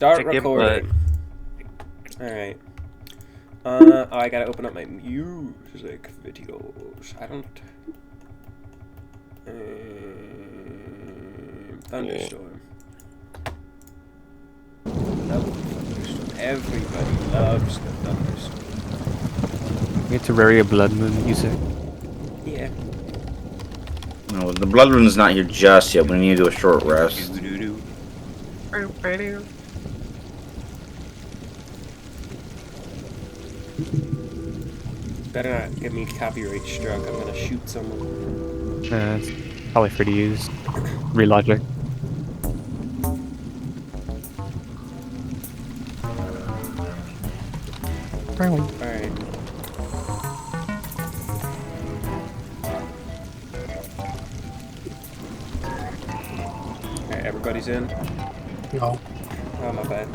Start recording. Alright. Oh, I gotta open up my music videos. I don't... Thunderstorm. Love the thunderstorm. Everybody loves the thunderstorm. It's a very blood moon music. Yeah. No, the blood rune's not here just yet. We need to do a short rest. Better not get me copyright struck. I'm gonna shoot someone. It's probably free to use. Relogic. Alright. Alright, everybody's in? No. Oh, my bad.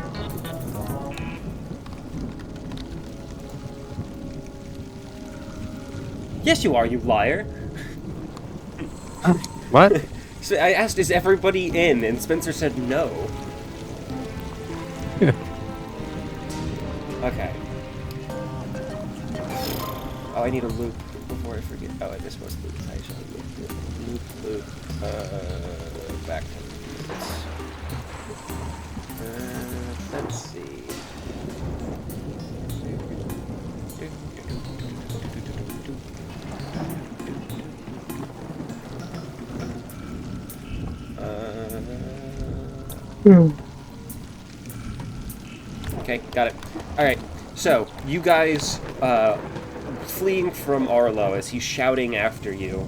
Yes, you are, you liar! What? So I asked, is everybody in? And Spencer said no. Okay. Oh, I need a loop before I forget. Oh, this was loop. I should loop. Back to minutes. Let's see. Okay, got it. Alright, so, you guys, fleeing from Arlow as he's shouting after you,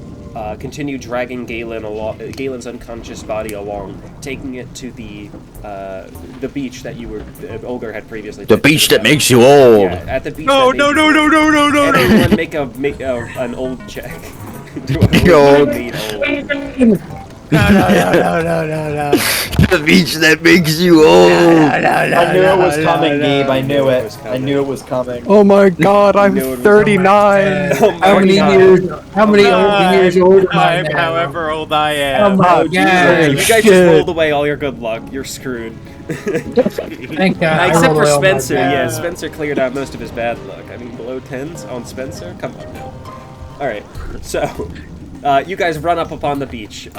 continue dragging Galen's unconscious body along, taking it to the beach that you were, Olgar had previously. The beach that makes you old! Yeah, at the beach No, that no, no, no, no, no, no, no! Everyone make an old check. Old. No. The beach that makes you old! I knew it was coming, Gabe. I knew it. I knew it was coming. Oh my god, I'm 39! How many years old am I now? However old I am. Oh my You god. guys just rolled away all your good luck. You're screwed. Thank God. I Except rolled for away all my Spencer, bad yeah. luck. Spencer cleared out most of his bad luck. I mean, below 10s on Spencer? Come on now. Alright, so, you guys run up upon the beach.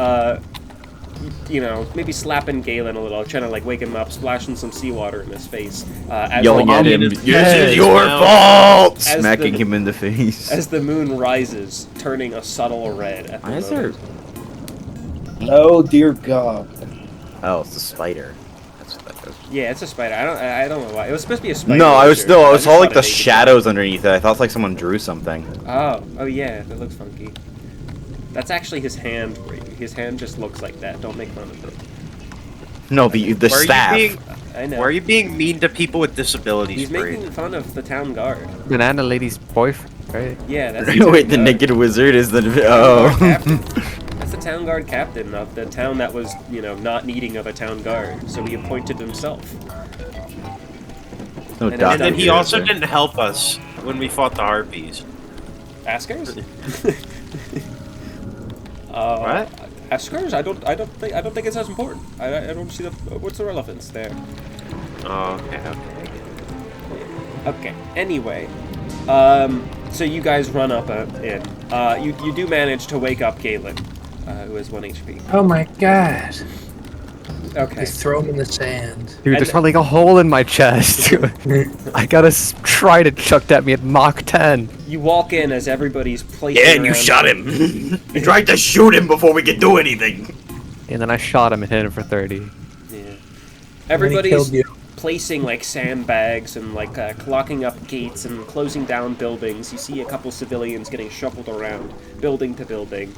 You know, maybe slapping Galen a little, trying to, like, wake him up, splashing some seawater in his face. Yelling at him, this is your fault! Smacking him in the face. As the moon rises, turning a subtle red at the Why is there... moment. Oh dear God. Oh, it's a spider. That's what that is. Yeah, it's a spider. I don't know why. It was supposed to be a spider. No, I just saw like thought the it shadows underneath it. I thought like someone drew something. Oh yeah, that looks funky. That's actually his hand. His hand just looks like that. Don't make fun of it. No, the staff. I know. Why are you being mean to people with disabilities, He's Braden? making fun of the town guard. Banana lady's boyfriend, right? Yeah, that's Wait, the naked wizard is the... Oh. That's the town guard captain of the town that was, you know, not needing of a town guard. So he appointed himself. No, And And then Dr. he also Wizard. didn't help us when we fought the harpies. Askers? What? Askers? I don't think it's as important. I don't see what's the relevance there. Oh, okay. Okay. Anyway, so you guys run up in. You do manage to wake up Galen, who has 1 HP. Oh my God. Okay. Just throw him in the sand. Dude, there's like a hole in my chest. I got a trident chucked at me at Mach 10. You walk in as everybody's placing. Yeah, and you around- shot him. You tried to shoot him before we could do anything. And then I shot him and hit him for 30. Yeah. And he Everybody's killed you. placing like sandbags and like clocking up gates and closing down buildings. You see a couple civilians getting shuffled around, building to building.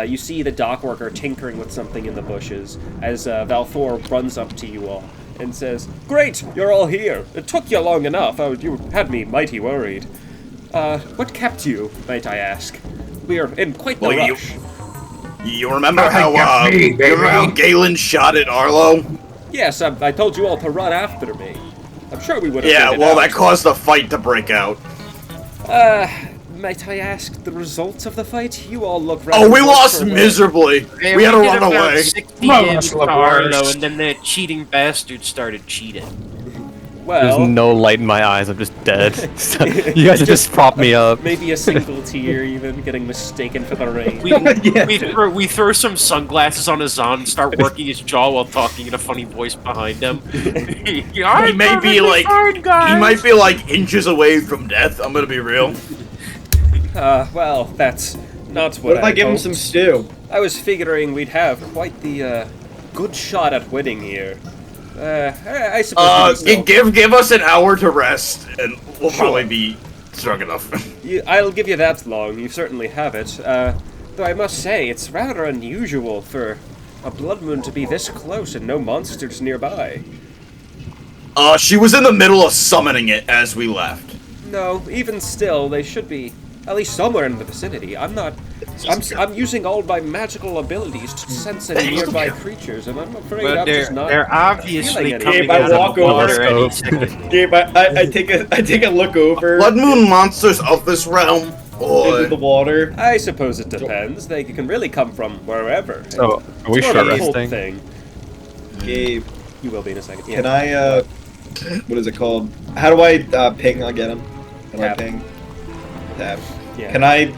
You see the dock worker tinkering with something in the bushes as Valthor runs up to you all and says, "Great, you're all here. It took you long enough. Oh, you had me mighty worried. What kept you, might I ask? We're in quite the Well, rush." You remember how Galen shot at Arlow? Yes, I told you all to run after me. I'm sure we would have. Yeah, well, that caused the fight to break out. might I ask the results of the fight? You all look rather Oh, we worse lost for wear. miserably. Hey, We had to did run about away. 60 Well, damage that's to the Arlow, worst. and then that cheating bastard started cheating. There's Well, no light in my eyes. I'm just dead. So, you guys just prop me up. maybe a single tear, even getting mistaken for the rain. We throw some sunglasses on his on, start working his jaw while talking in a funny voice behind him. He may be like inches away from death. I'm gonna be real. Well, that's not What if I give him hoped. some stew? I was figuring we'd have quite the good shot at winning here. I suppose. we can Give us an hour to rest, and we'll probably be strong enough. I'll give you that long. You certainly have it. Though I must say, it's rather unusual for a blood moon to be this close and no monsters nearby. She was in the middle of summoning it as we left. No, even still, they should be at least somewhere in the vicinity. I'm using all my magical abilities to sense any nearby creatures, and I'm afraid Well, I'm just not. they're obviously feeling coming Gabe, I out of walk the over. water any second. Gabe, I take a look over Blood moon monsters of this realm. into the water. I suppose it depends. They can really come from wherever. So, are we It's more short of a cult resting? thing. Gabe, You will be in a second. Yeah. can I what is it called? How do I ping? I'll get him. How do I Tab. ping? Tab. Yeah. Can I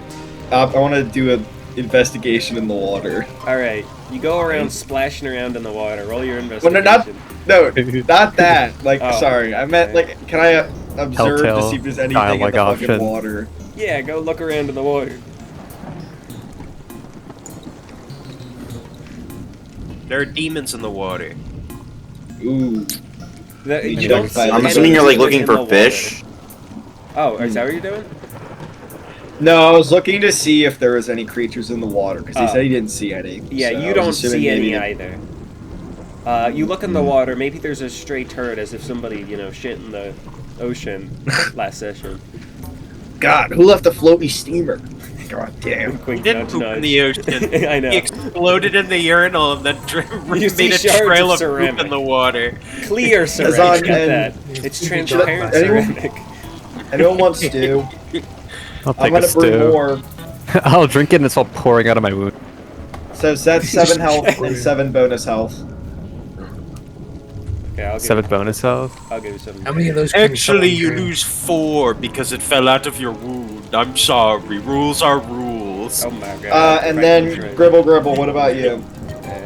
want to do an investigation in the water. All right. You go around splashing around in the water. Roll your Well, investigation. no, not that. Like, Oh, sorry, I meant okay. like, can I observe to Telltale see if there's anything in the dialogue fucking option. water? Yeah, go look around in the water. There are demons in the water. Ooh. You don't see I'm any assuming you're like creatures looking in for the water. fish. Oh, is that what you're doing? No, I was looking to see if there was any creatures in the water because he Oh. said he didn't see any. Yeah, so I you was don't assuming see any maybe- either. You look in the water. Maybe there's a stray turd, as if somebody, shit in the ocean last session. God, who left the floaty steamer? God damn. He Quick didn't nudge, poop nudge. in the ocean. I know. He exploded in the urinal and then You see made a shards trail of of poop ceramic. in the water. Clear ceramic. on- Get that. and- It's transparent Anyone- ceramic. Anyone want stew? I'll I'm take a gonna brew stew. more. I'll drink it and it's all pouring out of my wound. So that's 7 health and 7 bonus health. Okay, I'll give 7 bonus health. I'll give you some. How many of those? can you Actually, you summon? lose 4 because it fell out of your wound. I'm sorry. Rules are rules. Oh my god. And Right, then that's right. Gribble, what about you?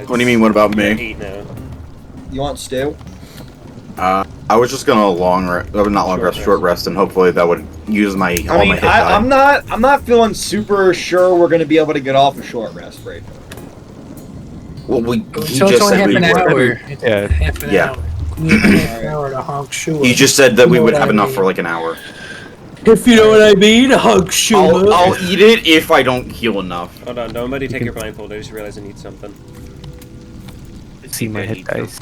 What do you mean? What about You're at me? 8 now. You want stew? I was just gonna short rest, and hopefully that would use my all I mean, my hit die. I'm not feeling super sure we're gonna be able to get off a short rest break. Well, he So just it's only said half we an would. hour. It's Yeah. half an Yeah. hour. We have half an hour to honk sure. He just said that we You know would what have I enough mean. for like an hour. If you know what I mean, honk sure. I'll eat it if I don't heal enough. Hold on, nobody take your blindfold. I just realized I need something. See my hit dice.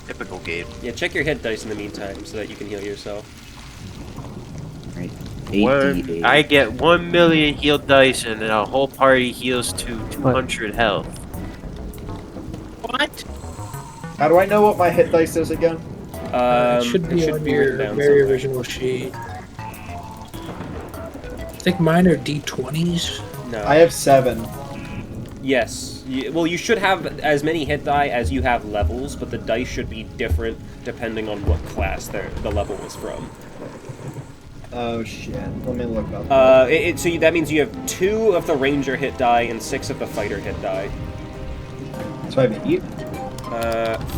Typical game. Yeah, check your hit dice in the meantime so that you can heal yourself. I get 1 million healed dice and a whole party heals to 200 health. What? How do I know what my hit dice is again? It should be on written your down very somewhere. original sheet. I think mine are D20s. No. I have 7. Yes. Well, you should have as many hit die as you have levels, but the dice should be different depending on what class the level was from. Oh shit. Let me look up. So that means you have 2 of the ranger hit die and 6 of the fighter hit die. So I have 8.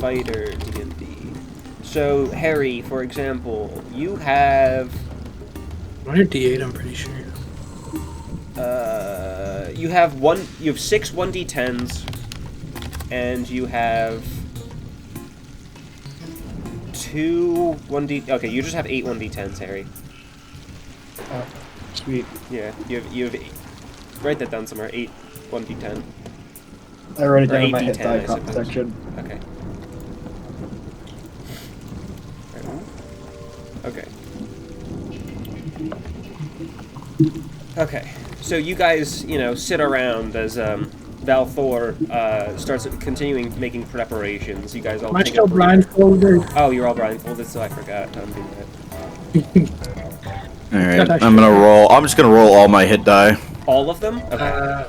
Fighter DnD. So Harry, for example, you have Mine are D8, I'm pretty sure. you have 6 1d10s, and you have 2 1d. Okay, you just have 8 1d10s, Harry. Sweet. Yeah, you have 8. Write that down somewhere. 8 1d10. I wrote it Or down in my 8d10, hit die I suppose. section. Okay. Okay. Okay. So you guys, sit around as Valthor starts continuing making preparations. You guys all. Am I take a still breather. blindfolded? Oh, you're all blindfolded, so I forgot how to do that. Alright, I'm gonna roll. I'm just gonna roll all my hit die. All of them? Okay.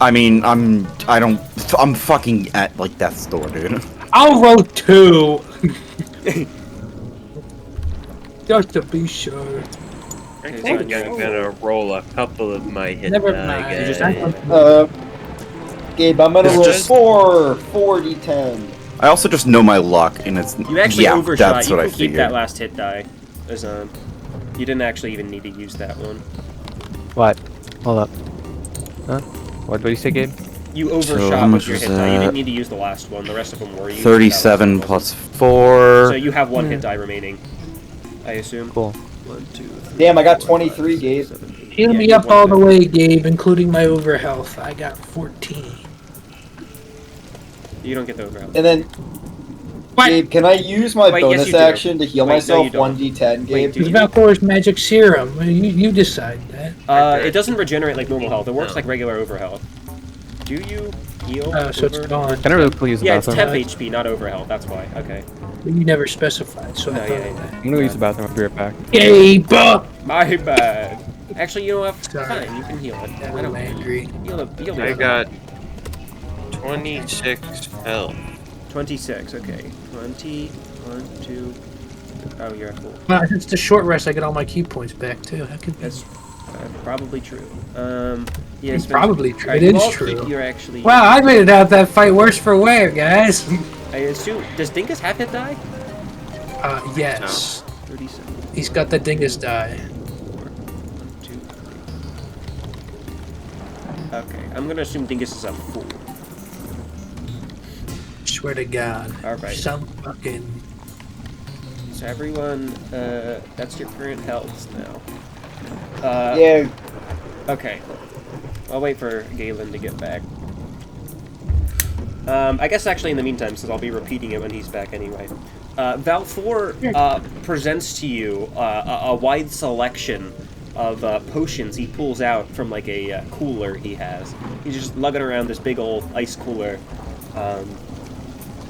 I mean, I'm fucking at, like, death's door, dude. I'll roll 2. Just to be sure. I think I'm gonna roll a couple of my hit Never die, mind. guys. Gabe, I'm gonna roll 4 d10. I also just know my luck, and it's You actually overshot. That's You what can I keep figured. that last hit die. As you didn't actually even need to use that one. What? Hold up. Huh? What did you say, Gabe? You how overshot much with your was hit die. You that? didn't need to use the last one. The rest of them were used. 37 plus 4. So you have one hit die remaining, I assume. Cool. 1, 2, 3, Damn, I got 23, Gabe. 7, 8. Heal Yeah, me you up have all one the hit. way, Gabe, including my overhealth. I got 14. You don't get the overhealth. And then, What? Gabe, can I use my Wait, yes, bonus you do. action to heal Wait, no, myself you don't. 1d10, Gabe? Wait, do It's you? about Thor's magic serum. You decide that. It doesn't regenerate like normal health. It works like regular overhealth. Do you heal? So it's over? gone. Can I really please the Yeah, it's bathroom? temp HP, not overhealth. That's why. Okay. You never specified, so No, I yeah, thought yeah. that. I'm gonna go use the bathroom. I'll be right back. Gabe! My bad. Actually, you know what? Sorry. Fine, you can heal it. I I'm don't angry. heal the I got 26 health. 26. Okay. 20. 1, 2. Oh, you're at full. Well, it's the short rest. I get all my key points back too. That could be That's probably true. Yeah, It's probably true. Alright, It you is all true. keep your actually. Wow, I made it out that fight worse for wear, guys. I assume. Does Dingus have hit die? Yes. 37. He's got the dingus die. 4, 1, 2, 3. Okay, I'm gonna assume Dingus is at full. Swear to God. Alright. Some fucking. So everyone, that's your current health now. Yeah, Okay. I'll wait for Galen to get back. I guess actually in the meantime, since I'll be repeating it when he's back anyway. Valfor presents to you a wide selection of potions he pulls out from like a cooler he has. He's just lugging around this big old ice cooler.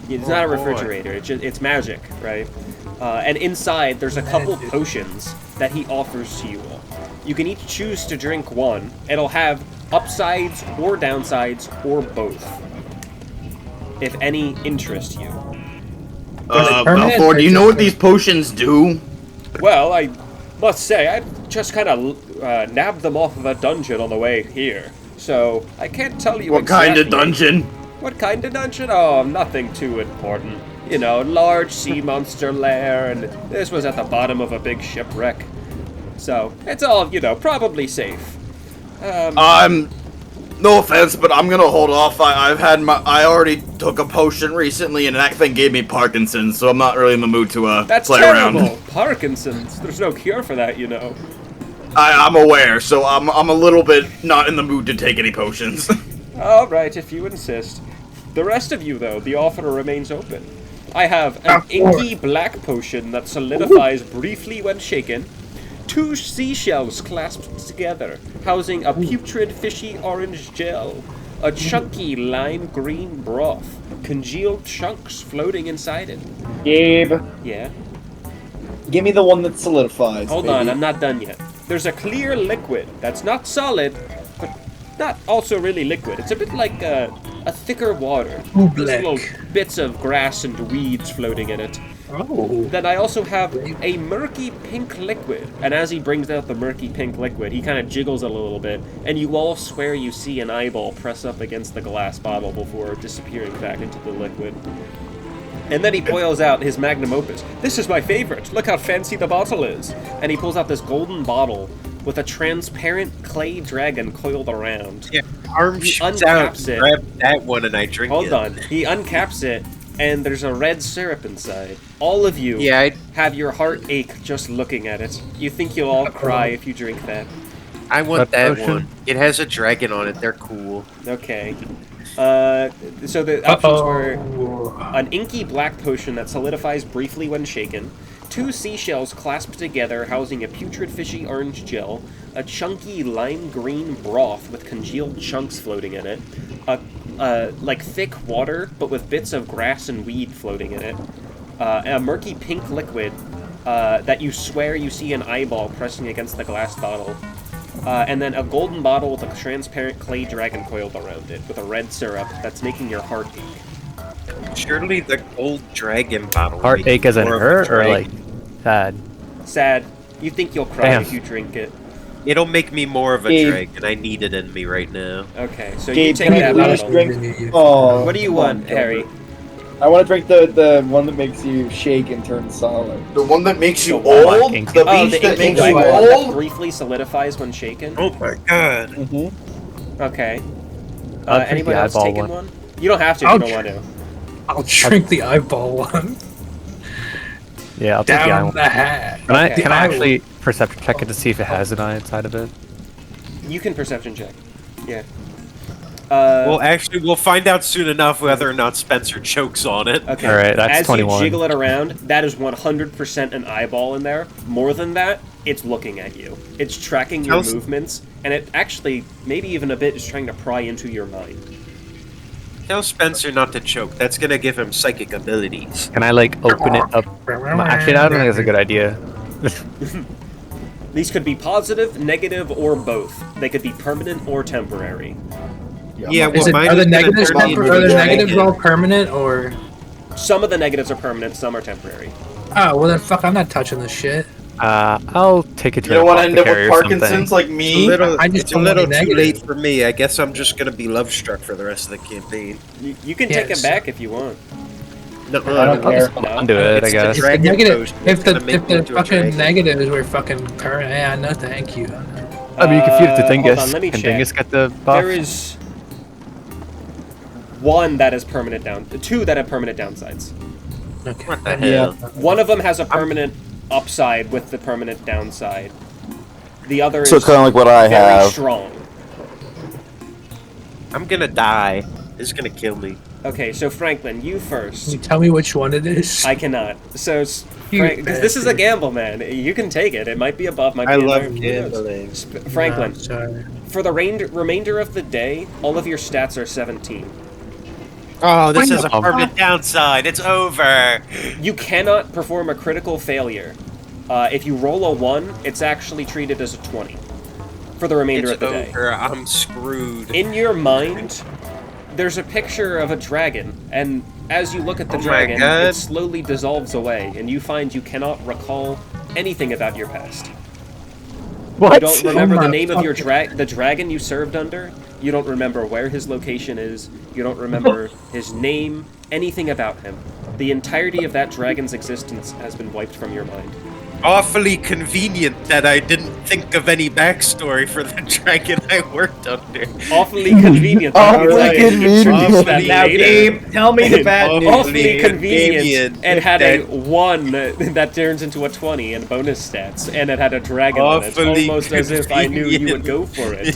It's not a refrigerator, it's magic, right? And inside there's a couple potions that he offers to you all. You can each choose to drink one. It'll have upsides or downsides or both, if any interest you. permanent Balfour, do you know what or these potions do? Well, I must say, I just kind of nabbed them off of a dungeon on the way here, so I can't tell you What kind of exactly. dungeon? What kind of dungeon? Oh, nothing too important. You know, large sea monster lair, and this was at the bottom of a big shipwreck. So, it's all, you know, probably safe. No offense, but I'm gonna hold off. I already took a potion recently, and that thing gave me Parkinson's, so I'm not really in the mood to That's play terrible. around. Parkinson's. There's no cure for that, you know. I'm aware, so I'm a little bit not in the mood to take any potions. All right, if you insist. The rest of you, though, the offer remains open. I have an inky black potion that solidifies briefly when shaken. 2 seashells clasped together, housing a putrid fishy orange gel. A chunky lime green broth. Congealed chunks floating inside it. Gabe, Yeah? give me the one that solidifies. Hold baby. on, I'm not done yet. There's a clear liquid that's not solid, but not also really liquid. It's a bit like a thicker water. There's little bits of grass and weeds floating in it. Oh. Then I also have a murky pink liquid. And as he brings out the murky pink liquid, he kind of jiggles it a little bit, and you all swear you see an eyeball press up against the glass bottle before disappearing back into the liquid. And then he boils out his magnum opus. This is my favorite. Look how fancy the bottle is. And he pulls out this golden bottle with a transparent clay dragon coiled around. Yeah, arm He shoots out, uncaps it. grab that one, and I drink it. Hold on. He uncaps it, and there's a red syrup inside. All of you Yeah, have your heart ache just looking at it. You think you'll all cry if you drink that. I want That that potion? one. It has a dragon on it. They're cool. Okay. So the options were an inky black potion that solidifies briefly when shaken, 2 seashells clasped together housing a putrid fishy orange gel, a chunky lime green broth with congealed chunks floating in it, like thick water but with bits of grass and weed floating in it, a murky pink liquid, that you swear you see an eyeball pressing against the glass bottle. And then a golden bottle with a transparent clay dragon coiled around it, with a red syrup that's making your heart ache. Surely the old dragon bottle. Heartache as in hurt or like sad? Sad. You think you'll cry Damn. if you drink it. It'll make me more of a Gabe. dragon. I need it in me right now. Okay, so Gabe, you take can that I please bottle. drink? Oh, What do you want, Harry? I want to drink the one that makes you shake and turn solid. The one that makes you The what? old? Ink. The Oh, beach the that ink makes white you one that old? briefly solidifies when shaken? Oh my god. Mm-hmm. Okay. I'll drink Anyone the else eyeball taking one. one? You don't have to if you don't want to. I'll drink the eyeball one. Yeah, I'll take the eye Down one. the hat. Can I Okay. can I actually perception check it to see if it has an eye inside of it? You can perception check. Yeah. Well, actually, we'll find out soon enough whether or not Spencer chokes on it. Okay. Alright, that's As 21. you jiggle it around, that is 100% an eyeball in there. More than that, it's looking at you. It's tracking your How's- movements, and it actually, maybe even a bit, is trying to pry into your mind. Tell Spencer not to choke. That's gonna give him psychic abilities. Can I like open it up? Actually, I don't think that's a good idea. These could be positive, negative, or both. They could be permanent or temporary. Yeah, Is well, it, mine are the is gonna negatives turn me into are a the dragon. negatives all permanent or? Some of the negatives are permanent, some are temporary. Oh well then fuck, I'm not touching this shit. I'll take it to You don't an want to end up apothecary with or something. Parkinson's like It's a me? little, I just it's a don't little want too negative. late for me. I guess I'm just gonna be love struck for the rest of the campaign. You can take Yes. it back if you want. No, I don't I'll care. just hold on to it, I It's the guess. If the Dragon negative, potion if is the gonna make if me the into a fucking dragon. negatives were fucking permanent, yeah, no thank you. I mean, you can feed it to Hold Dingus. on, let me Can check. Dingus get the buff? There is one that is permanent down, two that have permanent downsides. Okay. What the Yeah. hell? One of them has a permanent upside with the permanent downside. The other So is kind of like what I very have. strong. I'm gonna die. This is gonna kill me. Okay, so Franklin, you Can first. you tell me which one it is? I cannot. So, You because this is a bastard. gamble, man. You can take it. It might be above, might be I under, love who knows? gambling. Franklin, No, sorry. for the remainder of the day, all of your stats are 17. Oh, this is a know. permanent downside. It's over. You cannot perform a critical failure. If you roll a 1, it's actually treated as a 20 for the remainder It's of the day. over. I'm screwed. In your mind, there's a picture of a dragon, and as you look at the Oh my dragon, God. it slowly dissolves away, and you find you cannot recall anything about your past. What? You don't remember Oh the my name of your fucking- the dragon you served under. You don't remember where his location is. You don't remember his name, anything about him. The entirety of that dragon's existence has been wiped from your mind. Awfully convenient that I didn't think of any backstory for the dragon I worked under. Awfully convenient. I will Awfully tell you. convenient. Introduce that Now, later. Gabe, tell me the bad news. Awfully convenient. convenient. It had a That- 1 that turns into a 20 in bonus stats, and it had a dragon on it. It's Awfully almost as if I knew you would convenient. go for it.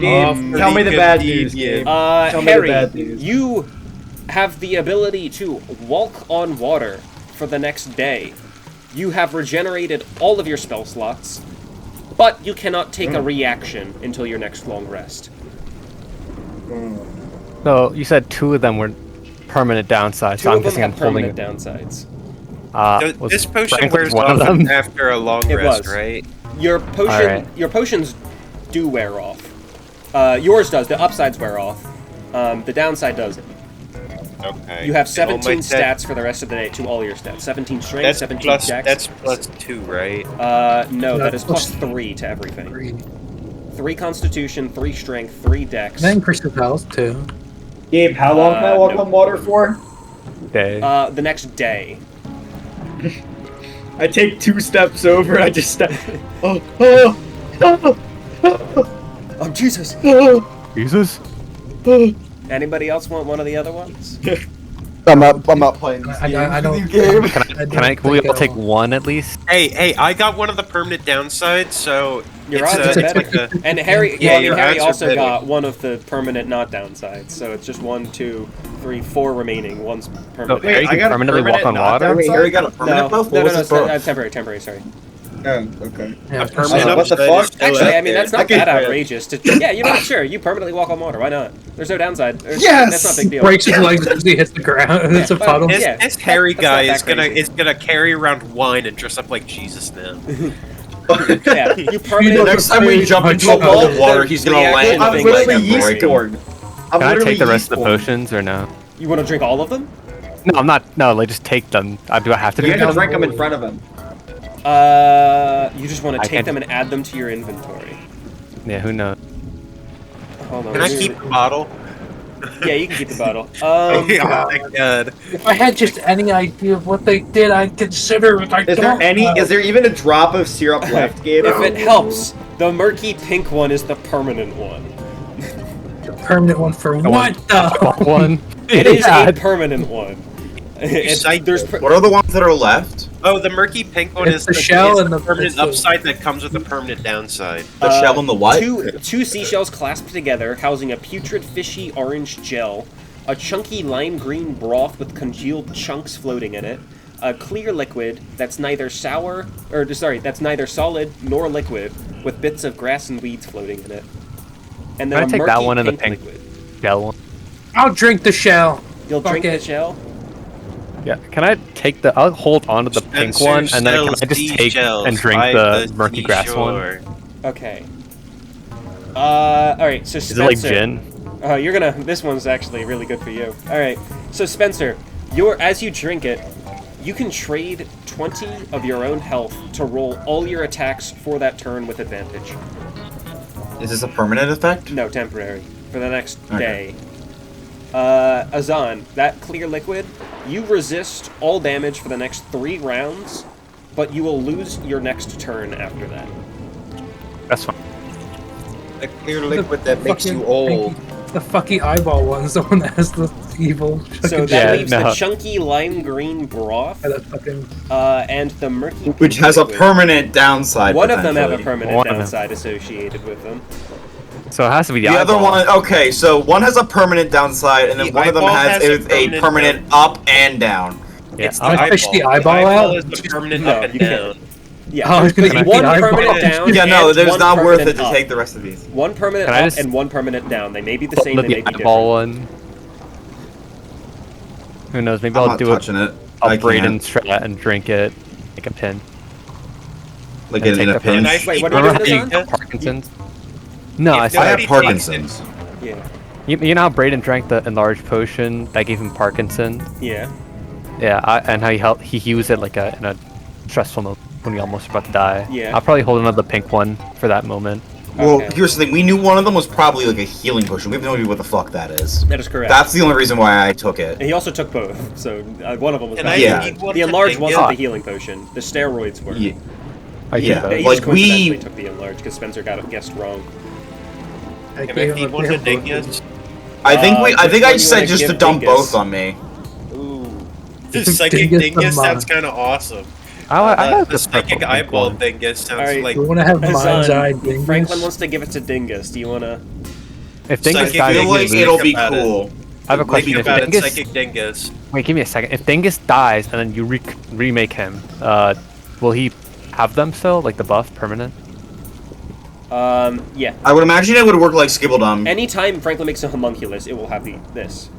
Gabe, tell me the bad news, Gabe. Tell me the Harry, bad news. you have the ability to walk on water for the next day. You have regenerated all of your spell slots, but you cannot take a reaction until your next long rest. So you said 2 of them were permanent downsides, Two so I'm of them guessing I'm have holding permanent it. downsides. Was This potion Franklin's wears one off of them? after a long It rest, was. right? Your potion, Alright. your potions do wear off. Yours does. The upsides wear off. The downside doesn't. Okay. You have And all my 17 stats for the rest of the day to all your stats. 17 strength, That's 17 plus. dex. That's plus 2, right? No, No, that is plus plus 3 to everything. 3. 3 constitution, 3 strength, 3 dex. Then Crystal Health too. Gabe, how long can I walk no. on water for? day. The next day. I take 2 steps over. I just step. Oh, oh, oh, Oh, Jesus! Jesus? oh. Anybody else want one of the other ones? I'm not playing this I game. don't. with you, Gabe. Can we all take 1 at least? Hey, I got one of the permanent downsides, so Your it's, odds are it's better. like a, And Harry, Yeah, well, I mean, your Harry odds are also better. got one of the permanent not downsides. So it's just 1, 2, 3, 4 remaining. One's permanent. Harry I can got a permanently walk permanent on water? knockdown. Wait, Harry got a No, permanent buff? no, What was his buff? temporary. Sorry. Oh, okay. Yeah, A permanent What the upside fuck? is still Actually, out I mean, there. that's not Okay. that outrageous. Yeah, you know, sure, you permanently walk on water. Why not? There's no downside. Yes! That's not a big deal. breaks his legs as he hits the ground, and it's a Yeah, puddle. This, Yeah, this hairy that's not guy that is gonna crazy. carry around wine and dress up like Jesus now. Yeah, you permanently. Next time we jump into a ball of water, he's gonna land I'm with literally like yeast a born. I'm Can I literally take the rest of the yeast-born. potions or no? You want to drink all of them? No, I'm not. No, like just take them. Do I have to do You're gonna that? drink them in front of him. You just want I to take can- them and add them to your inventory. Yeah, who knows? Hold on. Can I let me- keep the bottle? Yeah, you can keep the bottle. Oh, thank God. If I had just any idea of what they did, I'd consider it. Is there any? Is there even a drop of syrup left, Gabe? If it helps, the murky pink one is the permanent one. permanent one for what the? One. It is Yeah. a permanent one. It's, psycho. there's What are the ones that are left? Oh, the murky pink one It's is the shell is and the- permanent it's the- upside that comes with a permanent downside. The shell and the what? Two seashells clasped together, housing a putrid, fishy orange gel, a chunky lime green broth with congealed chunks floating in it, a clear liquid that's neither that's neither solid nor liquid, with bits of grass and weeds floating in it, and then Can I a take murky that one and the pink pink liquid. Gel one. I'll drink the shell. You'll Fuck drink it. the shell. Yeah. Can I take the? I'll hold on to the pink Spencer one, and then can I sells just take seashells and drink by the murky grass one? seashore. Okay. All right. So Is Spencer. it like gin? Oh, you're gonna. This one's actually really good for you. All right. So Spencer, as you drink it, you can trade 20 of your own health to roll all your attacks for that turn with advantage. Is this a permanent effect? No, temporary for the next Okay. day. Azan, that clear liquid, you resist all damage for the next 3 rounds, but you will lose your next turn after that. That's fine. The clear liquid that makes you Fucking old. pinky- The fucking eyeball one's the one that has the evil. So that Yeah, leaves the no. chunky lime green broth, That fucking. and the murky Which pink has a liquid. permanent downside. One of them have a potentially. permanent One of them. downside associated with them. So it has to be the The other eyeball. one, okay, so one has a permanent downside, and then The one of them eyeball has has a a permanent up and down. Yeah. It's I'll- I fish the eyeball out? is the permanent No, up and you can't. down. Yeah, Oh, I was gonna there's eat one the eyeball. permanent down. Yeah, no, and there's one not worth it permanent to up. take the rest of these. One permanent Can I up just- and one permanent down. They may be the same, Let they the may be eyeball different. one. Who knows? Maybe I'm I'll not do touching it. a I Braden can't. strat and drink it like a pin. Like and it in take a the pinch. Nice. Wait, what are Remember you how doing you this get Parkinson's? No, If I I said have Nobody Parkinson's. Yeah, you know how Braden drank the enlarged potion that gave him Parkinson's? yeah. Yeah, and how he used it like in a stressful moment when he almost about to die. Yeah. I'll probably hold another pink one for that moment. Well, Okay. here's the thing. We knew one of them was probably like a healing potion. We have no idea what the fuck that is. That is correct. That's the only reason why I took it. And he also took both, so one of them was And bad. I Yeah. need one The to enlarged take wasn't it. the healing potion. The steroids were. Yeah. I Yeah. did both. He Like, just coincidentally we- took the enlarged because Spencer got it guessed wrong. Can I feed one to Dingus? I think which I one you said wanna just to give dump Dingus? both on me. Ooh. The psychic Dingus Dingus the sounds mon. kind of awesome. I like The this psychic purple pink eyeball one. Dingus sounds Alright. like You want to have mind's eye Azan, dingus? Franklin wants to give it to Dingus. Do you want to? If Dingus Psychic I dies, feel Dingus like is it'll be about it. cool. I have a Think question. Think If about it, Dingus, psychic Dingus. wait, give me a second. If Dingus dies and then you remake him, will he have them still, like the buff, permanent? Yeah. I would imagine it would work like Skibbledum. Anytime Franklin makes a homunculus, it will have this.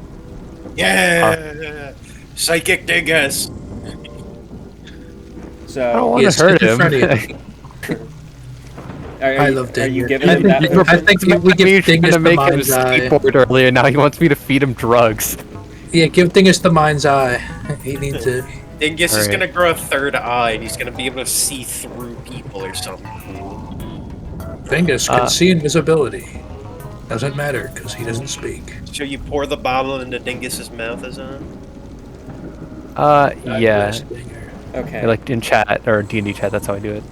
Yeah! Psychic Dingus! I don't So, want Yes, to hurt him. schizophrenia. are I you, love are you Dingus. giving I him that think- potion? I think we Me give trying Dingus to the make him mind's eye. skateboard earlier. Now he wants me to feed him drugs. Yeah, give Dingus the mind's eye. He needs it. Dingus is Alright. gonna grow a third eye and he's gonna be able to see through people or something. Dingus can see invisibility. Doesn't matter because he doesn't speak. So you pour the bottle into Dingus's mouth, is on? Yeah. Bless Dinger. Okay. Like in chat or D&D chat, that's how I do it.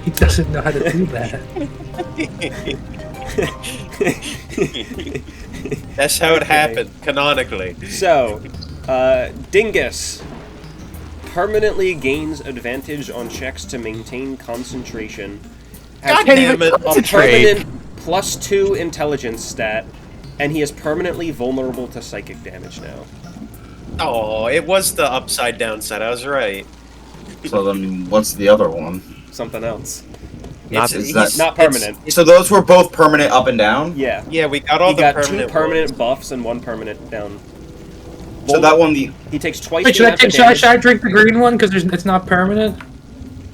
He doesn't know how to do that. That's how it happened, canonically. So, Dingus permanently gains advantage on checks to maintain concentration. Has God damn it! a Concentrate. permanent +2 intelligence stat, and he is permanently vulnerable to psychic damage now. Oh, it was the upside down side. I was right. So then, what's the other one? Something else. Is that- Not permanent. So those were both permanent up and down? Yeah. Yeah, we got all He the got permanent 2 permanent ones. buffs and 1 permanent down. So that one, He takes twice Wait, the amount of should I damage. drink the green one because it's not permanent?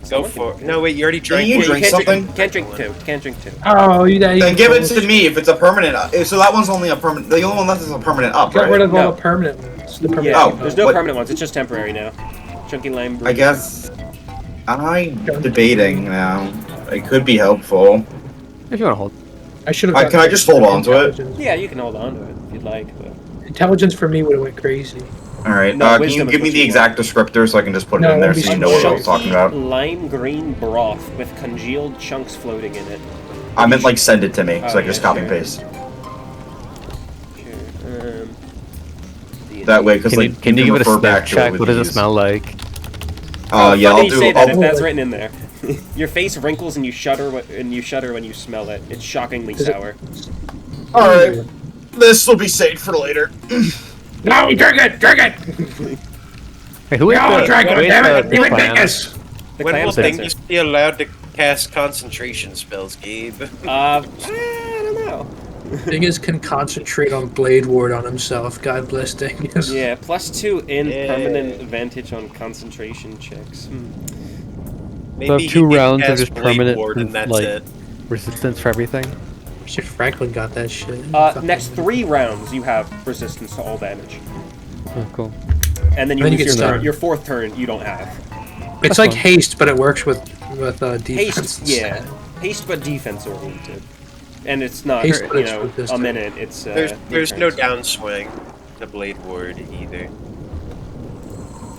Go for it. No, wait, you already drank you one. drink can't something? Can't drink 2. Can't drink 2. Oh, you Then give it to me if it's a permanent. So that one's only a permanent. The only one left is a permanent up, Got rid right? of all No. the permanent ones. The permanent Yeah, Oh, there's no what- permanent ones. It's just temporary now. Chunky lime. I guess I'm debating now. It could be helpful. If you want to hold. I should have. Can I just hold on to it? Yeah, you can hold on to it if you'd like. But... Intelligence for me would have went crazy. All right. No, can wisdom you is give me what the you exact descriptor so I can just put it No, in there it'll so be you know what I was talking about? Lime green broth with congealed chunks floating in it. I meant like send it to me so I Oh, can just yeah, copy and sure. paste. Sure. That way, because Can you, like can you give it a refer sniff back to check? with What does it these. smell like? Yeah, funny I'll you do. say that if I'll, that's written in there. Your face wrinkles and you shudder when you smell it. It's shockingly sour. all right. This will be saved for later. No, drink it! Drink it! Hey, who is No, the, drink who it! is Damn it! the You would clan? make us! The When clam will Spencer. Dingus be allowed to cast concentration spells, Gabe? I don't know. Dingus can concentrate on Blade Ward on himself. God bless Dingus. Yeah, +2 in Yeah. permanent advantage on concentration checks. Maybe So he 2 can rounds of cast just Blade permanent Ward and that's like it. resistance for everything. Shit, Franklin got that shit. Next 3 rounds, you have resistance to all damage. Oh, cool. And then you Then you lose get stunned. your 4th turn, you don't have. It's like haste, but it works with defense. Haste, yeah. Haste but defense oriented. And it's not, Haste, but you it's know, with this a turn. minute, it's There's no turns. downswing to Blade Ward either.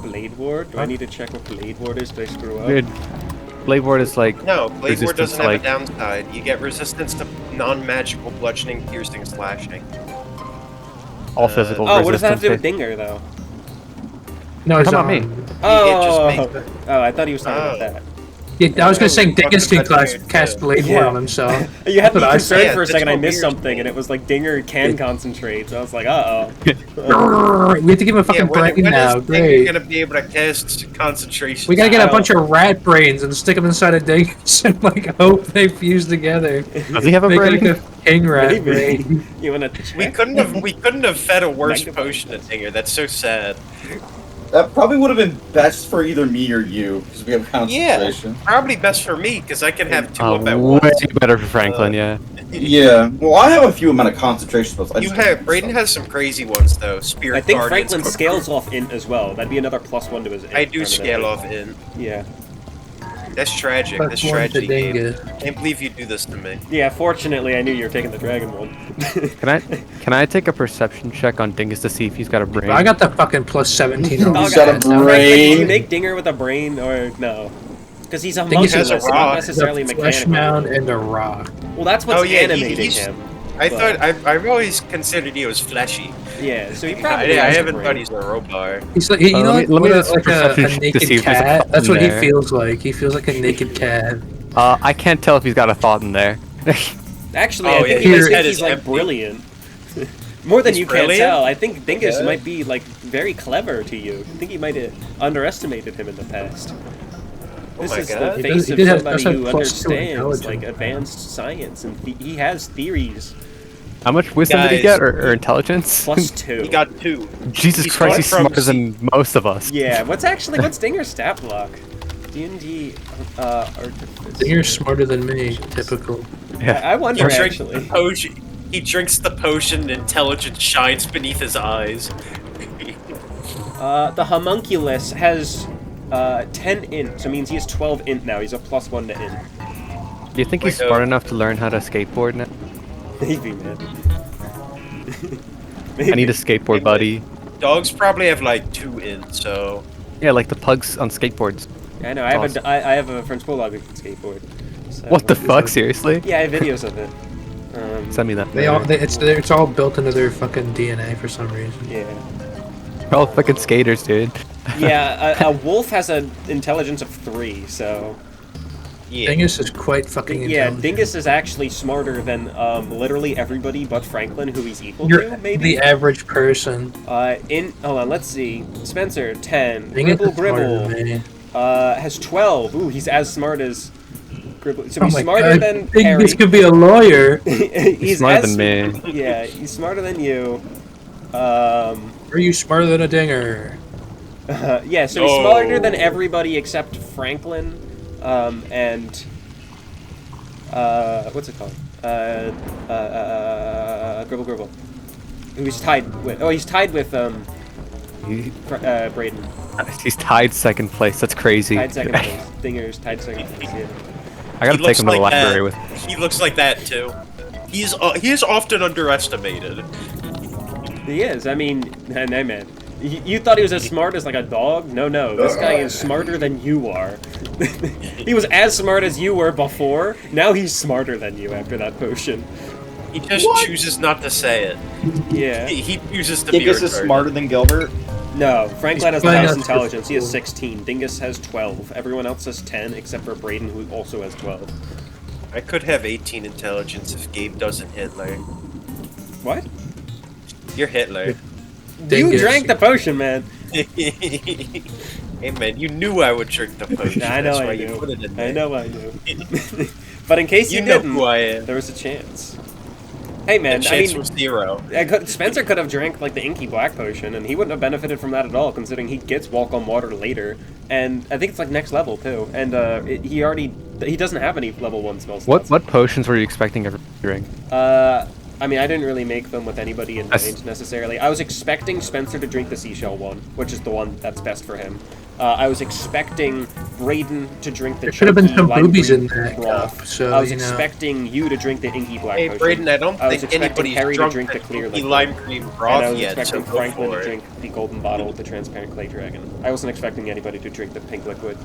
Blade Ward? Do I need to check what Blade Ward is? Did I screw up? Dude, Blade Ward is like No, Blade Ward resistance, doesn't have like- a downside. You get resistance to non-magical bludgeoning, piercing, slashing. all physical Oh, resistance. what does that have to do with based- Dinger, though? No, it's Come on, not me. Oh, just makes oh, I thought he was talking Oh. about that. Yeah, I was gonna say Talking Dingus can about Dinger, cast too. Blade Yeah. Ward on himself. You had me That's what I concerned said. for a That's second, I what missed weird something, and it was like Dinger can concentrate, so I was like, uh-oh. We have to give him a fucking brain now. is Dinger Great. gonna be able to cast concentration? We gotta get a Wow. bunch of rat brains and stick them inside a Dingus and like hope they fuse together. Does he have a Make brain? like a king rat Maybe. brain. You wanna We couldn't have fed a worse Megabyte. potion at Dinger. That's so sad. That probably would have been best for either me or you because we have concentration. Probably best for me because I can have 2 Oh, up at way once. better for Franklin, yeah. Yeah. Well, I have a few amount of concentration spells. I You just- have Braden has some crazy ones though. Spirit I think Guardians, Franklin scales off int as well. That'd be another +1 to his int. I do scale permanently. off in. Yeah. That's tragic. Plus That's 1 to tragedy, Gabe. Dingus. Can't believe you do this to me. Yeah, fortunately, I knew you were taking the dragon one. Can I take a perception check on Dingus to see if he's got a brain? I got the fucking plus 17 on Oh, He's got a God. Franklin, brain. Did you make Dinger with a brain, or no? Because he's Dingus has a homunculus, not rock. necessarily the flesh mound mechanical. and a rock. Well, that's what's Oh, yeah, animating he's- him. I But- thought I've always considered you as fleshy. Yeah, so he I, probably I has a haven't brain. thought he's a robot. He's like, you know, let me what just like perception a check to naked see if there's a cat. thought That's in what he there. feels like. He feels like a naked cat. I can't tell if he's got a thought in there. Actually, Oh, I yeah, think his he's head is like empty. brilliant. More than He's you can brilliant? tell. I think Dingus Yeah. might be like very clever to you. I think you might have underestimated him in the past. This my is God. the He face does- he of did have- somebody does have who +2 understands intelligence. like advanced science, and he has theories. How much wisdom did he Guys. get, or intelligence? +2. He got 2. Jesus he's Christ, gone he's from smarter than most of us. Yeah. What's Dinger's stat block? DnD artifice. You're smarter than me. Typical. Yeah. I wonder He drinks the actually. potion. He drinks the potion. And intelligence shines beneath his eyes. The homunculus has 10 int, so it means he has 12 int now. He's a +1 to int. Do you think he's Like, smart enough to learn how to skateboard now? Maybe, man. I need a skateboard buddy. Dogs probably have like 2 in, so Yeah, like the pugs on skateboards. I know. I have Awesome. I have a French bulldog who can skateboard. So- What the fuck, seriously? Yeah, I have videos of it. Send me that. It's all built into their fucking DNA for some reason. Yeah. We're all fucking skaters, dude. Yeah. A wolf has an intelligence of 3, so Yeah. Dingus is quite fucking Yeah, intelligent. Dingus is actually smarter than literally everybody but Franklin, who he's equal You're to, maybe? the average person. Hold on, let's see. Spencer, 10. Dingus Gribble is smarter Gribble than me. has 12. Ooh, he's as smart as Gribble. So Oh he's my smarter God, than Dingus Harry. could be a lawyer. He's smarter as- than me. Yeah, he's smarter than you. Are you smarter than a dinger? Yeah, so he's smarter than everybody except Franklin, and what's it called? Gribble Gribble. Who he's tied with? Oh, he's tied with Braden. He's tied second place. That's crazy. Tied second place. Dinger's tied second place. Yeah. I gotta He take him to the looks like library that. with. He looks like that too. He is often underestimated. He is. I mean, hey man. You thought he was as smart as like a dog? No, no. This guy is smarter than you are. He was as smart as you were before. Now he's smarter than you after that potion. He just chooses not to say it. Yeah. He chooses to Dingus be is retarded. smarter than Gilbert. No, Franklin has the playing highest us intelligence. He has cool. 16. Dingus has 12. Everyone else has 10, except for Braden, who also has 12. I could have 18 intelligence if Gabe doesn't Hitler. What? You're Hitler. You Dingus. drank the potion, man. Hey man, you knew I would drink the potion. I know That's I why you knew. put it in I there. know I knew. But in case you, You know didn't, who I am. there was a chance. Hey man, The I chance mean, was 0. Spencer could have drank like the Inky Black potion, and he wouldn't have benefited from that at all, considering he gets Walk on Water later, and I think it's like next level too. And he doesn't have any level 1 spell slots. What potions were you expecting every drink? I mean, I didn't really make them with anybody in mind necessarily. I was expecting Spencer to drink the seashell one, which is the one that's best for him. I was expecting Braden to drink the There should have been chunky some lime boobies green in that broth. cup, so, I was you know. expecting you to drink the Inky Black Hey potion. Braden, I don't I was think expecting anybody's Harry to drunk drink the the clear cookie liquid. lime cream And I broth was yet, so expecting go Franklin for to it. drink the golden bottle with the transparent clay dragon. I wasn't expecting anybody to drink the pink liquid.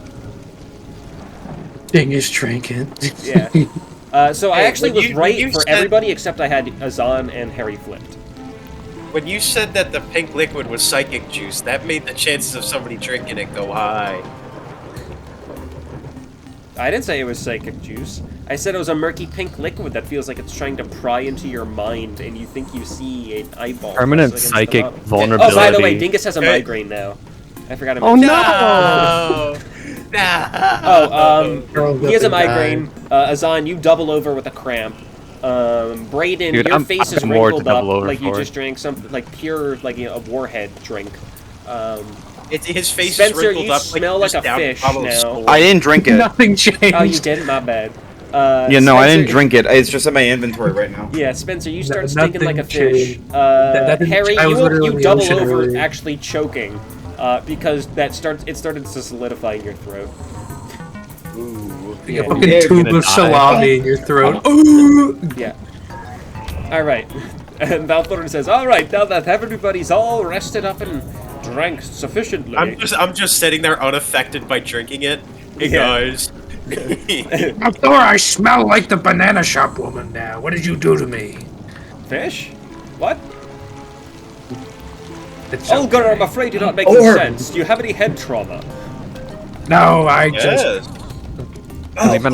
Dingus drinking. Yeah. So I Hey, actually when was you- right when you for said- everybody except I had Azan and Harry flipped. When you said that the pink liquid was psychic juice, that made the chances of somebody drinking it go high. I didn't say it was psychic juice. I said it was a murky pink liquid that feels like it's trying to pry into your mind, and you think you see an eyeball. Permanent pressed against the psychic bottom. vulnerability. Oh, by the way, Dingus has a Okay. migraine now. I forgot to Oh mention. no! No! He has a migraine. Azan, you double over with a cramp. Braden, Dude, your I'm- face I've is got more to wrinkled up, double over like you for. just drank something like pure, like a warhead drink. His face Spencer, is wrinkled you up smell like, like a fish now. I didn't drink it. Nothing changed. Oh, you didn't? My bad. Yeah, no, I didn't Spencer- drink it. It's just in my inventory right now. Yeah, Spencer, you start Nothing stinking like a fish. changed. That didn't- Harry, I was literally in you the double ocean over, earlier. actually choking, because it started to solidify in your throat. Ooh. You Yeah. fucking Yeah, tube you're of gonna die. salami in your throat. Ooh! Yeah. All right. And Balthorn says, "All right, now that everybody's all rested up and drank sufficiently." I'm just sitting there unaffected by drinking it. Hey Yeah. guys. Thor, I smell like the banana shop woman now. What did you do to me? Fish? What? It's Olga, okay. I'm afraid you're not making sense. Do you have any head trauma? No, I just... Yes. I even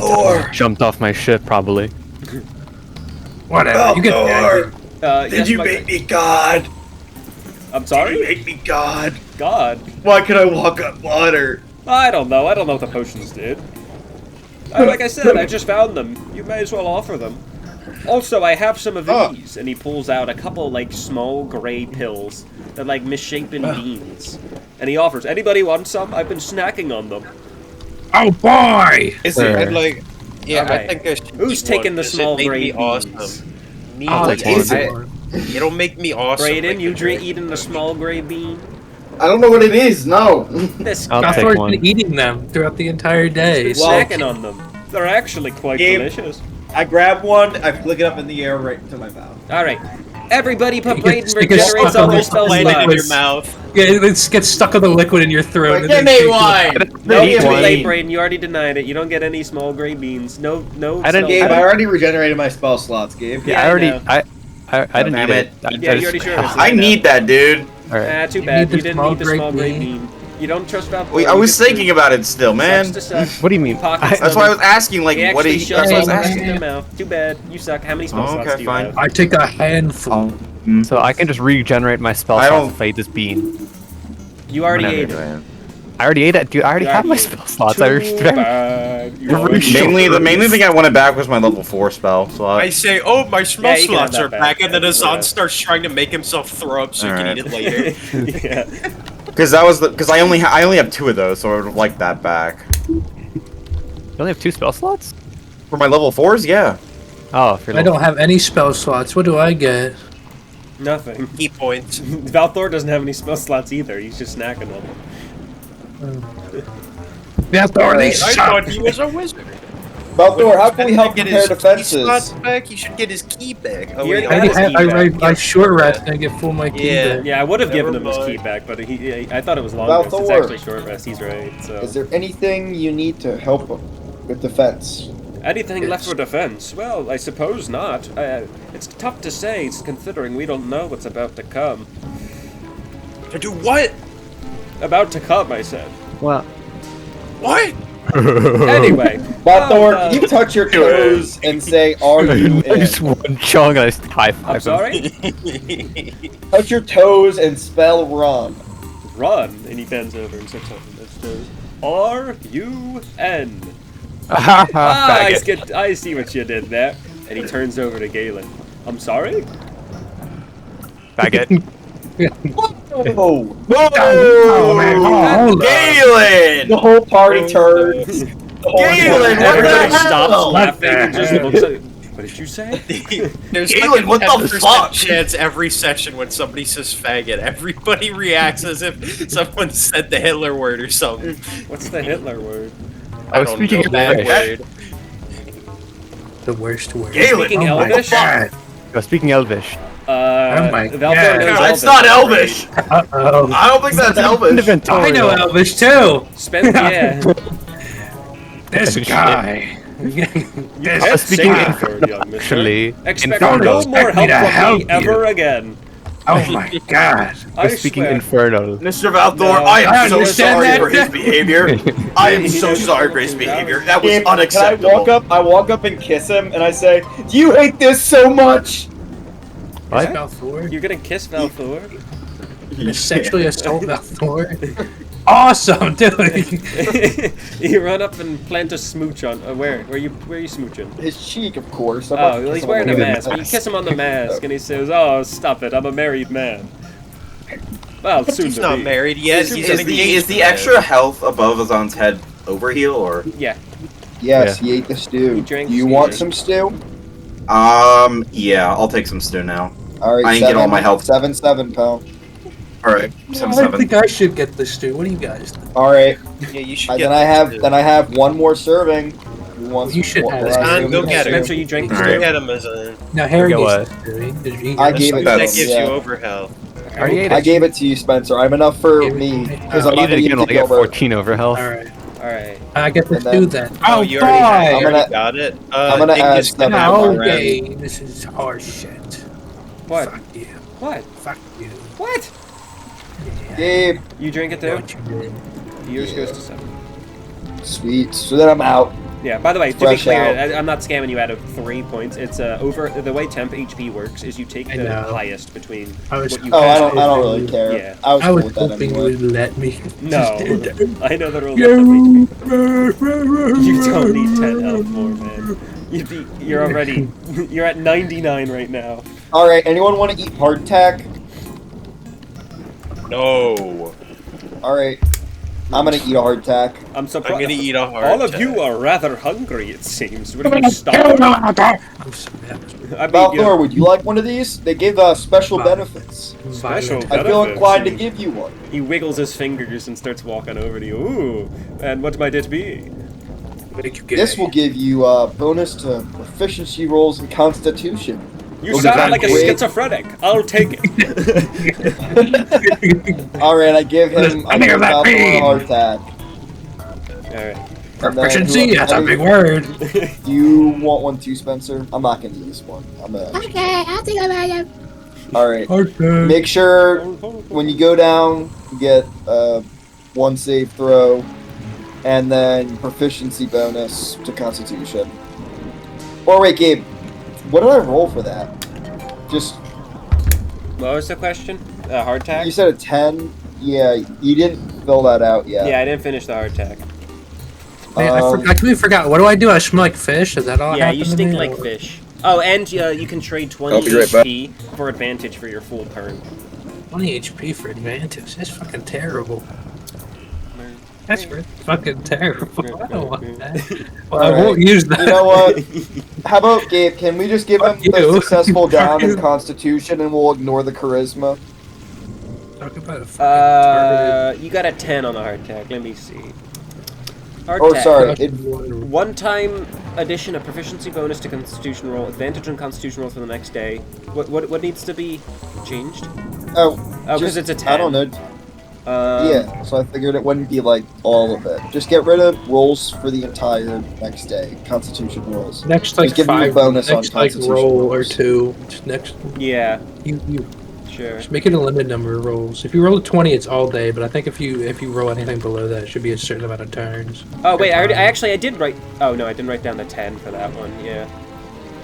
jumped off my ship, probably. Whatever, you get the idea. Yes, Did you my- make me God? I'm Did you sorry? make me God? God. Why can I walk on water? I don't know. I don't know what the potions did. Like I said, I just found them. You may as well offer them. Also, I have some of these. And he pulls out a couple, like, small gray pills. They're like misshapen beans. And he offers, anybody want some? I've been snacking on them. Oh boy! Is Sure. I'd like. Yeah, Alright. I think I should. Who's eat taking one, the 'cause small it made gray me beans? awesome. Me, I'll like, take is one. it? it'll make me awesome. Brayden, like you the drink. eating the small gray bean? I don't know what it is. No. This I'll guy. take Thor's one. been eating them throughout the entire day. He's been snacking on them. They're actually quite Gabe. delicious. I grab one, I flick it up in the air right to my mouth. Alright. Everybody put You Brayden get- you get regenerates stuck all on their the spell Land it in slots. your mouth. Yeah, it gets stuck on the liquid in your throat. Like, and give then me takes one. No, Eat too one. late, Brayden. You already denied it. You don't get any small gray beans. No. I didn't- Gabe, spell- I already regenerated my spell slots, Gabe. Yeah, I I already, know. I didn't Damn eat it. it. I Yeah, just- you already sure. I need that, dude. Alright. Ah, too You bad. need the You didn't small need the gray small gray bean. bean. You don't trust Valthor. Wait, I was thinking about it still, man. Sucks to suck. What do you mean? That's why I was asking, like, He what actually he. shuts That's what I all was the rest of asking. their mouth. Too bad. You suck. How many spell Oh, slots okay, do you fine. have? I take a handful. So I can just regenerate my spell I slots don't- if I eat this bean. You already ate it. Man. I already ate it. Dude, I already have my spell slots. I Too already- bad. You You're already Mainly, ate the it. mainly thing I wanted back was my level 4 spell slot. I say, oh, my spell Yeah, you can have slots that are back. back, and then That's Azan right. starts trying to make himself throw up so he can Alright. eat it later. Yeah. Because that was the. Because I only have 2 of those, so I would have liked that back. You only have 2 spell slots? For my level 4s, yeah. Oh, if you're I don't have any spell slots. What do I get? Nothing. Key points. Valthor doesn't have any spell slots either. He's just snacking them. That's already I thought he was a wizard. Valthor, how can we help Get prepare his key defenses? slots back? He should get his key back. Oh, You're wait, not I, his key I short rest and I get full my key Yeah. back. Yeah, I would have given him Never his key mind. back, but I thought it was long rest. It's Valthor. actually short rest. He's right. So Is there anything you need to help with defense? anything left for defense? Well, I suppose not. It's tough to say, considering we don't know what's about to come. To do what? About to come, I said. Well, What? Anyway. Valthor, can you touch your toes and say, "Are you in?" just one chunk and I just high I'm five him. sorry? Touch your toes and spell run. Run! And he bends over and sits on his toes. R-U-N. I see what you did there. And he turns over to Galen. I'm sorry? Faggot. Oh, Whoa! man, hold on. Galen! the whole party turns. The whole Galen, party- what the Everybody hell? stops laughing and just heck? looks at... What did you say? There's Galen, like a what the 10% fuck? chance every session when somebody says faggot, everybody reacts as if someone said the Hitler word or something. What's the Hitler word? I was don't speaking know that Elvish. word. The worst word. Galen! Speaking Oh my Elvish? god. I was speaking Elvish. my Valthor God. knows No, it's Elvish. not Elvish! Uh-oh. I don't think that's Elvish. I know Elvish too! Yeah. This guy! This I was speaking Say in that word, young mister. actually. Expect Infernal. no more Expect me to help from help me you. ever again. Oh my god! I was speaking swear. Infernal. Mr. Valthor, No, I I am so understand sorry that. for his behavior. I am He so doesn't sorry know for his that. behavior. That was Gabe, can I unacceptable. walk up? I walk up and kiss him, and I say, "Do you hate this so much?" What? Valthor? You're gonna kiss Valthor? Sexually assault Valthor? Awesome, dude! You run up and plant a smooch on. Where? Where you smooching? His cheek, of course. I'm about to Oh, well, kiss he's him wearing on a the mask. But you kiss him on the mask, and he says, "Oh, stop it! I'm a married man." Well, soon He's to not be. married yet. Is, He's is an the engaged man. extra health above Azan's head overheal or? Yeah. Yes, he ate the stew. He drank Do you stew. want some stew? Yeah, I'll take some stew now. All right, I ain't get all my health. 7-7, pal. Alright, I 7-7. think I should get this too. What do you guys think? All right. Yeah, you should get Then I this have too. then I have one more serving. Who wants You should have what this. I Azan, assume go is get it. Spencer, you drank the Alright. stew? Get him as a. Now Harry Forget gets what? this, dude. Did he- I gave it That to gives him, you yeah. overhealth. I already ate I it. gave it to you, Spencer. I'm enough for Give it me to me. because Oh, I'm I not ate it gonna eat again the when I got Gilbert. 14 over health. Alright. Alright. I get to And do then- that. Oh, you already, I'm you already gonna- got it. I'm gonna add Dingus stuff didn't in have my one, No, right? game. This is hard shit. What? Fuck you. What? Fuck you. What? Gabe, You drink it Know too? what you did. Yours goes to 7. sweet. So that I'm out. Yeah, by the way, to be Fresh clear, out. I'm not scamming you out of 3 points. It's over. The way temp HP works is you take I the know. highest between I was- what you Oh, I have. don't really care. Yeah. I was I cool was with that hoping you anyway. would let me. No, just do that. I know the rules of HP. You You don't need 10 health more, man. You're already, you're at 99 right now. All right. Anyone want to eat hardtack? No. All right. I'm gonna eat a hardtack. I'm surprised. I'm gonna eat a hard All of attack. you are rather hungry, it seems. What are you starving? I'm so mad. I mean, Valthor, would you like one of these? They give special benefits. Special Violent. I feel benefits. inclined to give you one. He wiggles his fingers and starts walking over to you. Ooh, and what might it be? Make you gay. This will give you bonus to proficiency rolls and Constitution. You Look sound at like a that. schizophrenic. I'll take it. All right, I give him. I I give hear that Valthor a pain. hardtack. Alright. Proficiency? That's a big word. Do you want one too, Spencer? I'm not gonna use one. I'm gonna. Okay, I'll take it. All right. Hardtack. Make sure when you go down, you get 1 save throw, and then proficiency bonus to Constitution. Or wait, Gabe, what did I roll for that? Just What was the question? Hardtack? you said a 10. Yeah, you didn't fill that out yet. Yeah, I didn't finish the hardtack. Hey, I completely forgot. What do I do? I smell like fish? Is that all? Yeah, happened you to stink me, like or- fish. Oh, and you can trade 20 I'll be right back. HP for advantage for your full turn. 20 HP for advantage. That's fucking terrible. That's fucking terrible. I don't want that. Well, I Alright. won't use that. You know what? How about Gabe? Can we just give him Fuck the you. successful down in You. Constitution, and we'll ignore the charisma? Talk about a fucking You got a 10 on the hardtack. Let me see. Oh, Hardtack. sorry. One-time addition of proficiency bonus to Constitution roll, advantage on Constitution roll for the next day. What needs to be changed? Oh, Oh, because just- it's a 10. I don't know. Yeah, so I figured it wouldn't be like all of it. Just get rid of rolls for the entire next day. Constitution rolls. Next, like, Just give me a 5 bonus on next, like, Constitution roll or rolls. 2. Just next. Yeah, You sure. just make it a limited number of rolls. If you roll a 20, it's all day. But I think if you roll anything below that, it should be a certain amount of turns. Oh wait, I did write. Oh no, I didn't write down the 10 for that one. Yeah.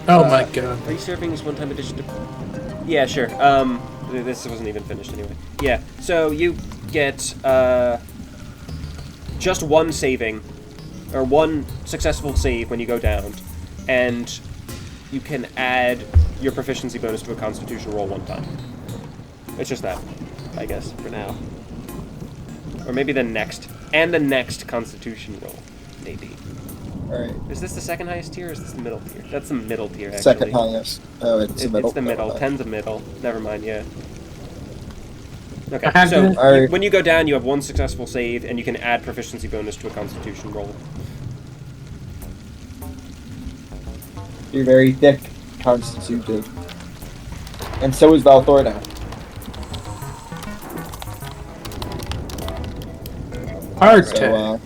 Oh my god. Are you serving as one-time addition to? Yeah, sure. This wasn't even finished anyway. Yeah. So you get just one saving, or one successful save when you go down, and you can add your proficiency bonus to a Constitution roll one time. It's just that, I guess, for now. Or maybe the next Constitution roll, maybe. Alright. Is this the second highest tier, or is this the middle tier? That's the middle tier, actually. Second highest. Oh, it's the middle. It's the middle. Okay. 10's the middle. Never mind, yeah. Okay, I have so to- Alright. when you go down, you have one successful save, and you can add proficiency bonus to a Constitution roll. You're very thick, constituted. And so is Valthor now. Hard So, tag.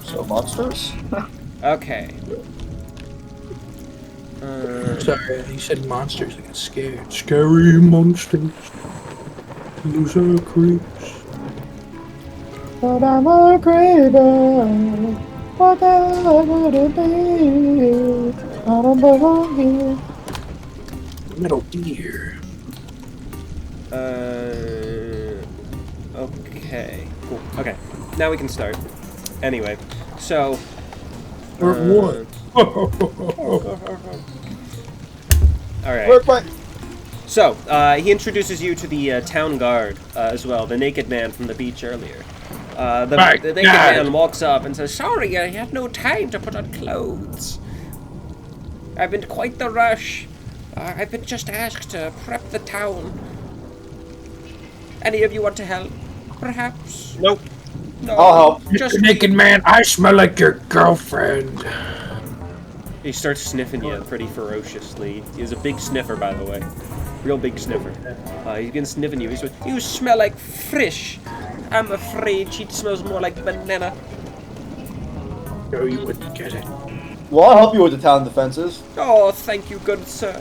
So monsters? Okay. Sorry, you said monsters. I got scared. Scary monsters. Loser creeps. But I'm a craven. What would it be? I don't belong here. Metal Gear. Okay. Cool. Okay. Now we can start. Anyway, so. Or what? Alright. Work my. So, he introduces you to the town guard as well, the naked man from the beach earlier. The naked man walks up and says, "Sorry, I had no time to put on clothes. I've been quite the rush. I've been just asked to prep the town. Any of you want to help? Perhaps?" Nope. No, I'll help. just Naked man, I smell like your girlfriend. He starts sniffing you pretty ferociously. He's a big sniffer, by the way. Real big sniffer. He begins sniffing you. He says, "You smell like fish. I'm afraid she smells more like banana." No, you wouldn't get it. Well, I'll help you with the town defenses. "Oh, thank you, good sir.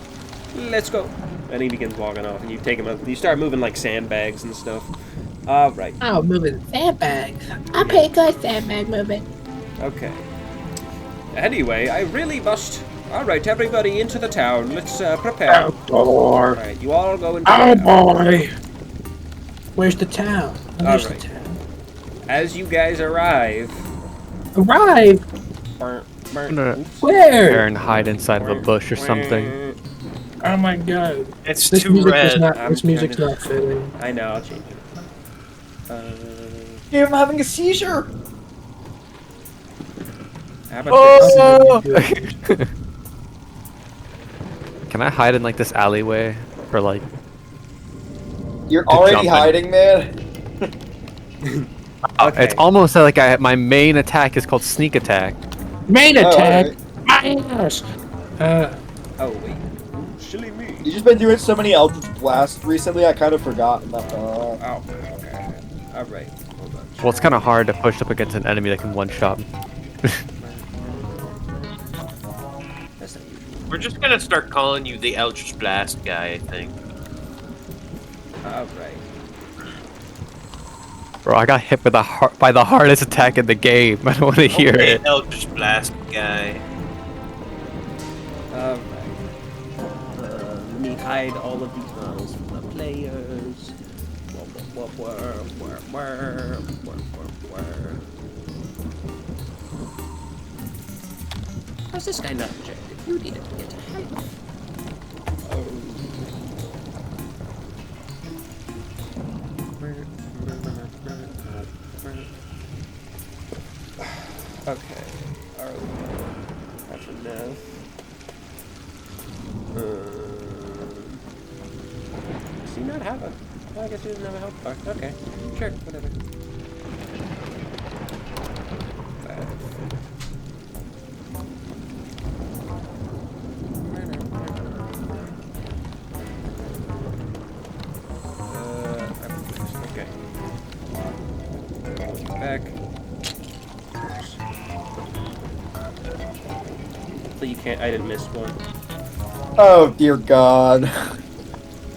Let's go." And he begins walking off, and you take him out. You start moving like sandbags and stuff. All right. Oh, moving sandbags. Okay, good sandbag moving. Okay. Anyway, I really must. All right, everybody into the town. Let's prepare. All Outdoor. right, you all go into Oh the town. boy. Where's the town? Where's Alright. the town? As you guys arrive. Arrive. gonna Where? Aaron hide inside of a bush or something. Oh my god. It's This too music red. is not. I'm This music's trying to- not fitting. I know, I'll change it. Gabe, I'm having a seizure. How about this? Can I hide in like this alleyway for like? You're Good already jumping. hiding, man. Okay. It's almost like my main attack is called sneak attack. Main Oh, attack. alright. My ass. Oh wait. Silly me. You've just been doing so many Eldritch Blasts recently, I kind of forgot. Oh, okay. All right. Hold on. Well, it's kind of hard to push up against an enemy that can one shot. That's not usual. We're just gonna start calling you the Eldritch Blast guy, I think. Alright. Bro, I got hit by the hardest attack in the game. I don't want to hear Okay, it. Eldritch Blast guy. Alright. Let me hide all of these models from the players. How's this guy not ejected? You needed to get to health. Okay. Arlow. That's enough. Does he not have a... Well, I guess he doesn't have a health bar. Okay. Sure, whatever. Okay. Back. Hopefully you can't... I didn't miss one. Oh dear God.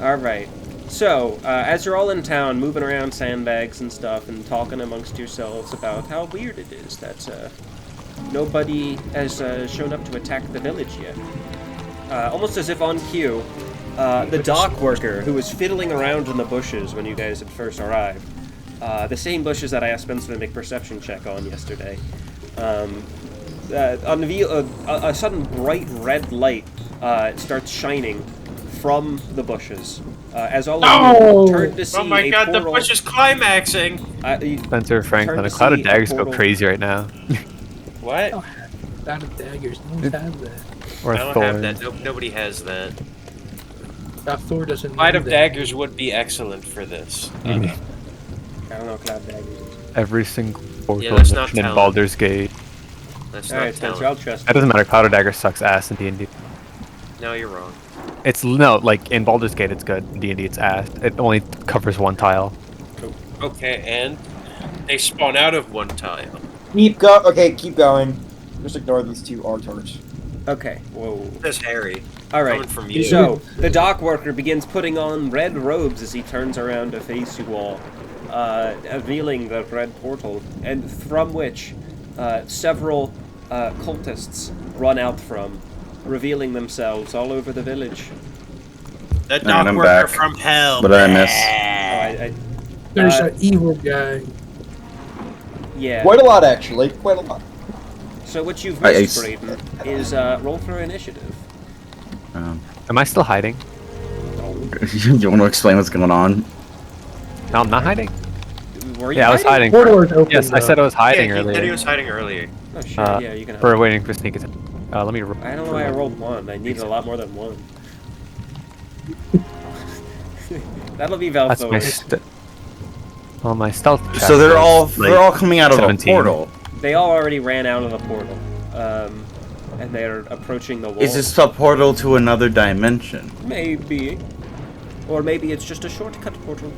Alright. So, as you're all in town, moving around sandbags and stuff, and talking amongst yourselves about how weird it is that nobody has shown up to attack the village yet. Almost as if on cue, the dock worker who was fiddling around in the bushes when you guys had first arrived, the same bushes that I asked Spencer to make perception check on yesterday, a sudden bright red light starts shining from the bushes. As all of you turn to see Oh my a god, the portal, bush is climaxing! Spencer Franklin, a cloud of daggers go crazy right now. What? Cloud of daggers. No one has that. Or I don't thorns. have that. Nobody has that. Thor doesn't. Light know of that. daggers would be excellent for this. I don't know what Cloud Daggers is. Every single portal that's not mission in talent. Baldur's Gate. That's Alright, not Spencer, I'll talent. trust That doesn't matter. Cloud of Dagger sucks ass in D&D. No, you're wrong. It's no, like in Baldur's Gate it's good. In D&D it's ass. It only covers one tile. Okay, and they spawn out of one tile. Okay, keep going. Just ignore these two artards. Okay, whoa. That's Harry. Alright, Coming from you. so the dock worker begins putting on red robes as he turns around to face you all, revealing the red portal, and from which several cultists run out from, revealing themselves all over the village. The Alright, dock I'm worker back. from hell. What did I miss? There's Uh, an evil guy. Yeah. Quite a lot, actually. Quite a lot. So what you've I- missed, Braden, is roll for initiative. Am I still hiding? You want to explain what's going on? No, I'm not hiding. Were you Yeah, I was hiding. Portal is open. Yes, I said I was hiding Yeah, he said he earlier. was hiding earlier. Oh, sure, yeah, you can help. For waiting for sneak attack. Let me. I don't know why I rolled one. I needed a lot more than one. That'll be That's my Valthor. well, my stealth check. So they're was, all like, coming out of 17. a portal. They all already ran out of the portal. And they're approaching the wall. Is this a portal to another dimension? Maybe. Or maybe it's just a shortcut portal.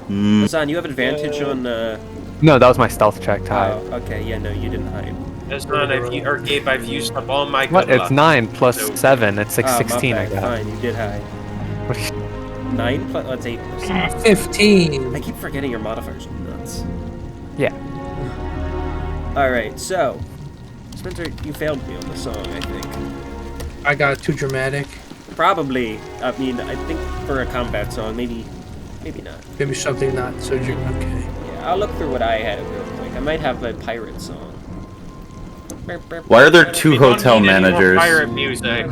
Hmm. Hassan, you have advantage on, No, that was my stealth check. Ty. Oh, okay, yeah, no, you didn't hide. That's not or Gabe, I've used up all my What? good It's luck. 9 plus So- 7. It's like Oh, my 16. I bad. got. Fine, you did hide. 9 plus, that's 8 plus 15. I keep forgetting your modifiers are nuts. Yeah. Alright, so, Spencer, you failed me on the song, I think. I got too dramatic. Probably. I mean, I think for a combat song, maybe not. Maybe something not so dramatic. Okay. Yeah, I'll look through what I had real quick. I might have a pirate song. Why are there two We don't hotel need any more managers? pirate music.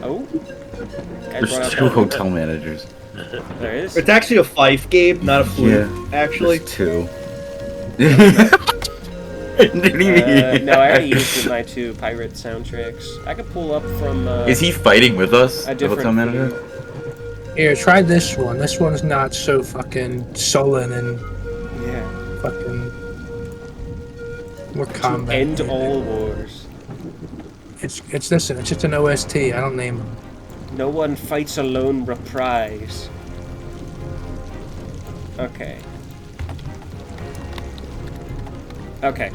Oh? Guys There's brought up two that. hotel managers. There is? It's actually a fife game, not a flute. Yeah. Actually, There's two. No, I already used my 2 pirate soundtracks. I could pull up from, Is he fighting with us? a The hotel different manager? video. Here, try this one. This one's not so fucking sullen and Yeah. fucking more combat. End all wars. It's listen. It's just an OST. I don't name them. No one fights alone reprise. Okay. Okay.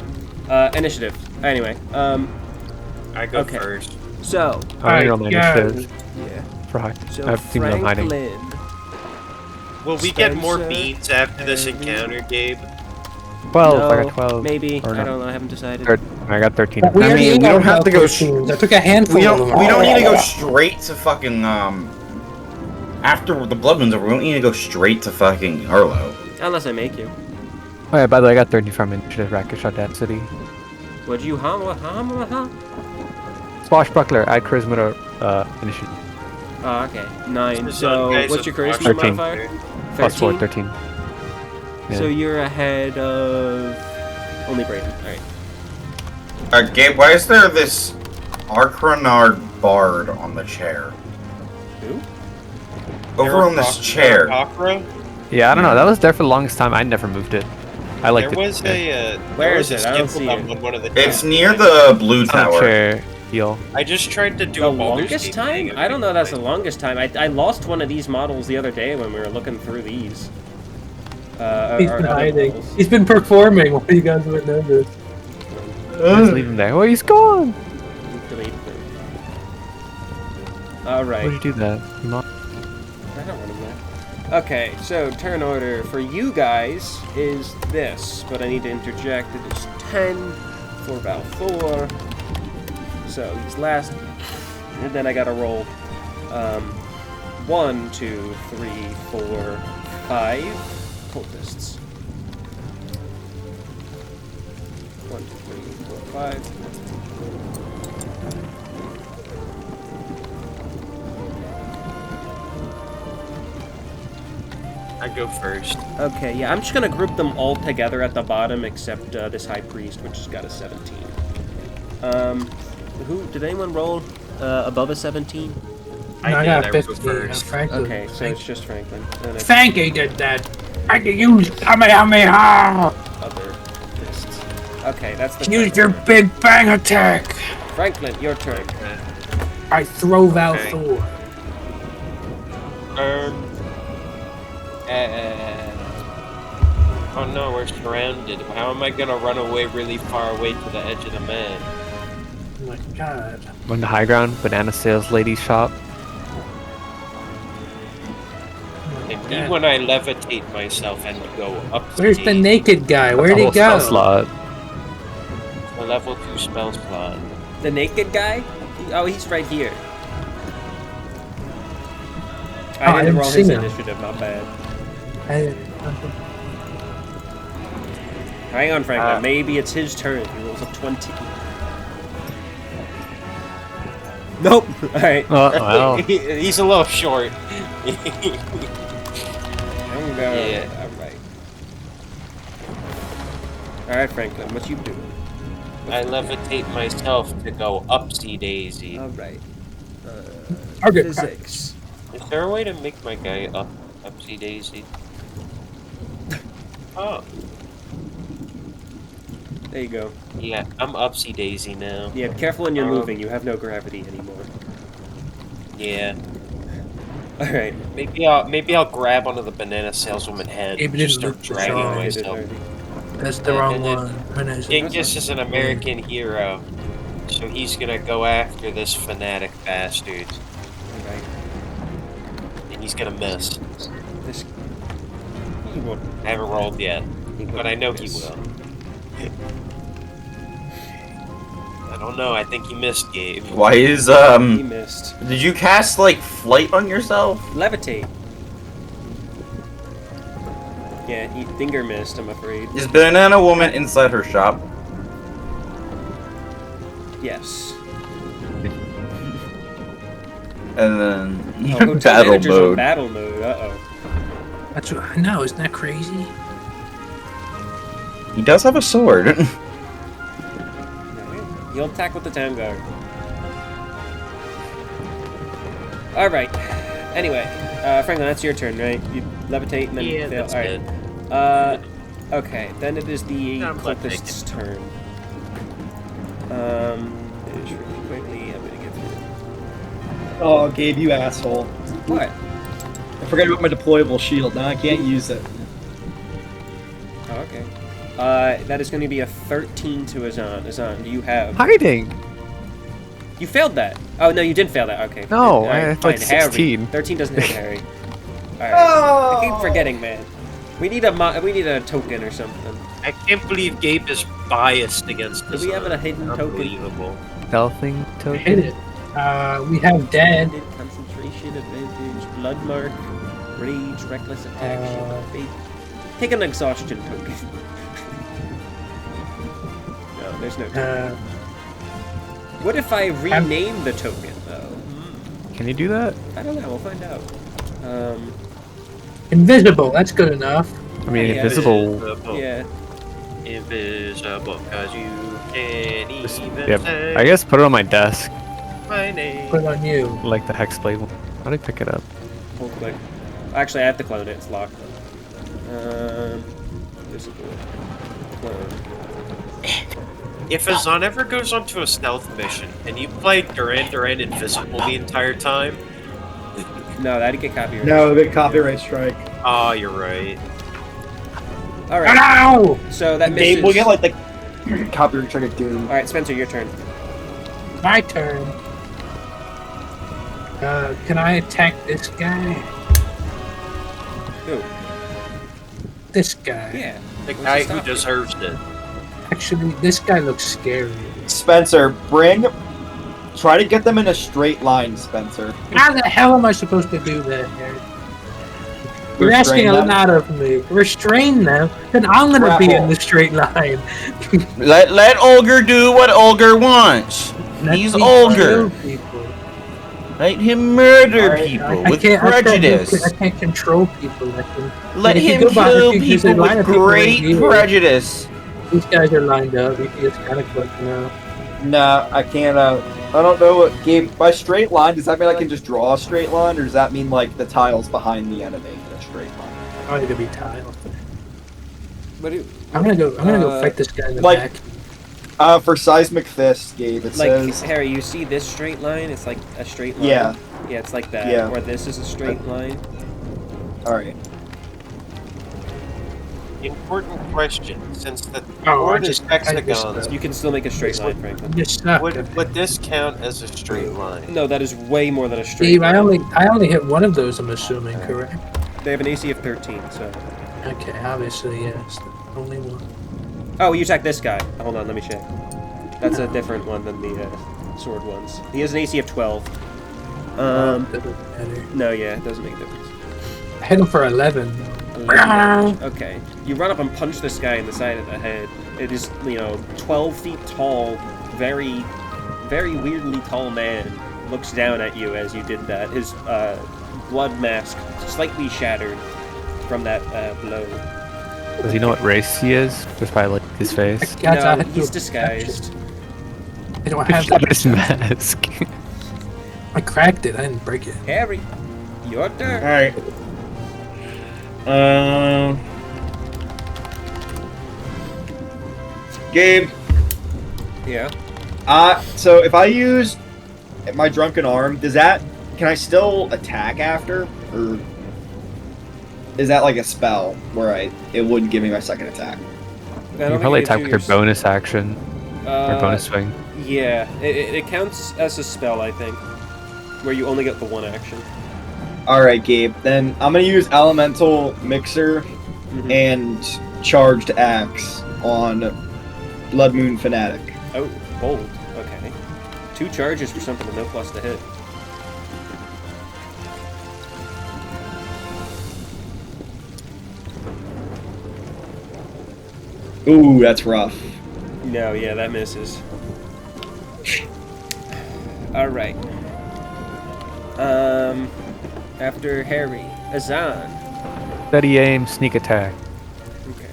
Initiative. Anyway, I go Okay. first. so, I roll my yeah. initiative. yeah. For high. So I've seen them hiding. Franklin, Will we get more Spencer, beans after this encounter, Gabe? 12. No, I got 12. maybe. Or I no. don't know. I haven't decided. I got 13. We I already mean, ate we our don't have to go. beans. I took a handful We of don't. them. We don't need to go straight to fucking After the blood moon's over, we don't need to go straight to fucking Arlow. Unless I make you. Oh yeah, by the way, I got 30 from Initiative Rakish Audacity. Would you Swashbuckler, add Charisma to Initiative. Oh, okay. 9. This So, guy's what's a your charisma 13. modifier? Plus 4, 13? 13. Yeah. So you're ahead of only Brayden. Alright. Gabe, why is there this Arcranard bard on the chair? Who? Over on this chair. Yeah, I don't know. That was there for the longest time. I never moved it. I like There was a. Where there is was it? a I don't skimble see dump it. on one of the It's taps. near the blue tower. chair heal. I just tried to do The a Baldur's longest Gate time? thing. I don't know that's the longest time. I lost one of these models the other day when we were looking through these. He's our been other hiding. models. He's been performing while you guys would know this. Just leave him there. Oh, he's gone. Delete. Alright. Why'd you do that? I don't want that. Okay, so turn order for you guys is this, but I need to interject. It is 10 for Val 4. So he's last, and then I gotta roll 1, 2, 3, 4, 5 cultists. 1, 2, 3, 4, 5. I go first. Okay, yeah, I'm just gonna group them all together at the bottom, except this high priest, which has got a 17. Did anyone roll above a 17? I did, got I 15. first. Franklin. Okay, so it's just Franklin. And Frankie did that. I can use Kamehameha. other fists. Okay, that's the Use turn your order. big bang attack. Franklin, your turn. I throw Val Okay. 4. Oh no, we're surrounded. How am I gonna run away really far away to the edge of the map? Oh my god. On the high ground, banana sales lady shop. Maybe when I levitate myself and go up. Where's the naked guy? That's Where'd a he whole spell go? slot. A level 2 spell slot. The naked guy? Oh, he's right here. I I didn't didn't roll see his him. initiative, not bad. I- Hang on, Franklin. Maybe it's his turn. He rolls a 20. Nope. Alright. Well. He's a little short. I'm going. Yeah. Alright. Alright, Franklin, what you doing? I levitate myself to go upsy daisy. Alright. Okay. Physics. Is there a way to make my guy upsy daisy? Oh, There you go. yeah, I'm upsy daisy now. Yeah, be careful when you're moving. You have no gravity anymore. Yeah. Alright. Maybe I'll grab onto the banana saleswoman head It and just didn't start look dragging strong. I did it myself. already. That's the wrong And then- one. Genghis is an American hero, so he's gonna go after this fanatic bastard, Alright. and he's gonna miss. This. He won't. I haven't rolled yet, but I know he miss. will. I don't know. I think he missed, Gabe. Why is He missed. Did you cast like flight on yourself? Levitate. Yeah, he finger missed, I'm afraid. Is Banana Woman inside her shop? Yes. And then Oh, hotel battle manager's on mode. battle mode. Uh-oh. That's what I know. Isn't that crazy? He does have a sword. Alright. He'll attack with the town guard. Alright. Anyway, Franklin, that's your turn, right? You levitate and then Yeah, fail. that's Alright. good. Okay, then it is the I'm not cultist's turn. Just really quickly, I'm gonna get through. Oh, Gabe, you asshole. What? I forgot about my deployable shield. Now I can't use it. Oh, okay. That is going to be a 13 to Azan. Azan, do you have? Hiding. You failed that. Oh no, you did fail that. Okay. No, Alright, I fine. thought Harry. 16. 13 doesn't hit Harry. Alright. I keep forgetting, man. We need a token or something. I can't believe Gabe is biased against Do this. we have a hidden token? Unbelievable. Stealthing Hit token. it. We have dead. Concentration, advantage, blood mark, rage, reckless attack, shield of faith. Take an exhaustion token. No, there's no token. What if I rename the token, though? Can you do that? I don't know, we'll find out. Invisible, that's good enough. I mean, Yeah. invisible. Yeah. Invisible, cause you can't even Yep. say I guess put it on my desk, my name. Put it on you. like the Hexblade one. How do I pick it up? Hold click. Actually, I have to clone it, it's locked. Visible. Clone. If Azan ever goes onto a stealth mission and you play Duran invisible the entire time, No, that'd get copyright. No, the copyright strike. oh, you're right. Alright, Ow! so that misses. Gabe will get like the copyright strike at Doom. Alright, Spencer, your turn. My turn. Can I attack this guy? Who? This guy. Yeah. The What's guy to who stop you? deserves it. Actually, this guy looks scary. Spencer, try to get them in a straight line, Spencer. How the hell am I supposed to do that, Eric? You're asking Restrain a them. lot of me. Restrain them, then I'm gonna be in Grapple. the straight line. Let Olger do what Olger wants. Let He's me Olger. kill people. Let him murder Alright, people I with can't- prejudice. I can't control people. Let if you him go by- kill if you just people line with up people right great here. prejudice. These guys are lined up. You can just kind of click now. Nah, I can't. I don't know what Gabe. By straight line, does that mean I can just draw a straight line, or does that mean like the tiles behind the enemy in a straight line? Probably gonna be tiled. What do you, I'm gonna go fight this guy in the like- back. For seismic fist, Gabe, it like, says. Harry, you see this straight line? It's like a straight line. Yeah. Yeah, it's like that. Yeah. Or this is a straight line. All right. Important question, since the Oh, board I is just- hexagons, You can still make a straight line, Franklin. I'm just stuck. would this count as a straight line? No, that is way more than a straight Steve, line. I only hit one of those. I'm assuming, correct? They have an AC of 13, so... Okay, obviously yes. Only one. Oh, you attack this guy. Hold on, let me check. That's a different one than the sword ones. He has an AC of 12. Doesn't matter. No, yeah, it doesn't make a difference. I hit him for 11. 11 damage. Okay. You run up and punch this guy in the side of the head. It is, 12 feet tall, very, very weirdly tall man looks down at you as you did that. His blood mask slightly shattered from that blow. Does he know what race he is? Just by like his face. Guys, I No, had to he's do disguised. I don't have that. His mask. I cracked it. I didn't break it. Harry, your turn. All right. Gabe. Yeah. So if I use my drunken arm, can I still attack after, or is that like a spell where it wouldn't give me my second attack? I don't You think probably it gives attack you with your your bonus action or bonus swing. Yeah, it counts as a spell, I think, where you only get the one action. All right, Gabe. Then I'm gonna use elemental mixer Mhm. and charged axe on Blood Moon Fanatic. Oh, bold. Okay. 2 charges for something with no plus to hit. Ooh, that's rough. No, yeah, that misses. Alright. After Harry, Azan. Steady aim, sneak attack. Okay.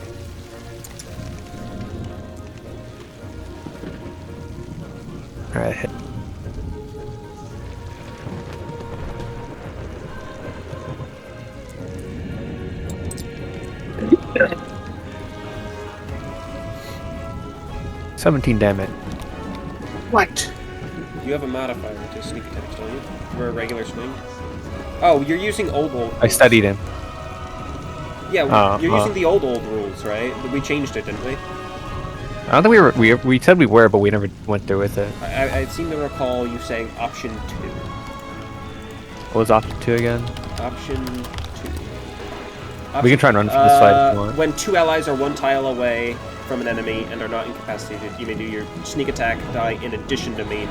Alright, hit. Yeah. 17 damage. What? You have a modifier to sneak attacks, don't you? For a regular swing? Oh, you're using old rules. I studied him. Yeah, you're using the old rules, right? We changed it, didn't we? I don't think we said we were, but we never went through with it. I seem to recall you saying option 2. What was option 2 again? Option 2. We can try and run from this side if you want. When 2 allies are 1 tile away from an enemy and are not incapacitated, you may do your sneak attack die in addition to main.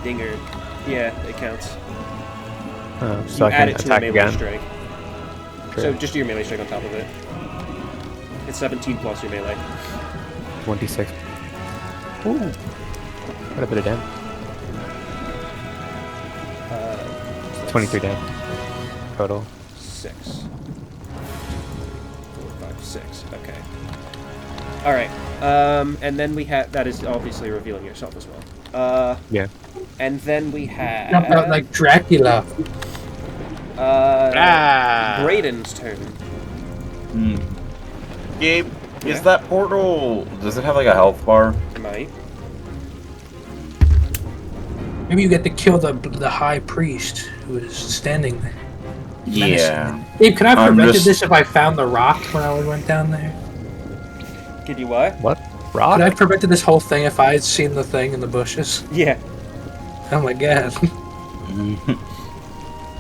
Dinger. Yeah, it counts. So I add can it to a attack melee again. strike. So just do your melee strike on top of it. It's 17 plus your melee. 26. Ooh. Quite a bit of damage. 23 damage. Total. 6. 4, 5, 6. Okay. Alright. And then we have... That is obviously revealing yourself as well. Yeah. And then we have... Jump out like Dracula. Brayden's turn. Gabe, is that portal... Does it have like a health bar? Might. Maybe you get to kill the high priest who is standing there. Yeah. Dave, could I have I'm prevented just- this if I found the rock when I went down there? Could you what? What? Could Rock? I have prevented this whole thing if I had seen the thing in the bushes? Yeah. Oh my god.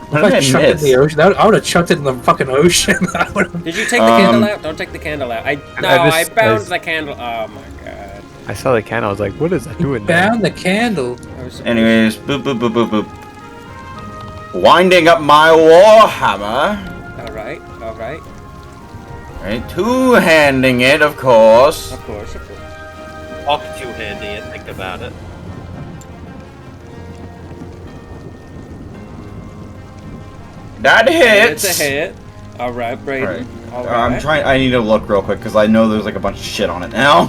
What If I did I chucked it in miss? the ocean, I would have chucked it in the fucking ocean. I would've- Did you take the candle out? Don't take the candle out. I bound the candle. Oh my god. I saw the can. I was like, what is that doing there? Found the candle. Anyways, boop, boop, boop, boop, boop. Winding up my warhammer. Alright, alright. Right, two-handing it, of course. Of course, of course. Walk two-handing it, think about it. That hits. It's a hit. Alright, Brayden. Alright. I'm trying. I need to look real quick because I know there's like a bunch of shit on it now.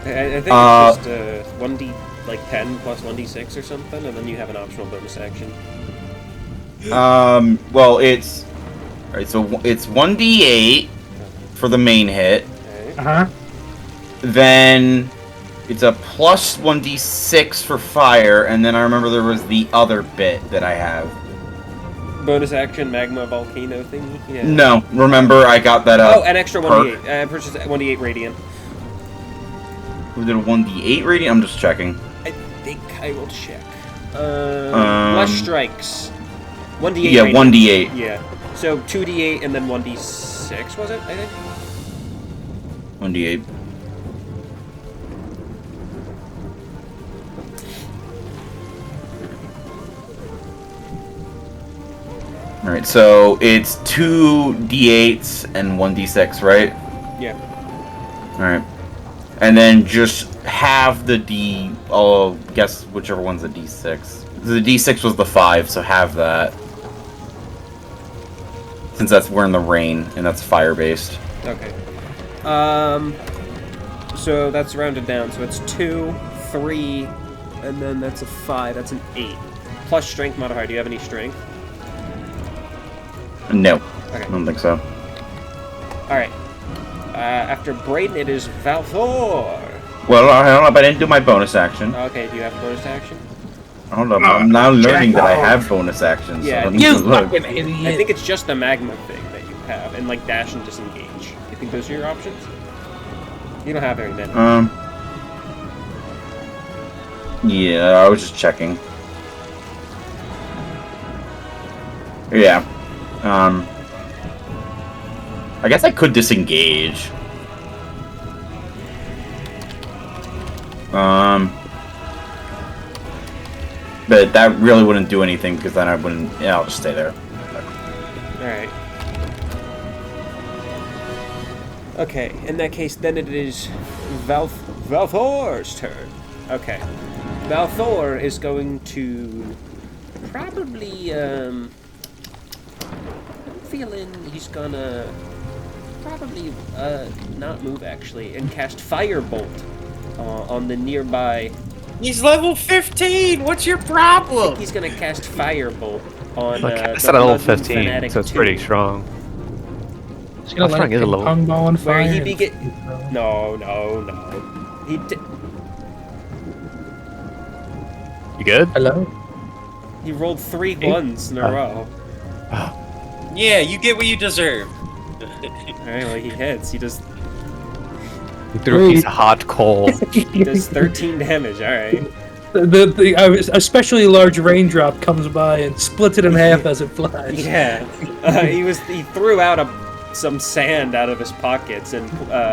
I think it's just 1d, like 10 plus 1d6 or something, and then you have an optional bonus action. Well, it's right. So it's 1d8 for the main hit. Okay. Uh-huh. Then it's a plus 1d6 for fire, and then I remember there was the other bit that I have. Bonus action, magma volcano thingy? Yeah. No, remember I got that up. Oh, an extra 1d8. Purchase 1d8 radiant. We did a 1d8 rating? I'm just checking. I think I will check. Less strikes. 1d8 Yeah, radiant. 1d8. Yeah. So 2d8 and then 1d6, was it, I think? 1d8. Alright, so it's 2 d8s and 1d6, right? Yeah. Alright. And then just have the d... Oh, guess whichever one's the d6. The d6 was the 5, so have that. Since we're in the rain, and that's fire-based. Okay. So that's rounded down. So it's 2, 3, and then that's a 5. That's an 8. Plus strength modifier. Do you have any strength? No. Okay. I don't think so. Alright. After Brayden, it is Valthor. Well, hold up, I didn't do my bonus action. Okay, do you have bonus action? Hold up, I'm now learning that I have bonus actions. Yeah, so let me You look. fucking idiot. I think it's just the magma thing that you have, and like dash and disengage. You think those are your options? You don't have very many. Yeah, I was just checking. Yeah. I guess I could disengage. But that really wouldn't do anything because then I wouldn't. Yeah, I'll just stay there. Alright. Okay, in that case, then it is Valthor's turn. Okay. Valthor is going to probably, I'm feeling he's gonna probably, not move actually, and cast Firebolt on the nearby. He's level 15! What's your I think problem? he's gonna cast Firebolt on, It's the at a level Bloodmoon 15, Fanatic so it's 2. pretty strong. He's gonna How let strong is a a level? ping ball on fire. Where he be and- get... No. You good? Hello? He rolled 3 ones in a row. Yeah, you get what you deserve. Alright, well, he hits. He does You threw a piece of hot coal. 13 damage, alright. The especially large raindrop comes by and splits it in half as it flies. Yeah, he threw out some sand out of his pockets and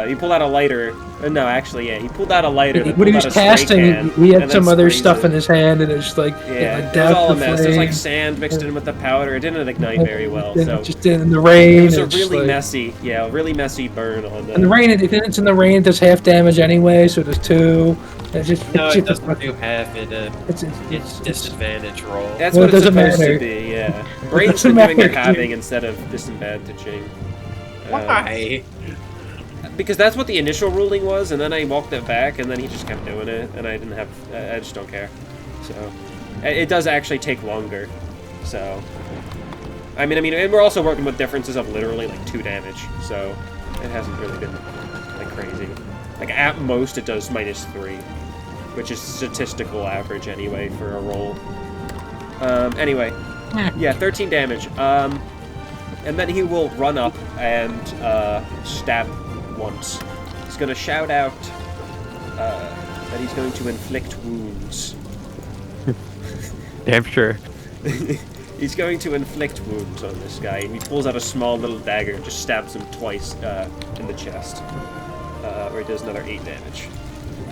he pulled out a lighter. No, actually, yeah, he pulled out a lighter. When he was casting, he had some other stuff in it. his hand, and it's like Yeah, it it was all a the mess. There's like flame. sand mixed in with the powder. It didn't ignite very well, And so just in the rain. it was a it's really like- messy, really messy burn on the. And the rain, if it's in the rain, it does half damage anyway, so there's 2. It's just, No, it's it just doesn't do half in a it's disadvantage roll. That's Well, what it it's doesn't supposed matter. to be. Yeah, Brain's doesn't been doing their matter. halving instead of disadvantaging. Why? Because that's what the initial ruling was, and then I walked it back, and then he just kept doing it, and I didn't have. I just don't care. So, it does actually take longer. So, I mean, and we're also working with differences of literally like 2 damage. So, it hasn't really been like crazy. Like at most, it does -3, which is statistical average anyway for a roll. Anyway, yeah, 13 damage. And then he will run up and stab once. He's going to shout out that he's going to inflict wounds. Damn sure. He's going to inflict wounds on this guy, and he pulls out a small little dagger and just stabs him twice in the chest, where he does another 8 damage.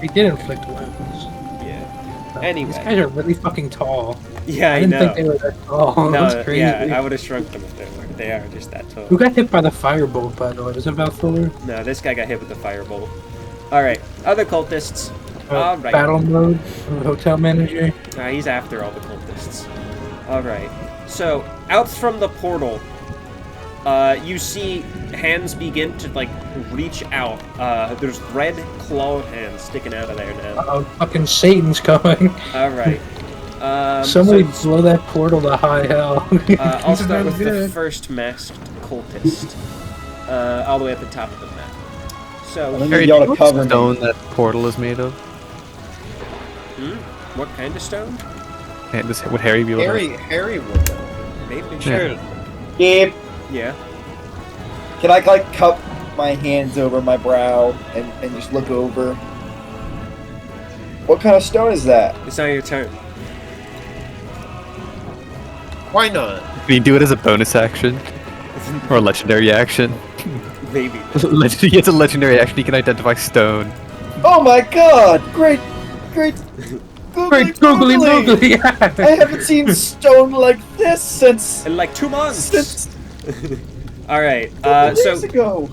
He did inflict wounds. Yeah. Anyway. These guys are really fucking tall. Yeah, I didn't know. think they were that tall. No, That's crazy. yeah, I would have shrunk them if they were. They are just that tall. Who got hit by the firebolt, by the way? Was it Valfuller? No, this guy got hit with the firebolt. Alright, other cultists. Alright. Battle mode, hotel manager. He's after all the cultists. Alright. So, out from the portal, you see hands begin to, like, reach out. There's red clawed hands sticking out of there now. Oh, fucking Satan's coming. Alright. Somebody blow that portal to high hell. I'll start with the first masked cultist. All the way at the top of the map. So, I need y'all to cover me. Stone that portal is made of. what kind of stone? And would Harry be able to? Harry will know. Maybe. Sure. Yep. Yeah. Can I like cup my hands over my brow and just look over? What kind of stone is that? It's not your turn. Why not? Can you do it as a bonus action? Or a legendary action? Maybe. He gets a legendary action, he can identify stone. Oh my god! Great Great googly moogly. I haven't seen stone like this since In like 2 months. since Alright, years ago.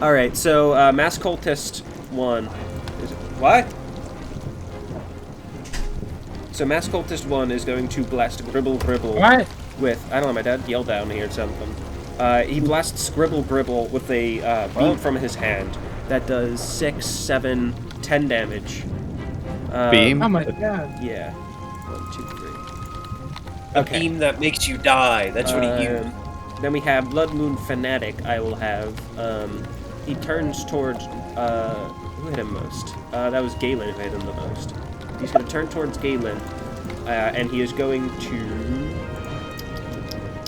Alright, so, Mass Cultist 1. What? So, Mass Cultist 1 is going to blast Gribble Gribble What? with... I don't know, my dad yelled down here something. He blasts Gribble Gribble with a beam from his hand. That does 6, 7, 10 damage. Beam? Oh my god. Yeah. 1, 2, 3. A Okay. beam that makes you die. That's what he used. Then we have Blood Moon Fanatic. I will have. He turns towards. Who hit him most? That was Galen who hit him the most. He's going to turn towards Galen, and he is going to.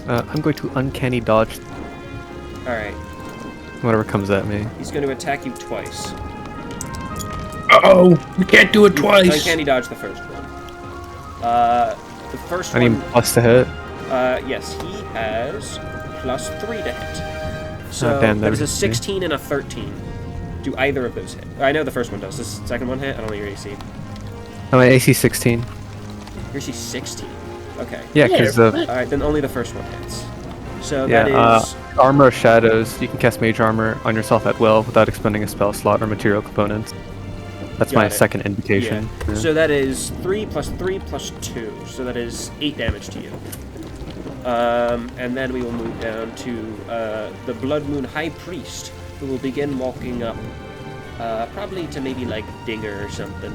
I'm going to uncanny dodge All right. whatever comes at me. He's going to attack you twice. Uh-oh, you can't do it twice. Uncanny dodge the first one. The first I one. mean, plus to hit. Yes, he has +3 to hit. So damn, that there's a was 16 and a 13. Do either of those hit? I know the first one does. This second one hit? I don't know your AC. I'm at AC 16. Your AC 16. Okay. Yeah, because Alright, then only the first one hits. So that yeah, is... Armor of Shadows. You can cast Mage Armor on yourself at will without expending a spell slot or material components. That's Got my it. second indication. Yeah. Yeah. So that is 3 plus 3 plus 2. So that is 8 damage to you. And then we will move down to the Blood Moon High Priest, who will begin walking up, probably to maybe like Dinger or something.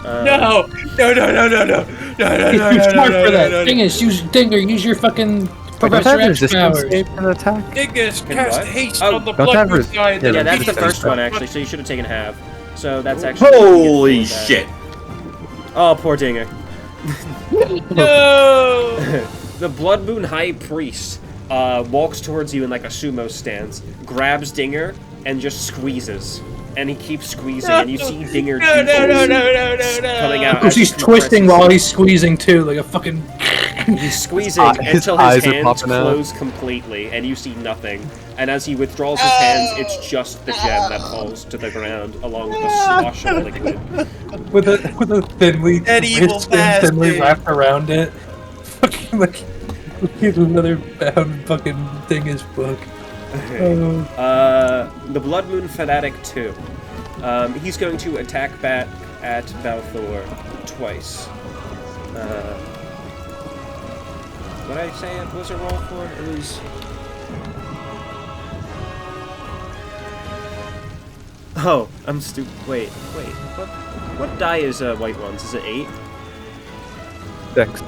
No! You're smart for that. Dingus, use Dinger, use your fucking Professor X powers. An attack? Dingus, Can cast what? haste Oh, on the don't blood have moon res- guy. yeah, Yeah, Yeah, that's the that's first fine. one actually, so you should have taken half. So that's actually... Holy that. shit! Oh, poor Dinger. No! The Blood Moon High Priest walks towards you in like a sumo stance, grabs Dinger, and just squeezes. and he keeps squeezing, and you see Dinger coming out. Because as he's he twisting compresses. while he's squeezing too, like a fucking. He's squeezing His until eyes his are hands popping out. close completely, and you see nothing. And as he withdraws his hands, it's just the gem that falls to the ground, along with a slosh of liquid. With a thinly thinly wrapped around it. Fucking like here's another bound fucking Dingus book. The Blood Moon Fanatic 2. He's going to attack back at Balthor twice. What did I say it was a roll for? It was... Oh, I'm stupid. Wait. What die is White Ones? Is it 8? 6.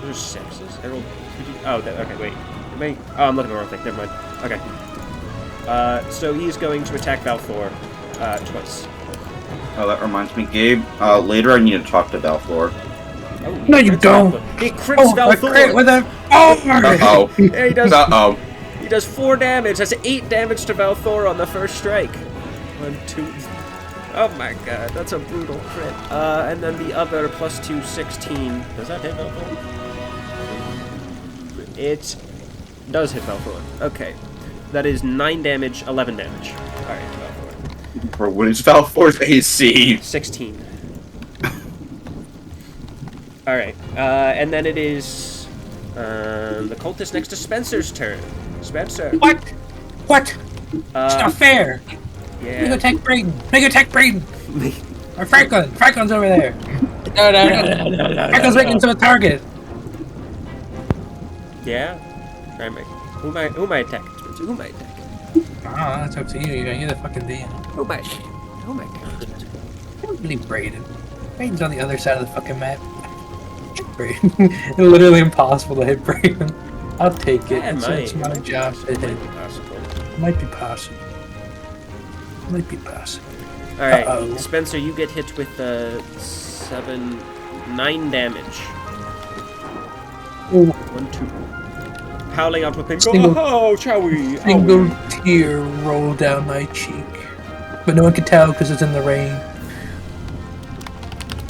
There's 6s? I rolled... Oh, okay, wait. I'm looking at the wrong thing. Never mind. Okay. So he's going to attack Balthor twice. Oh, that reminds me, Gabe. Later I need to talk to Balthor. Oh, No, you crits don't. Balthor. He crits Oh, I Balthor! crit with a Uh-oh. Yeah, he does. Uh-oh. He does 4 damage. That's 8 damage to Balthor on the first strike. 1, 2. Oh my god, that's a brutal crit. And then the other +2, 16. Does that hit Balthor? It does hit Balthor. Okay. That is 9 damage, 11 damage. Alright, Balthor. Bro, what is Balthor's AC? 16. Alright, and then it is the cultist next to Spencer's turn. Spencer. What? It's not fair. Make Yeah. attack Brayden. Make attack Brayden. Or Franklin. Franklin's over there. No. Franklin's making to a target. Yeah? Try me. Who am I attacking, Spencer? Who am I attacking? Ah, that's up to you. You're the fucking DM. Who am I attacking? Who am I attacking, Spencer? I don't believe Brayden. Brayden's on the other side of the fucking map. Brayden. It's literally impossible to hit Brayden. I'll take it. Yeah, It's my job to hit. Might be possible. Might be possible. Might be possible. Alright, Uh-oh. Spencer, you get hit with 9 damage. Ooh. 1, 2. Howling out with pain. Single- Oh, chowie! Single tear rolled down my cheek. But no one could tell because it's in the rain.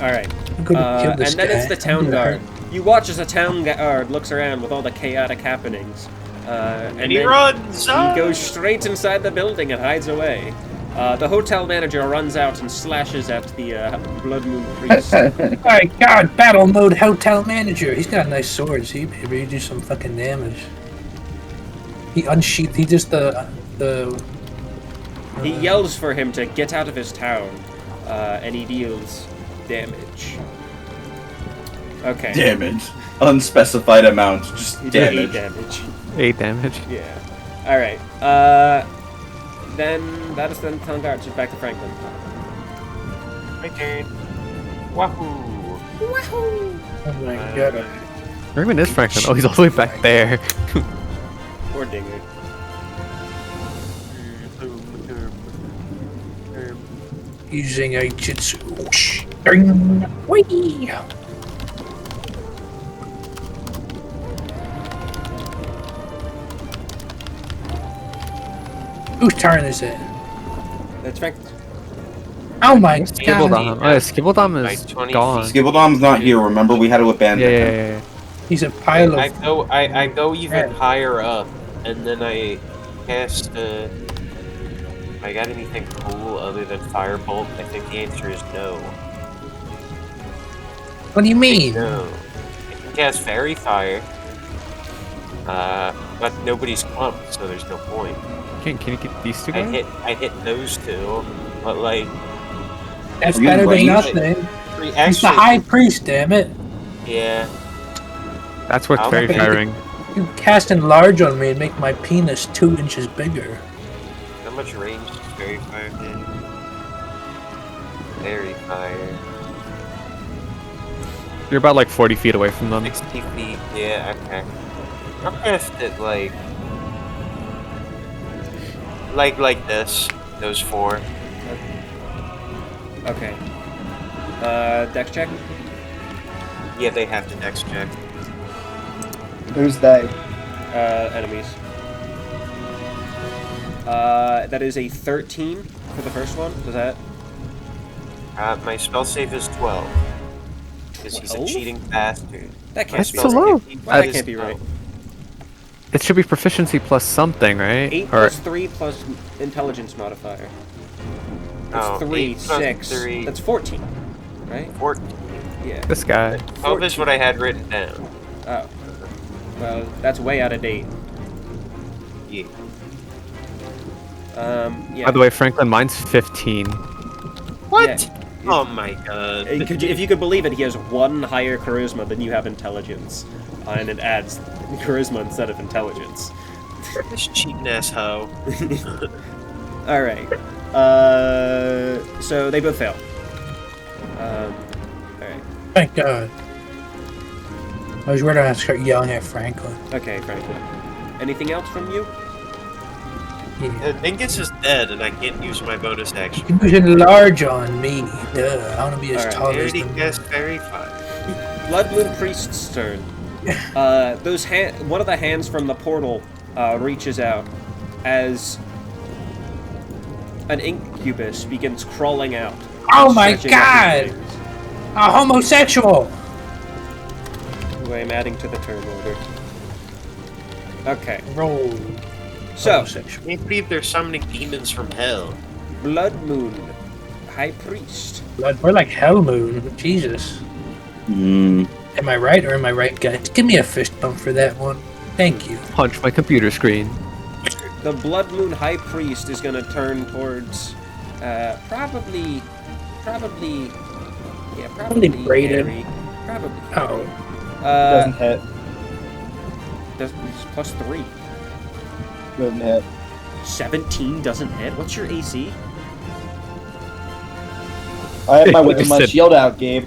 Alright. I'm gonna kill And this then guy. it's the town I'm gonna guard. You watch as the town guard looks around with all the chaotic happenings. And he then runs! He goes straight inside the building and hides away. The hotel manager runs out and slashes at the Blood Moon priest. My god, battle mode hotel manager. He's got a nice sword. See, maybe he do some fucking damage. He unsheathed. He just He yells for him to get out of his town, and he deals damage. Okay. Damage. Unspecified amount. Just He did 8 damage. damage. 8 damage. Yeah. Alright. Then that is then town guard. Just back to Franklin. My turn. Wahoo! Oh my god. Where even is Franklin? Oh, he's all the way back there. Poor Dinger. Using a jitsu. Whoosh. Ding. Whee. Whose turn is it? That's Franklin. Oh my Skibbledom. god. Oh, yeah, Skibbledom Like is 20 gone. feet. Skibbledom's not here. Remember, we had to abandon him. Yeah. He's a pile of. I go even Yeah. higher up, and then I cast. If I got anything cool other than Firebolt, I think the answer is no. What do you mean? No. I can cast Fairy Fire. But nobody's clumped, so there's no point. Can you keep these two guys? I hit those two, but like That's Are you better than range? nothing. 3 He's extra. the high priest, damn it. Yeah. That's what's I'll very make it- tiring. You cast enlarge on me and make my penis 2 inches bigger. How much range does Fairy Fire hit? Fairy Fire. You're about like 40 feet away from them. 60 feet. Yeah, okay. I'll cast it like this. Those 4. Okay. Dex check? Yeah, they have to dex check. Who's they? Enemies. That is a 13 for the first one. Does that? My spell save is 12. Because he's a 12? cheating bastard. That can't That's be so right. low. Well, that can't be right. It should be proficiency plus something, right? 8 plus 3 plus intelligence modifier. That's 3, 8 plus 6. 3. That's 14, right? 14. Yeah. This guy. 12 is what I had written down. Oh. Well, that's way out of date. Yeah. Yeah. By the way, Franklin, mine's 15. What? Yeah. Oh my god. If you could believe it, he has 1 higher charisma than you have intelligence. And it adds charisma instead of intelligence. This cheating ass hoe. Alright. So they both fail. Alright. Thank God. I was ready to start yelling at Franklin. Okay, Franklin. Anything else from you? Dingus is dead and I can't use my bonus action. He was enlarge on me. Duh, I want to be as Alright. tall as Already him. cast Fairy Fire. Blood Moon Priest's turn. One of the hands from the portal reaches out as an incubus begins crawling out. Oh my stretching up God! his wings. A homosexual! Who I am adding to the turn order. Okay, Roll. so Homosexual. I can't believe they're summoning demons from hell. Blood Moon High Priest. Blood, we're like Hell Moon. Jesus. Am I right or am I right, guys? Give me a fist bump for that one. Thank you. Punch my computer screen. The Blood Moon High Priest is going to turn towards probably Brayden. Harry. Probably. Oh. Doesn't hit. It's plus 3. Doesn't hit. 17 doesn't hit. What's your AC? I have my Like I with my said. shield out, Gabe.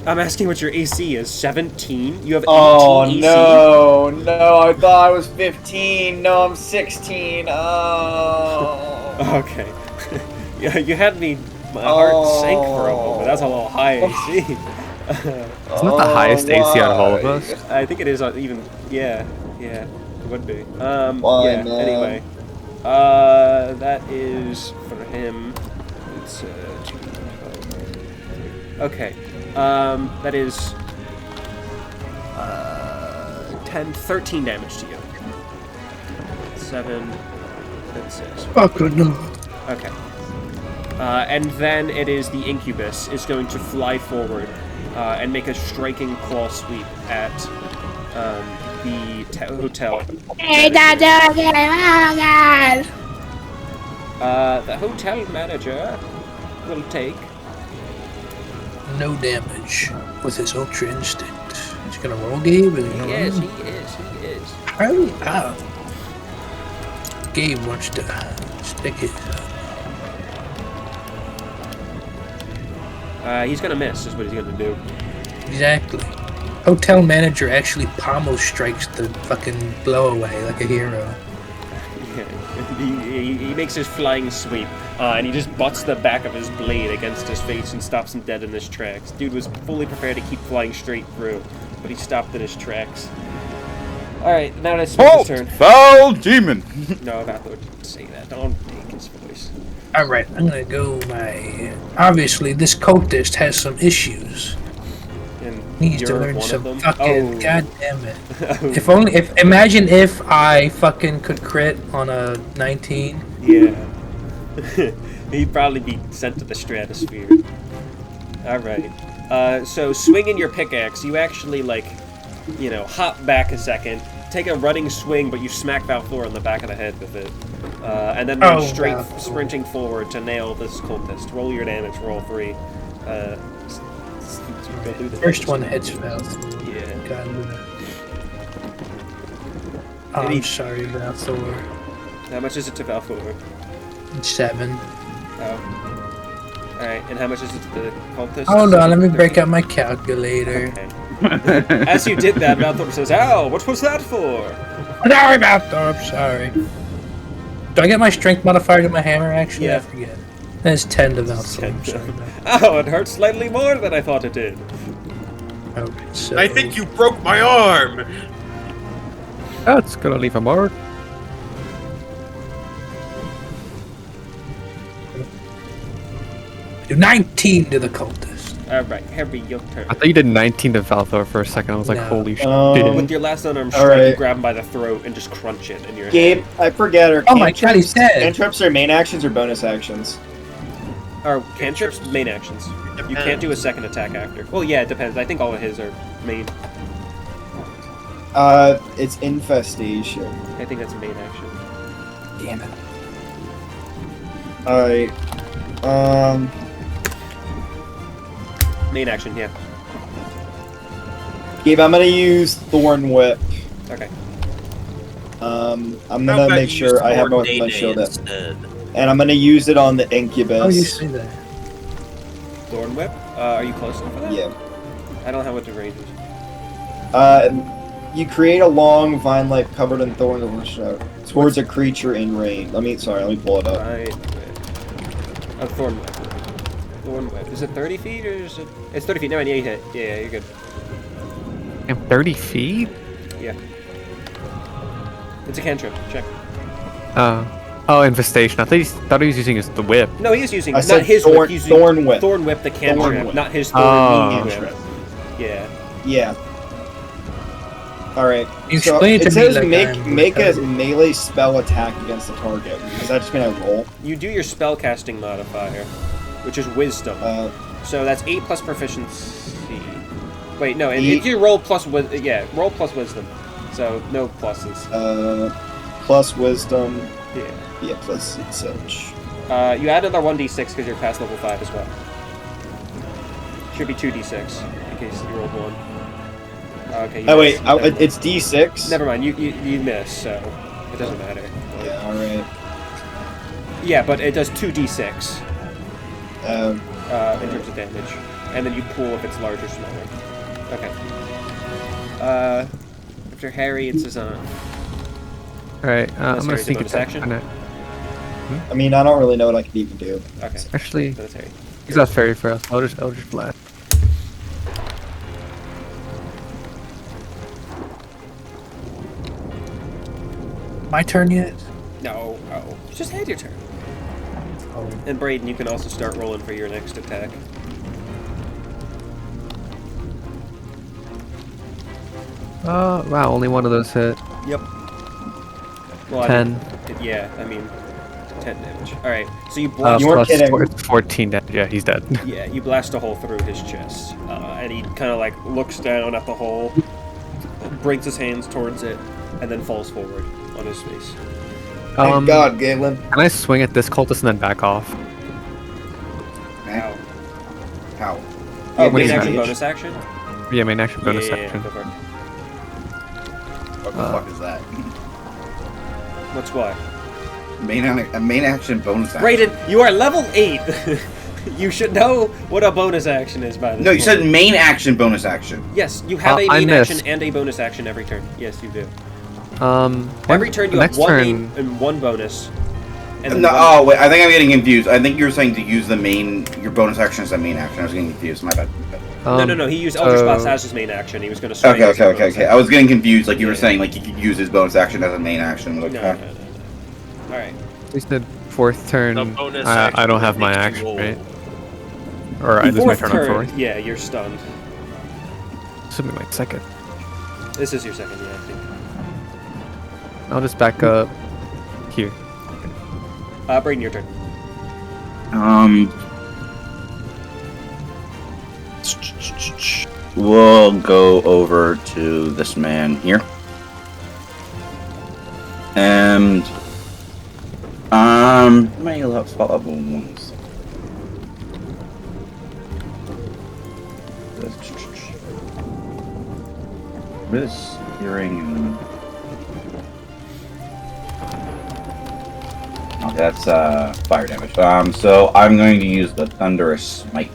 I'm asking what your AC is. 17? You have 18 Oh AC? no, I thought I was 15. No, I'm 16. Oh. Okay. Yeah, you had me. My heart sank for a moment. That's a little high AC. Isn't that the highest AC out of all of us? I think it is even. Yeah, it would be. Why, Yeah. man? Anyway, that is for him. It's 2, 12. Okay. That is 13 damage to you. 7 and 6. Fuck no. Okay. And then it is the incubus is going to fly forward and make a striking claw sweep at the hotel. Hey, Dad, oh God! The hotel manager will take. No damage with his Ultra Instinct. He's gonna roll, Gabe? Yes, he is. Oh. Gabe wants to stick his. He's gonna miss, is what he's gonna do. Exactly. Hotel manager actually pommel strikes the fucking blow away like a hero. He makes his flying sweep, and he just butts the back of his blade against his face and stops him dead in his tracks. Dude was fully prepared to keep flying straight through, but he stopped in his tracks. Alright, now that's his turn. Foul demon! No, Vathor didn't say that. Don't take his voice. Alright, I'm gonna go my. Obviously, this cultist has some issues. And Needs to you're learn one of some them? fucking. Oh. God damn it. Imagine if I fucking could crit on a 19. Yeah. He'd probably be sent to the stratosphere. Alright. So swinging your pickaxe, you actually, hop back a second, take a running swing, but you smack Valthor in the back of the head with it. And then run straight Valthor. sprinting forward to nail this cultist. Roll your damage, roll 3. Go through the First damage. one hits Val. Yeah. God. Oh, Maybe- I'm sorry, Valthor. How much is it to Valthor? 7. Oh. Alright, and how much is it to the cultist? Hold on, let me break out my calculator. Okay. As you did that, Valthor says, "Ow, what was that for?" Sorry, Valthor, I'm sorry. Do I get my strength modifier to my hammer, actually? Yeah. I forget. That's 10 to Valthor. 10 I'm sorry. Oh, it hurts slightly more than I thought it did. Okay, so... I think you broke my arm! That's gonna leave a mark. Do 19 to the cultist. Alright, Harry, your turn. I thought you did 19 to Valthor for a second. I was like, No. holy shit. With your last unarmed All strike, you right. grab him by the throat and just crunch it in your Gabe, hand. I forget. Are Oh my god, he's dead. cantrips are main actions or bonus actions? Or cantrips, main actions. You can't do a second attack after. Well, yeah, it depends. I think all of his are main. It's infestation. I think that's main action. Damn it. Alright. Main action, yeah. Gabe, I'm gonna use Thorn Whip. Okay. I'm How gonna about make you sure I have support more of my Day shield up. instead? And I'm gonna use it on the Incubus. Oh, you say that. Thorn Whip? Are you close enough for that? Yeah. I don't know what the range is. You create a long vine like covered in thorns and lash out towards a creature in range. Let me pull it up. Right. A Thorn Whip. Thorn Whip. Is it 30 feet or is it... It's 30 feet. Never mind, yeah, you hit. Yeah, you're good. Damn, 30 feet? Yeah. It's a cantrip. Check. Oh, infestation. I thought he was using the whip. No, he is using... I not said his Thorn- whip. He's using Thorn Whip. Thorn Whip, the cantrip. Thorn Whip. Not his Thorn Oh. whip. Cantrip. Yeah. Yeah. Alright. So Explain to it me says like make I'm make a retarded. melee spell attack against the target. Does that just mean I roll? You do your spellcasting modifier, which is Wisdom. So that's 8 plus proficiency. Wait, no, and Eight. you roll plus roll plus Wisdom. So no pluses. Plus wisdom. Yeah. Yeah, plus such. You add another 1d6 because you're past level 5 as well. Should be 2d6 in case you rolled 1. Okay. You Oh wait, missed. Never mind. it's D6. Never mind. You miss, so it doesn't matter. Yeah. All right. Yeah, but it does 2d6 Um. in terms of damage, and then you pool if it's large or smaller. Okay. After Harry, it's his own. Alright, I'm Harry's gonna a sneak bonus attack. action? on it. I mean, I don't really know what I can even do. Okay. Actually, That's Harry. he's not fairy for us. Eldritch Blast. My turn yet? No. Oh, you just had your turn. Oh. And Braden, you can also start rolling for your next attack. Oh, wow, only one of those hit. Yep. Well, 10. Yeah, I mean, 10 damage. All right, so you You blast. weren't plus kidding. it's 14 damage. Yeah, he's dead. Yeah, you blast a hole through his chest, and he kind of like looks down at the hole, brings his hands towards it, and then falls forward on his face. Thank God, Galen. Can I swing at this cultist and then back off? Ow. How? Oh, What main is action, that? bonus action. Yeah, main action, bonus yeah, action. go for it. What the fuck is that? What's what? A main action bonus action. Braden, you are level 8. You should know what a bonus action is by this No, you point. said main action bonus action. Yes, you have a I main action missed. and a bonus action every turn. Yes, you do. Every Every turn you have next one turn, main and one bonus. And then No, one- oh wait, I think I'm getting confused. I think you were saying to use your bonus action as a main action. I was getting confused. My bad. No. He used Eldritch Blast as his main action. He was going to swing. Okay, as a okay. bonus I was getting confused. Like you were Yeah. saying, like you could use his bonus action as a main action. Like, action. No. All right. we said fourth turn. The bonus I action don't have my makes you action, roll. right? Or I lose my Fourth turn on turn. fourth. Yeah, you're stunned. This will be my second. This is your second, yeah, I think. I'll just back up here. Braden, your turn. We'll go over to this man here. And how many spell level ones? This hearing and okay, that's fire damage. So I'm going to use the thunderous smite.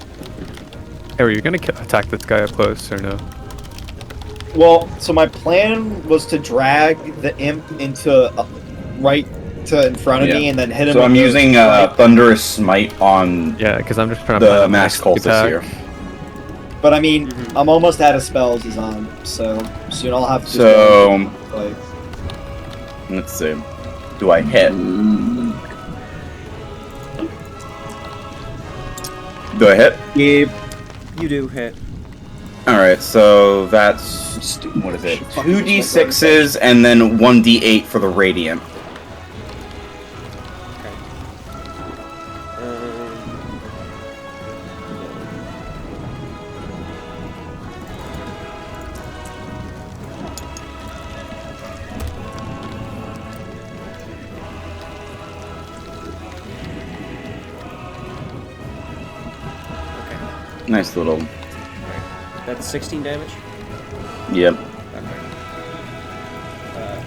Hey, were you gonna attack this guy up close or no? Well, so my plan was to drag the imp into right to in front of me Yeah. and then hit him. So I'm with using the thunderous smite on Yeah, because I'm just trying to find the a masked nice cultist attack. here. But I mean, I'm almost out of spells is on, so soon I'll have to. So like, let's see. Do I hit? Do I hit? Yep. You do hit. Alright, so that's... What is it? 2d6s and then 1d8 for the radiant. Okay. Nice little... That's 16 damage? Yep. Okay.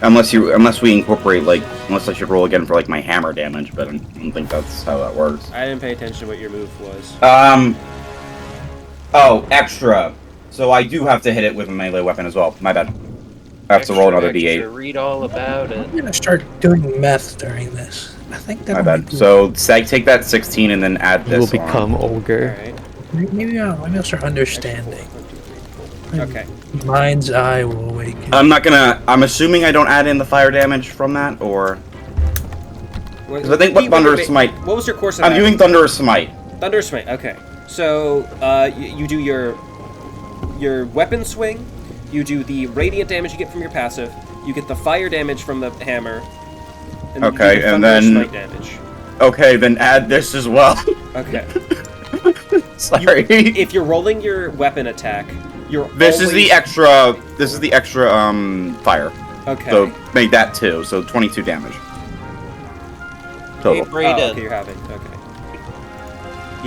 Unless we incorporate, like... Unless I should roll again for, like, my hammer damage, but I don't think that's how that works. I didn't pay attention to what your move was. Oh, extra. So I do have to hit it with a melee weapon as well. My bad. I have to roll another d8. Read all about it. I'm gonna start doing meth during this. I think that My bad. So, take that 16 and then add You will this on. become Olger. Alright. maybe I'll start understanding. Okay. Mind's eye will awaken. I'm not gonna... I'm assuming I don't add in the fire damage from that, or... Because I think what Thunderous Smite... What was your course of I'm action? doing Thunderous Smite. Thunderous Smite, okay. So, you do your weapon swing, you do the radiant damage you get from your passive, you get the fire damage from the hammer, and then Okay, you do the and Thunderous then- Smite damage. Okay, then add this as well. Okay. Sorry. If you're rolling your weapon attack, you're This is always... the extra... This is the extra, fire. Okay. So, make that 2, so 22 damage. Total. Hey, Brayden. Oh, okay, you're having... Okay.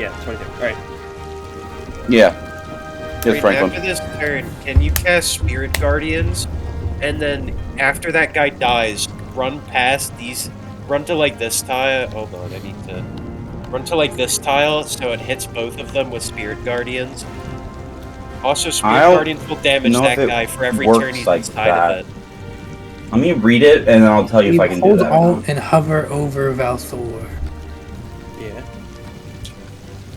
Yeah, 22. Alright. Yeah. Yes, Brayden, Franklin. after this turn, can you cast Spirit Guardians? And then, after that guy dies, run past these... Run to, like, this tile. Hold on, I need to... Run to, like, this tile, so it hits both of them with Spirit Guardians. Also, Spirit I don't Guardians will damage know that if it guy for every works turn he's like inside that. of it. Let me read it, and then I'll tell you if I can do hold that. or Alt not. and hover over Valthor. Yeah.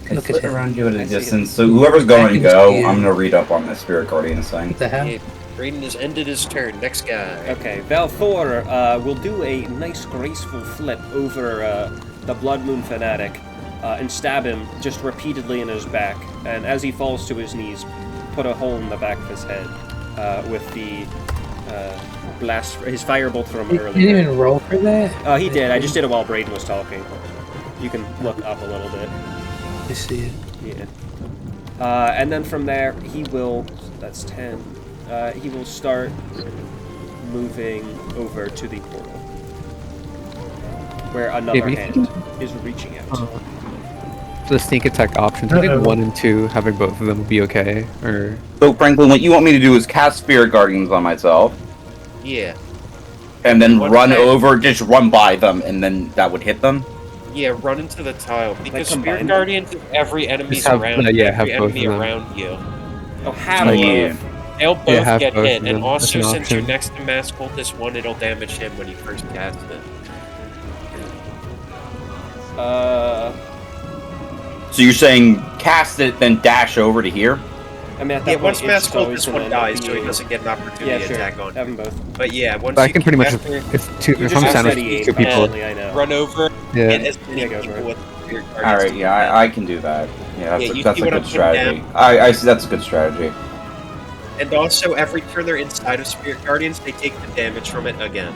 Okay, Look flip at him. around, give it I a see distance. So whoever's going to Seconds go, to you. I'm gonna read up on the Spirit Guardians thing. What the hell? Okay, Brayden has ended his turn. Next guy. Okay, Valthor will do a nice graceful flip over the Blood Moon Fanatic and stab him just repeatedly in his back. And as he falls to his knees, put a hole in the back of his head with the blast, his firebolt from You earlier. didn't even roll for that? He did. I just did it while Brayden was talking. You can look up a little bit. I see it. Yeah. And then from there, he will... That's 10. He will start moving over to the portal. Where another but you hand is reaching out. The sneak attack options, I think Uh-oh. 1 and 2, having both of them would be okay. Or So Franklin, what you want me to do is cast Spirit Guardians on myself, Yeah. and then One run time. over, just run by them, and then that would hit them? Yeah, run into the tile. Because combine Spirit them? Guardians is every enemy's have- around yeah, have every both enemy of them. around you. Oh, have Oh, both. yeah. They'll both Yeah, have get both hit, of and them. also That's an since you're option. next to Mass Cultist 1, it'll damage him when you first cast it. So you're saying cast it, then dash over to here? I mean, at that Yeah, point, once it's Mass always Cultist gonna 1 end up dies, so he being- doesn't get an opportunity Yeah, to sure. attack on Have him. them both. But yeah, once but I you can pretty much, after if two, You if just I'm have standing steady with aim, two people, apparently, I know. run over, yeah. hit as many Yeah, go for people it. with Spirit Guardians. Alright, as yeah, you can. I can do that. Yeah, Yeah, you that's see a what I'm good putting strategy. down? I see that's a good strategy. And also, every turn they're inside of Spirit Guardians, they take the damage from it again.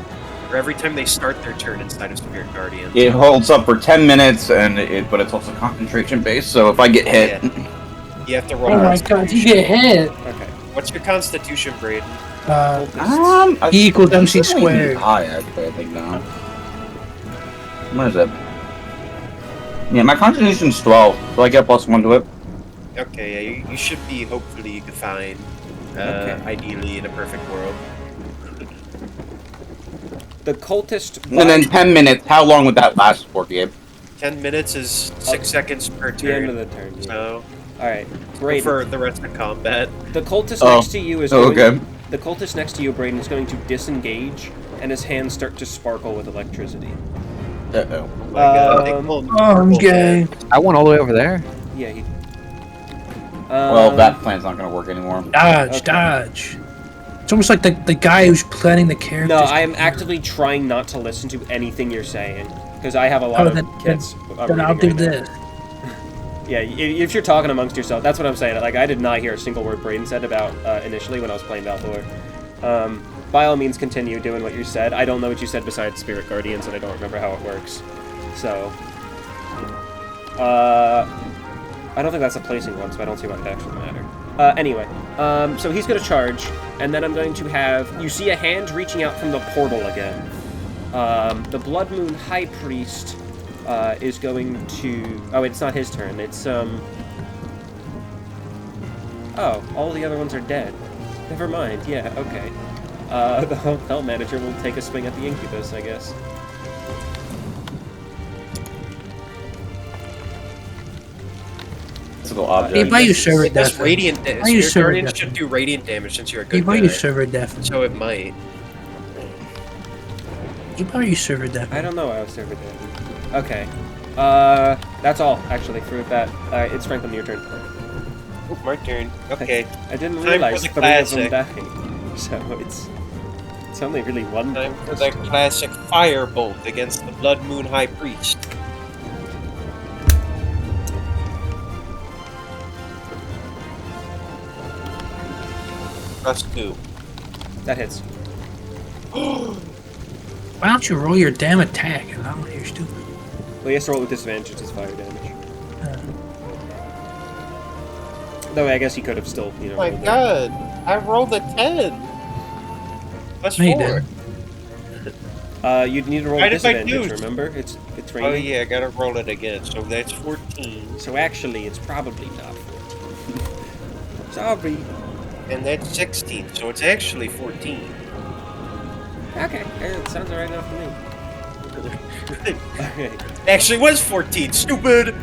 Or every time they start their turn inside of Spirit Guardians. It holds up for 10 minutes, but it's also concentration based, so if I get hit... You have to roll. Oh my god, you get hit! Okay. What's your Constitution, Braden? E equals MC it's really squared. high, actually, I think now. What is it? Yeah, my constitution's 12, so I get +1 to it. Okay, yeah, you should be hopefully fine. Okay. Ideally, in a perfect world. The cultist... And then 10 minutes, how long would that last for, Gabe? 10 minutes is 6 seconds per The end of turn. the turn. Yeah. So, Alright, Brayden. for the rest of combat. The cultist Oh. next to you is Oh, going... okay. The cultist next to you, Brayden, is going to disengage, and his hands start to sparkle with electricity. Uh-oh. Oh my god, they call Oh, I'm gay. I went all the way over there. Yeah, he... Well, that plan's not gonna work anymore. Dodge, Okay. dodge. It's almost like the guy who's planning the characters. No, I am actively trying not to listen to anything you're saying, because I have a lot Oh, of then kids. Then I'll do this. Yeah, if you're talking amongst yourself, that's what I'm saying. Like, I did not hear a single word Brayden said about initially when I was playing Valdor. By all means, continue doing what you said. I don't know what you said besides Spirit Guardians, and I don't remember how it works. So, I don't think that's a placing one, so I don't see why it actually matter. Anyway, so he's going to charge, and then I'm going to have... You see a hand reaching out from the portal again. The Blood Moon High Priest is going to... Oh, it's not his turn. It's, Oh, all the other ones are dead. Never mind. Yeah, okay. The hotel manager will take a swing at the Incubus, I guess. Object. Hey, why you server It does death? radiant Why you Spirit server Guardians death? should do radiant damage since you're a Hey, good why guy. you server death? So it might. Hey, why you server death? I don't know why I was server dead. Okay. That's all, actually, for that. It's Franklin, your turn. Oh, my turn. Okay. I didn't Time for realize the 3 of them classic. died. So it's only really one. Time for the classic firebolt against the Blood Moon High Priest. Plus 2. That hits. Why don't you roll your damn attack? I don't know, you're stupid. Well, he has to roll with disadvantage, it's fire damage. Though I guess he could have still, you know. Oh my rolled god! I rolled a 10! Plus No, you 4. You'd need to roll Why with did my disadvantage, dude? remember? It's raining. Oh yeah, I gotta roll it again. So that's 14. So actually, it's probably not 14. Sorry. And that's 16, so it's actually 14. Okay, it sounds alright enough to me. Okay. Actually was 14, stupid!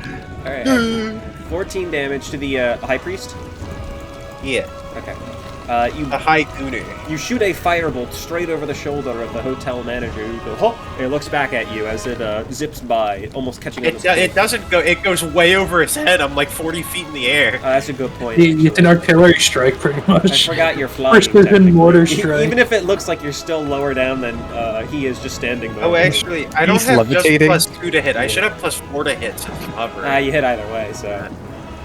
Alright. 14 damage to the High Priest? Yeah, Okay. a high gooner. You shoot a firebolt straight over the shoulder of the hotel manager who goes, oh! And it looks back at you as it zips by, almost catching up. It doesn't go, it goes way over his head. I'm like 40 feet in the air. That's a good point. It's an artillery strike, pretty I much. forgot you're flying. Precision technically. mortar strike. Even if it looks like you're still lower down than he is just standing there. Oh, actually, I don't He's have levitating. just plus 2 to hit. I should have plus 4 to hit since I'm hovering. You hit either way, so.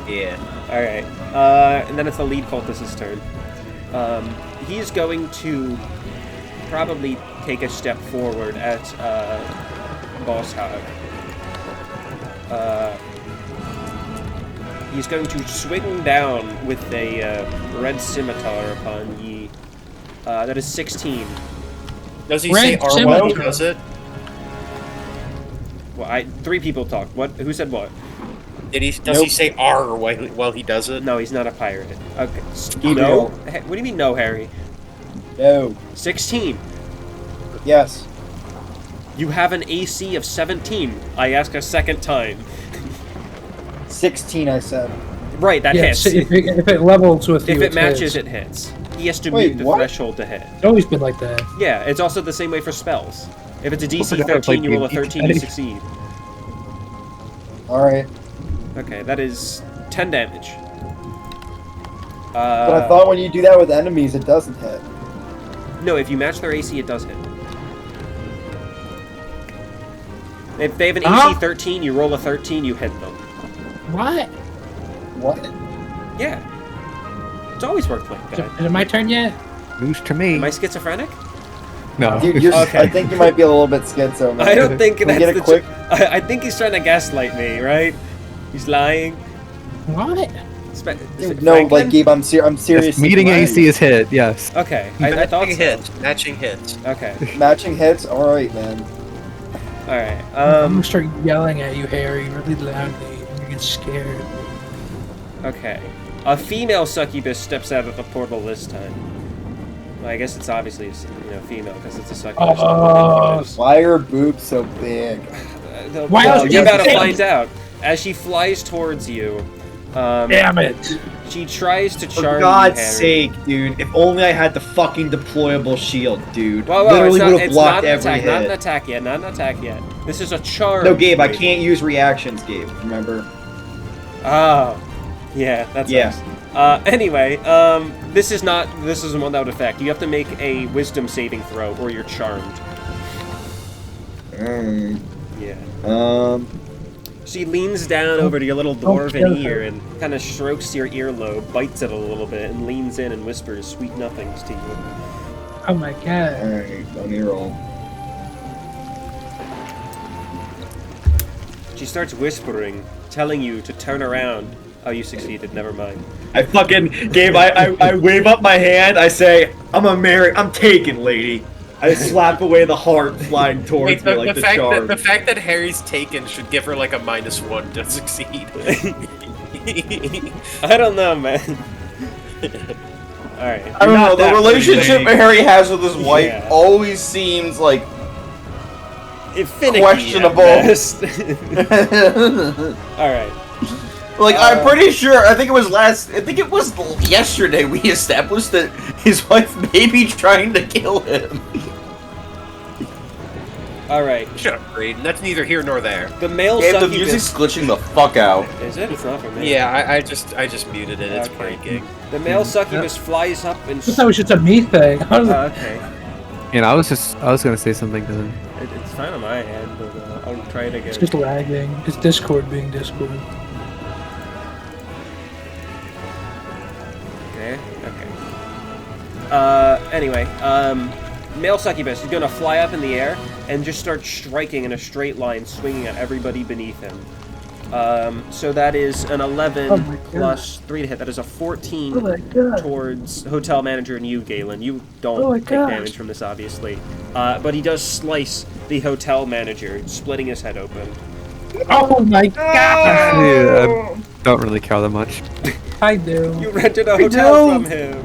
Yeah. Alright. And then it's the lead cultist's turn. He's going to probably take a step forward at Boss Hog. He's going to swing down with a red scimitar upon Yi. That is 16. Does he Red say R while he scimitar. does it? Well, 3 people talked. What? Who said what? Does he say R while he does it? No, he's not a pirate. Okay. He No? will. What do you mean no, Harry? No. 16. Yes. You have an AC of 17. I ask a second time. 16, I said. Right, that Yeah, hits. so if it levels with you, If it matches, hits. it hits. He has to Wait, meet the what? threshold to hit. It's always been like that. Yeah, it's also the same way for spells. If it's a DC forgot I 13, played you roll a D&D 13 to today. succeed. Alright. Okay, that is 10 damage. But I thought when you do that with enemies, it doesn't hit. No, if you match their AC, it does hit. If they have an AC 13, you roll a 13, you hit them. What? What? Yeah. It's always worked like Is that. it my turn yet? News to me. Am I schizophrenic? No. You're, Okay. I think you might be a little bit schizo, man. I don't think Can we that's get the a quick... I think he's trying to gaslight me, right? He's lying. What? Is it No, Franklin? like, Gabe, I'm serious. Yes, meeting AC is hit, yes. Okay, I thought Matching so. hits. Matching hits. Okay, Matching hits? Alright, man. alright. I'm gonna start yelling at you, Harry, really loudly. You're gonna get scared. Okay. A female succubus steps out of the portal this time. Well, I guess it's obviously female because it's a succubus. Oh, Why are boobs so big? Why Well, else you is gotta it- find out. As she flies towards you, damn it! she tries to For charm God's you, Harry. sake, dude. If only I had the fucking deployable shield, dude. Whoa, Literally it's would not, have it's not blocked an every attack, not an hit. attack yet, not an attack yet. This is a charm. No, Gabe, I wait. can't use reactions, Gabe. Remember? Oh, yeah, that's Yeah. Anyway, this isn't one that would affect. You have to make a wisdom saving throw, or you're charmed. Mm, Yeah. She leans down over to your little Don't dwarven kill her. ear and kind of strokes your earlobe, bites it a little bit, and leans in and whispers sweet nothings to you. Oh my god. Alright, let me roll. She starts whispering, telling you to turn around. Oh, you succeeded. Never mind. I fucking, Gabe, I wave up my hand, I say, I'm taken, lady. I slap away the heart flying towards me like the charm. The fact that Harry's taken should give her like a -1 to succeed. I don't know, man. Alright. I don't know, the relationship vague. Harry has with his wife Yeah. always seems like Finicky questionable. at best. Alright. Like, I'm pretty sure, I think it was yesterday we established that his wife may be trying to kill him. Alright. Shut up, Braden. That's neither here nor there. The male Gabe, the succubus... music's glitching the fuck out. Is it? It's not for me. Yeah, I just muted it. It's Okay. breaking. The male succubus flies up and... I thought it was just a me thing. I was like, okay. And I was gonna say something to him. It's fine on my end, but I'll try it again. it's just lagging. It's Discord being Discord. Okay. Anyway, male succubus is gonna fly up in the air and just start striking in a straight line, swinging at everybody beneath him. So that is an 11 Oh my plus 3 to hit. That is a 14 Oh my god. towards hotel manager and you, Galen. You don't Oh my take gosh. damage from this, obviously. But he does slice the hotel manager, splitting his head open. Oh my god. Yeah, I don't really care that much. I do. You rented a hotel from him.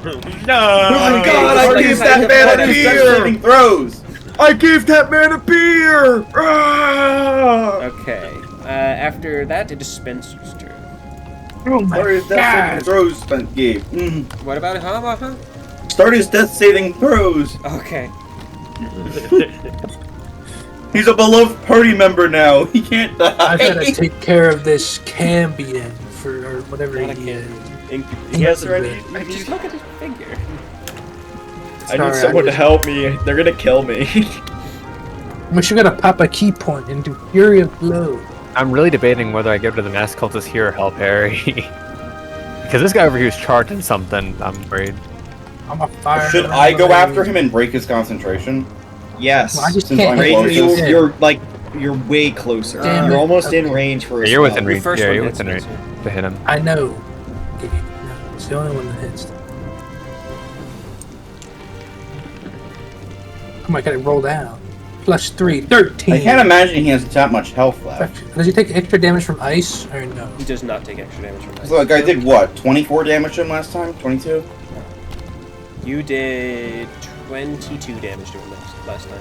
Oh my god, I gave that man a beer! Saving throws! I gave that man a beer! Ah! Okay. After that, it is Spencer's turn. Oh my Start his death god. saving throws, Gabe. What about huh? Start his death saving throws. Okay. He's a beloved party member now. He can't die. I've got to take care of this Cambion or whatever Not a he is. Yes, ready? Just look at his figure. I need Sorry, someone I to help me. They're gonna kill me. We should gotta pop a key point and do Fury of Blow. I'm really debating whether I get rid of the mass cultist here or help Harry. Because this guy over here is charging something, I'm worried. I'm a fire. Should I go after him and break his concentration? Yes. Well, I just Since can't I'm hit closest. you. You're way closer. Damn You're it. almost in Okay. range for a You're within spell. range. first Yeah, one you're hits, within range Spencer. to hit him. I know. No, it's the only one that hits. Oh my god, it rolled out. Plus 3, 13. I can't imagine he has that much health left. Does he take extra damage from ice or no? He does not take extra damage from that. So, like, I did what? 24 damage to him last time? 22? You did 22 damage to him last time.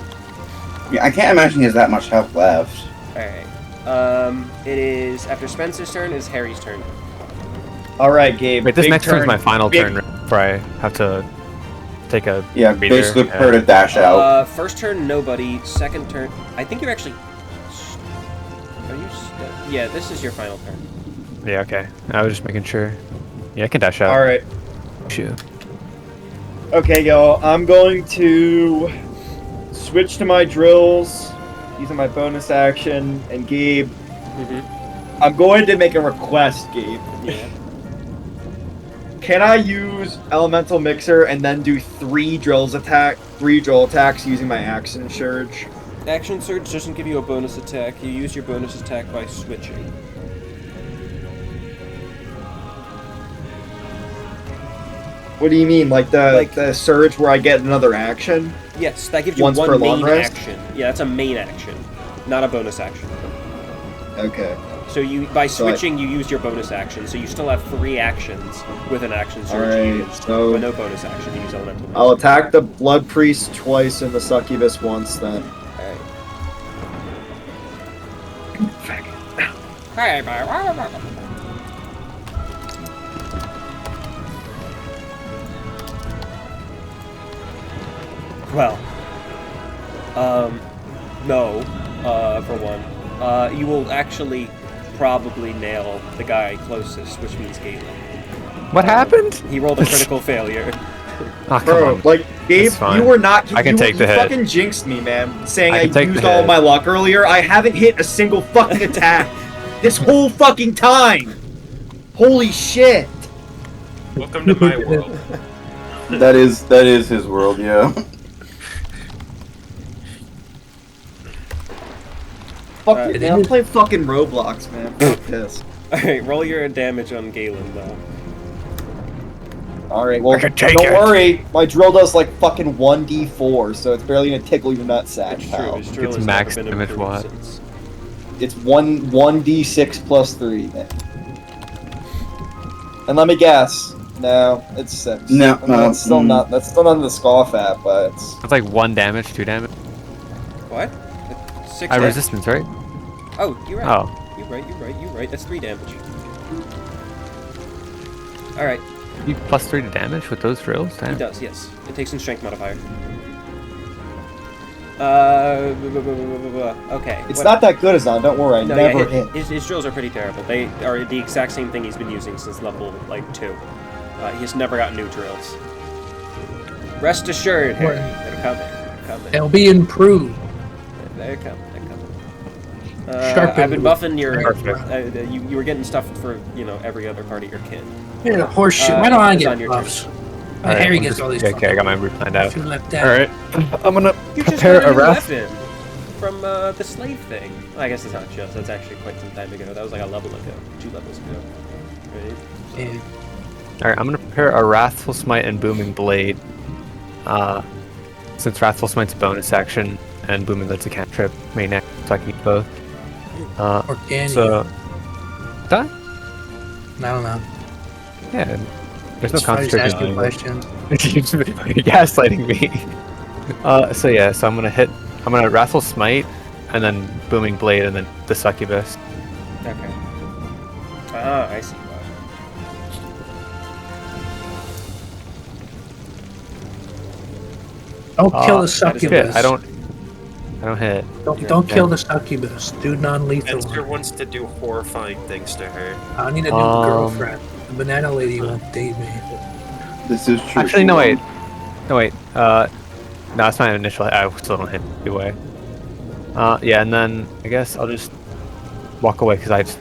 Yeah, I can't imagine he has that much health left. Alright. It is after Spencer's turn, is Harry's turn. Alright, Gabe. Wait, this big next turn's turn. my final Big- turn before I have to take a Yeah, breather. basically Yeah. prepare to dash out. First turn, nobody. Second turn, I think you're actually. Are you? Yeah, this is your final turn. Yeah, okay. I was just making sure. Yeah, I can dash out. Alright. Shoot. Okay, y'all. I'm going to switch to my drills using my bonus action. And Gabe, I'm going to make a request, Gabe. Yeah. Can I use Elemental Mixer and then do 3 drill attacks using my Action Surge? Action Surge doesn't give you a bonus attack. You use your bonus attack by switching. What do you mean? Like the Surge where I get another action? Yes, that gives you Once per one long main rest? action. Yeah, that's a main action, not a bonus action. Okay. So you, by So I- switching, you use your bonus action. So you still have 3 actions with an action surge Alright, used, so- but no bonus action. You use elemental. I'll attack the Blood Priest twice and the Succubus once then. Well, no, for one. You will actually probably nail the guy closest, which means Galen. What happened? He rolled a critical failure. Ah, come Bro, on. like, Gabe, That's fine. you were not. I can take the you hit. fucking jinxed me, man. Saying I I can take used the all hit. my luck earlier. I haven't hit a single fucking attack this whole fucking time. Holy shit. Welcome to my world. That is his world, yeah. Fuck it, man. I'll play fucking Roblox, man. Fuck this. Alright, roll your damage on Galen, though. Alright, well, can take don't it. worry. My drill does like fucking 1d4, so it's barely gonna tickle your nutsack, It's true, pal. his drill It's has max never been damage improved what? since. It's 1d6 plus 3, man. And let me guess. No, it's 6. No, I mean, that's still not. That's still nothing to scoff at, but it's. It's like 1 damage, 2 damage. What? 6 I damage? resistance, right? Oh, you're right. Oh. You're right. That's 3 damage. Alright, You plus 3 to damage with those drills? he Damn. does, yes. It takes some strength modifier. Okay. It's not that good, Azan. Don't worry. I No, never yeah, hit. his drills are pretty terrible. They are the exact same thing he's been using since level, like, 2. He's never got new drills. Rest assured, Harry. They're coming. They're coming. They'll be improved. They're coming. Sharpened I've been with buffing your... Perfect. you were getting stuff for, every other part of your kit. Yeah, horseshit. Why don't I it's on get your buffs? Alright, Harry I'm gets just- all these. Okay, I got my route planned out. Should left that. Alright. I'm gonna You just prepare got a new raft. weapon from the slave thing. Well, I guess it's not just. That's actually quite some time ago. That was like a level ago. 2 levels ago. Right? Yeah. Alright, I'm gonna prepare a Wrathful Smite and Booming Blade. Since Wrathful Smite's a bonus action and Booming Blade's a cantrip main action, so I can use both. Organic. So. That? I don't know. Yeah. There's no It's fine, just concentration. asking questions. You're gaslighting me. So yeah, so I'm gonna Wrathful Smite, and then Booming Blade, and then the Succubus. Okay. Ah, I see. Don't kill the that is succubus. Shit, I don't hit. Don't kill the succubus. Do non-lethal. Spencer one. wants to do horrifying things to her. I need a new girlfriend. The banana lady won't date me. This is true. Actually, no wait. No, that's my initial hit. I still don't hit either way. Yeah, and then I guess I'll just walk away because I just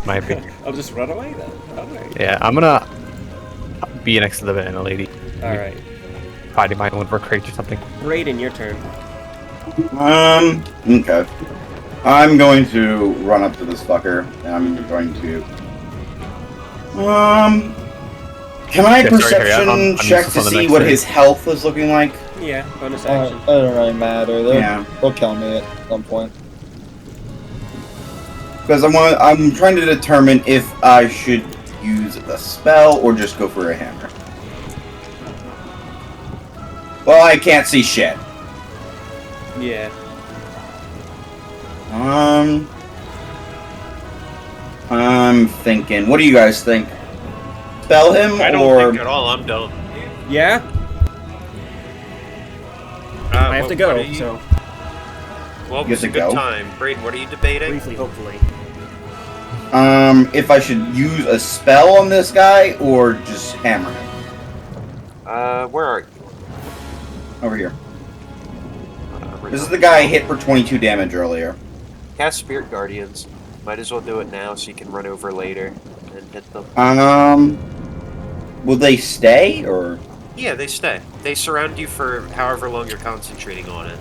might be. I'll just run away then. Alright. Yeah, I'm gonna be next to the banana lady. Alright. Hiding behind one of her crates or something. Raiden, your turn. Okay. I'm going to run up to this fucker, and I'm going to... Can I Yeah, sorry, Harry, perception I'm check useless to on the see next what turn. his health is looking like? Yeah, bonus action. It doesn't really matter. Yeah. They'll kill me at some point. Because I'm trying to determine if I should use a spell or just go for a hammer. Well, I can't see shit. Yeah. I'm thinking. What do you guys think? Spell him I don't or think at all. I'm done. Yeah? I have to go, what are you- so Well, You it's a have good to go? time. Braden, what are you debating? briefly, hopefully. if I should use a spell on this guy or just hammer him Where are you? over here. Right This is now. the guy I hit for 22 damage earlier. Cast Spirit Guardians. Might as well do it now so you can run over later and hit them. Will they stay or? Yeah, they stay. They surround you for however long you're concentrating on it.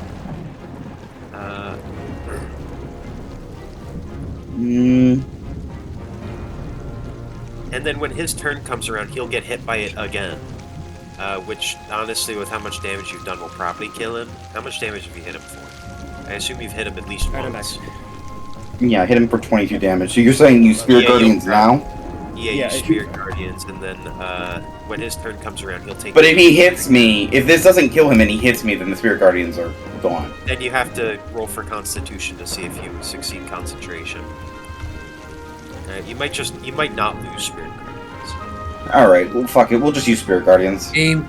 And then when his turn comes around, he'll get hit by it again. Which, honestly, with how much damage you've done, will probably kill him. How much damage have you hit him for? I assume you've hit him at least Right, I'm once. Yeah, I hit him for 22 damage. So you're saying use Spirit Yeah, Guardians you'll- now? Yeah, Yeah, use if you- Spirit Guardians, and then when his turn comes around, he'll take. But if he hits me, if this doesn't kill him and he hits me, then the Spirit Guardians are gone. Then you have to roll for Constitution to see if you succeed concentration. You might not lose Spirit Guardians. Alright, well, fuck it. We'll just use Spirit Guardians. Abe,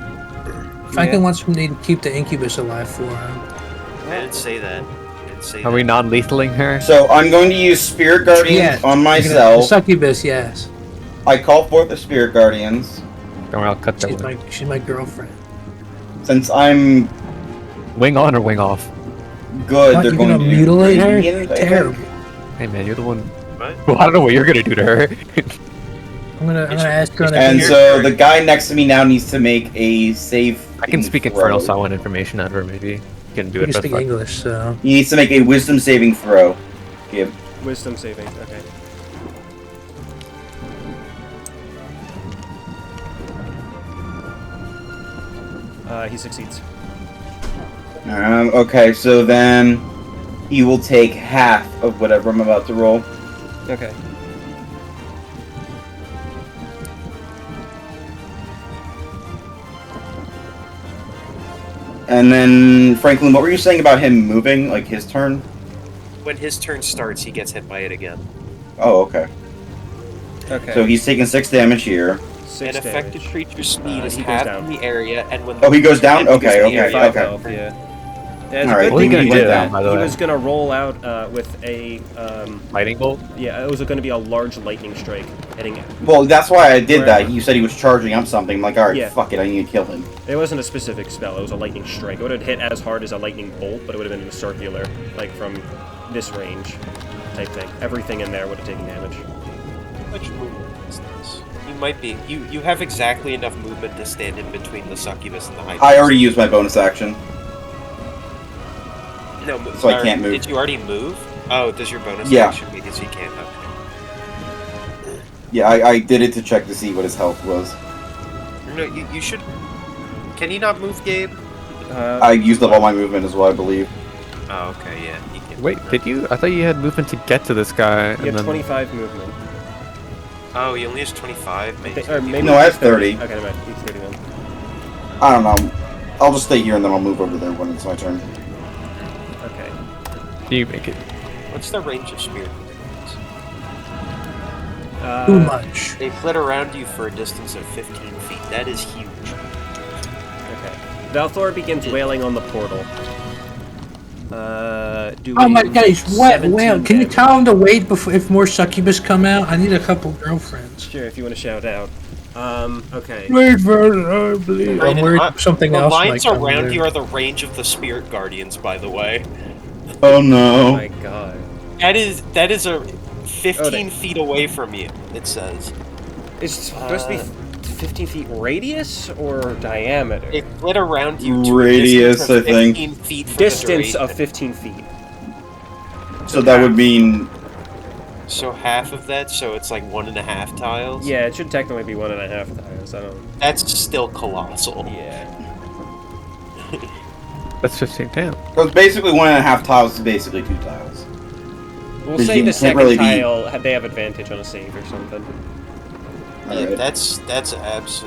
Franklin wants me to keep the incubus alive for him. I didn't say that. I didn't say Are we that. non-lethaling her? So I'm going to use Spirit Guardians Yeah, on The myself. succubus, yes. I call forth the Spirit Guardians. Don't worry, I'll cut that one. She's my girlfriend. Since I'm Wing on or wing off? good, What, they're you're going gonna to mutilate her? radiant, I think. Terrible. Hey man, you're the one. What? Well, I don't know what you're gonna do to her. I'm gonna ask her. And so the guy next to me now needs to make a save. I can speak Infernal, so I want information out of her. Maybe you can do You it. can but speak fuck. English, so. He needs to make a Wisdom saving throw. Give. Wisdom saving. Okay. He succeeds. Okay, so then he will take half of whatever I'm about to roll. Okay. And then, Franklin, what were you saying about him moving, like his turn? When his turn starts, he gets hit by it again. Oh, okay. Okay. So he's taking 6 damage here. An affected creature's speed is he goes half down. in the area, and when Oh, he goes down? Okay, goes down, okay, Five okay. health, yeah. Yeah, it's All a right, good what are thing you he gonna did do? that. By the He way? was gonna roll out with a Lightning bolt. yeah, it was gonna be a large lightning strike hitting it. Well, that's why I did that. Wherever. You said he was charging up something. I'm like, alright, Yeah. fuck it, I need to kill him. It wasn't a specific spell, it was a lightning strike. It would have hit as hard as a lightning bolt, but it would have been circular, like from this range type thing. Everything in there would have taken damage. How much movement is this? You might be. You have exactly enough movement to stand in between the succubus and the high. I already used my bonus action. No, So I can't move. Did you already move? Oh, does your bonus Yeah. action because you can't? Okay. Yeah, I did it to check to see what his health was. No, you should. Can he not move, Gabe? I used up all my movement as well, I believe. Oh, okay, yeah. He can. Wait, did you? I thought you had movement to get to this guy. You And have then... 25 movement. Oh, he only has 25. Maybe. Or maybe No, I have he's 30. Okay, never mind. He's 30 then. I don't know. I'll just stay here and then I'll move over there when it's my turn. Okay. You make it. What's the range of spirit? Too much. They flit around you for a distance of 15 feet. That is huge. Okay. Valthor begins wailing on the portal. Oh my god, he's wet. 17 Well, can you damage. tell him to wait before if more succubus come out? I need a couple girlfriends. Sure, if you want to shout out. Okay. Wait for it, I believe. I'm worried something the else might lines come around there. you are the range of the spirit guardians, by the way. Oh Oh no. my god. That is a 15 feet away from you. It says. It's supposed to be 15 feet radius or diameter? They flit around you to Radius, a distance of I think. 15 feet for Distance the of duration. 15 feet. So that would mean So half of that, so it's like 1.5 tiles. Yeah, it should technically be 1.5 tiles. I don't. That's still colossal. Yeah. That's 15. Damn. so it's basically 1.5 tiles is basically 2 tiles. We'll Because say you the can't second really be- tile, they have advantage on a save or something. Yeah, Alright.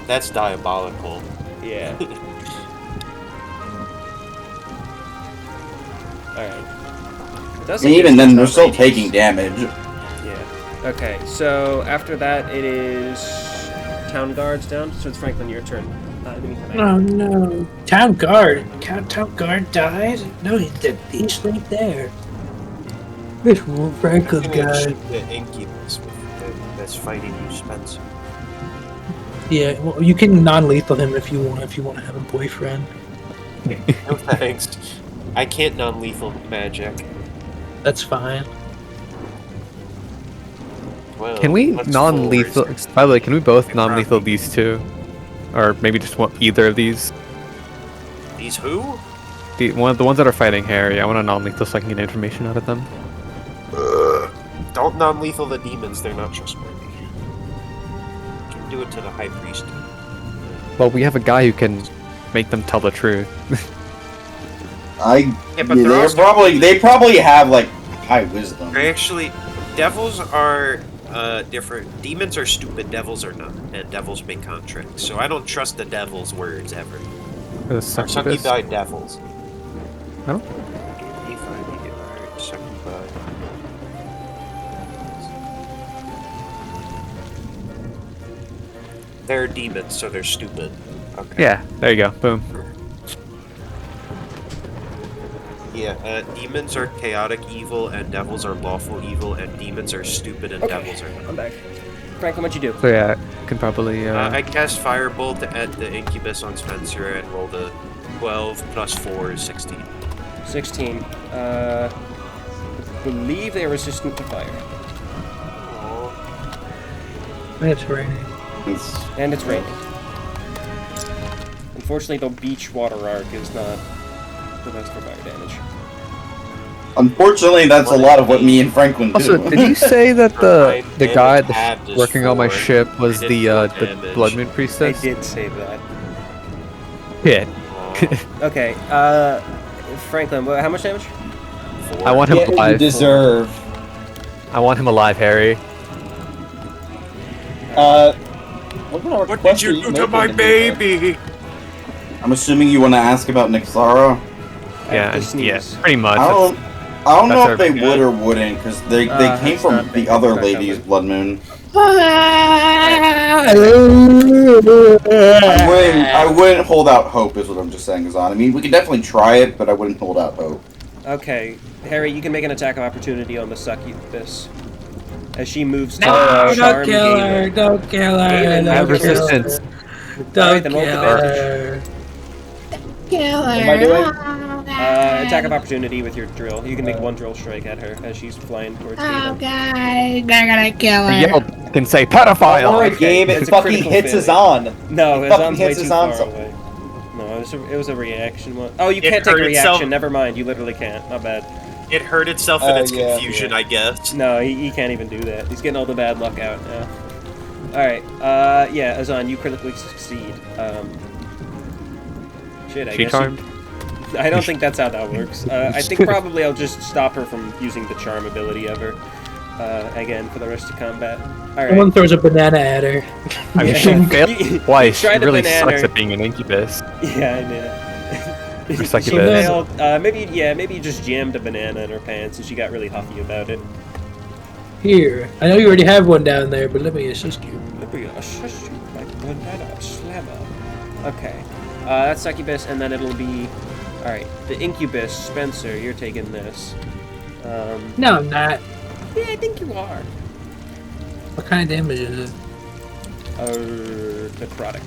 that's diabolical. Yeah. Alright. And even then, they're still taking damage. Yeah. Okay, so after that, it is Town Guard's down, so it's Franklin, your turn. In the meantime, Oh no. Town guard. Town guard died? No, he's dead. He's right there. This Franklin I'm gonna guy. shoot the incubus that's fighting you, Spencer. Yeah, well, you can non-lethal him if you want to have a boyfriend. No thanks. I can't non-lethal magic. That's fine. Well, Can we let's non-lethal? forward. By the way, can we both non-lethal these two, or maybe just one, either of these? These who? The ones that are fighting Harry. I want to non-lethal so I can get information out of them. Don't non-lethal the demons. They're not trustworthy. You can do it to the high priest. Well, we have a guy who can make them tell the truth. Yeah, but they're also- they probably have like high wisdom. Actually, devils are different. Demons are stupid. Devils are not, and devils make contracts. So I don't trust the devil's words ever. The Or succubus. succubi devils. No? They're demons, so they're stupid. Okay. Yeah, there you go. Boom. Yeah, demons are chaotic evil, and devils are lawful evil, and demons are stupid, and Okay, devils are not. I'm back. Franklin, what'd you do? So yeah, can probably. I cast Firebolt at the incubus on Spencer and roll the 12 plus 4 is 16. 16. I believe they are resistant to fire. It's raining. And it's raining. Unfortunately, the beach water arc is not the best for fire damage. Unfortunately, that's a lot of what me and Franklin do. Also, did you say that the guy Add this working on my 4, ship was the damage. Blood Moon I Priestess? did say that. Yeah. Okay, Franklin, how much damage? 4. I want him Get what you alive. deserve. I want him alive, Harry. What kind of What request did are you do to making my in here? baby? I'm assuming you want to ask about Nixara. I Yeah, have to sneeze. yeah, pretty much. I don't know that's if they our- would or wouldn't, because they came that's from not the big. other It's not lady's covered. blood moon. Ah! I wouldn't hold out hope, is what I'm just saying, Azan. I mean, we could definitely try it, but I wouldn't hold out hope. Okay, Harry, you can make an attack of opportunity on the succubus. As she moves to No, charm don't kill her! Galen. Don't kill her! Galen, I have don't kill her. resistance. Alright, Don't then roll kill advantage. her! Kill her. Am I doing? Attack of opportunity with your drill. You can make one drill strike at her as she's flying towards Oh Galen. god, they're gonna kill I her. yelled and say Don't pedophile. worry, Okay, Gabe, it it's a fucking critical hits failure. Azan. No, It Azan's fucking way hits too Azan far so- away. No, it was a reaction one. Oh, you It can't take a hurt reaction. itself. Never mind. You literally can't. Not bad. It hurt itself in its yeah, confusion, I guess. No, he can't even do that. He's getting all the bad luck out now. Alright, yeah, Azan, you critically succeed. Shit, I She guess charmed? I don't think that's how that works. I think probably I'll just stop her from using the charm ability ever. Again, for the rest of combat. Someone Alright. throws a banana at her. I mean, Yeah. she failed You twice. She tried to really banana sucks her. at being an incubus. Yeah, I know. Or She succubus. failed. Maybe you just jammed a banana in her pants and she got really huffy about it. Here, I know you already have one down there, but let me assist you. Let me assist you, my banana slammer. Okay. That's succubus, and then it'll be... Alright, the incubus, Spencer, you're taking this. No, I'm not. Yeah, I think you are. What kind of damage is it? Necrotic.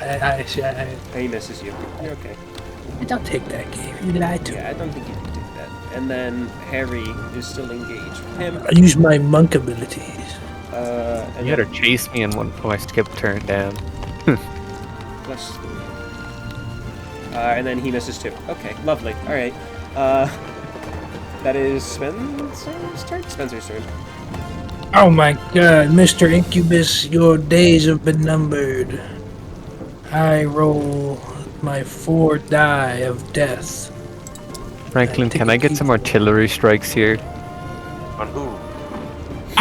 I He misses you. You're okay. don't take that game. You lied to me. Yeah, I don't think you can do that. And then Harry is still engaged with him. I use my monk abilities. And You had her then chase me and when my skip turned down. plus 3. And then he misses too. Okay, lovely. Alright. That is Spencer's turn? Spencer's turn. Oh my god, Mr. Incubus, your days have been numbered. I roll my 4 die of death. Franklin, take can a I get peek. some artillery strikes here? On who?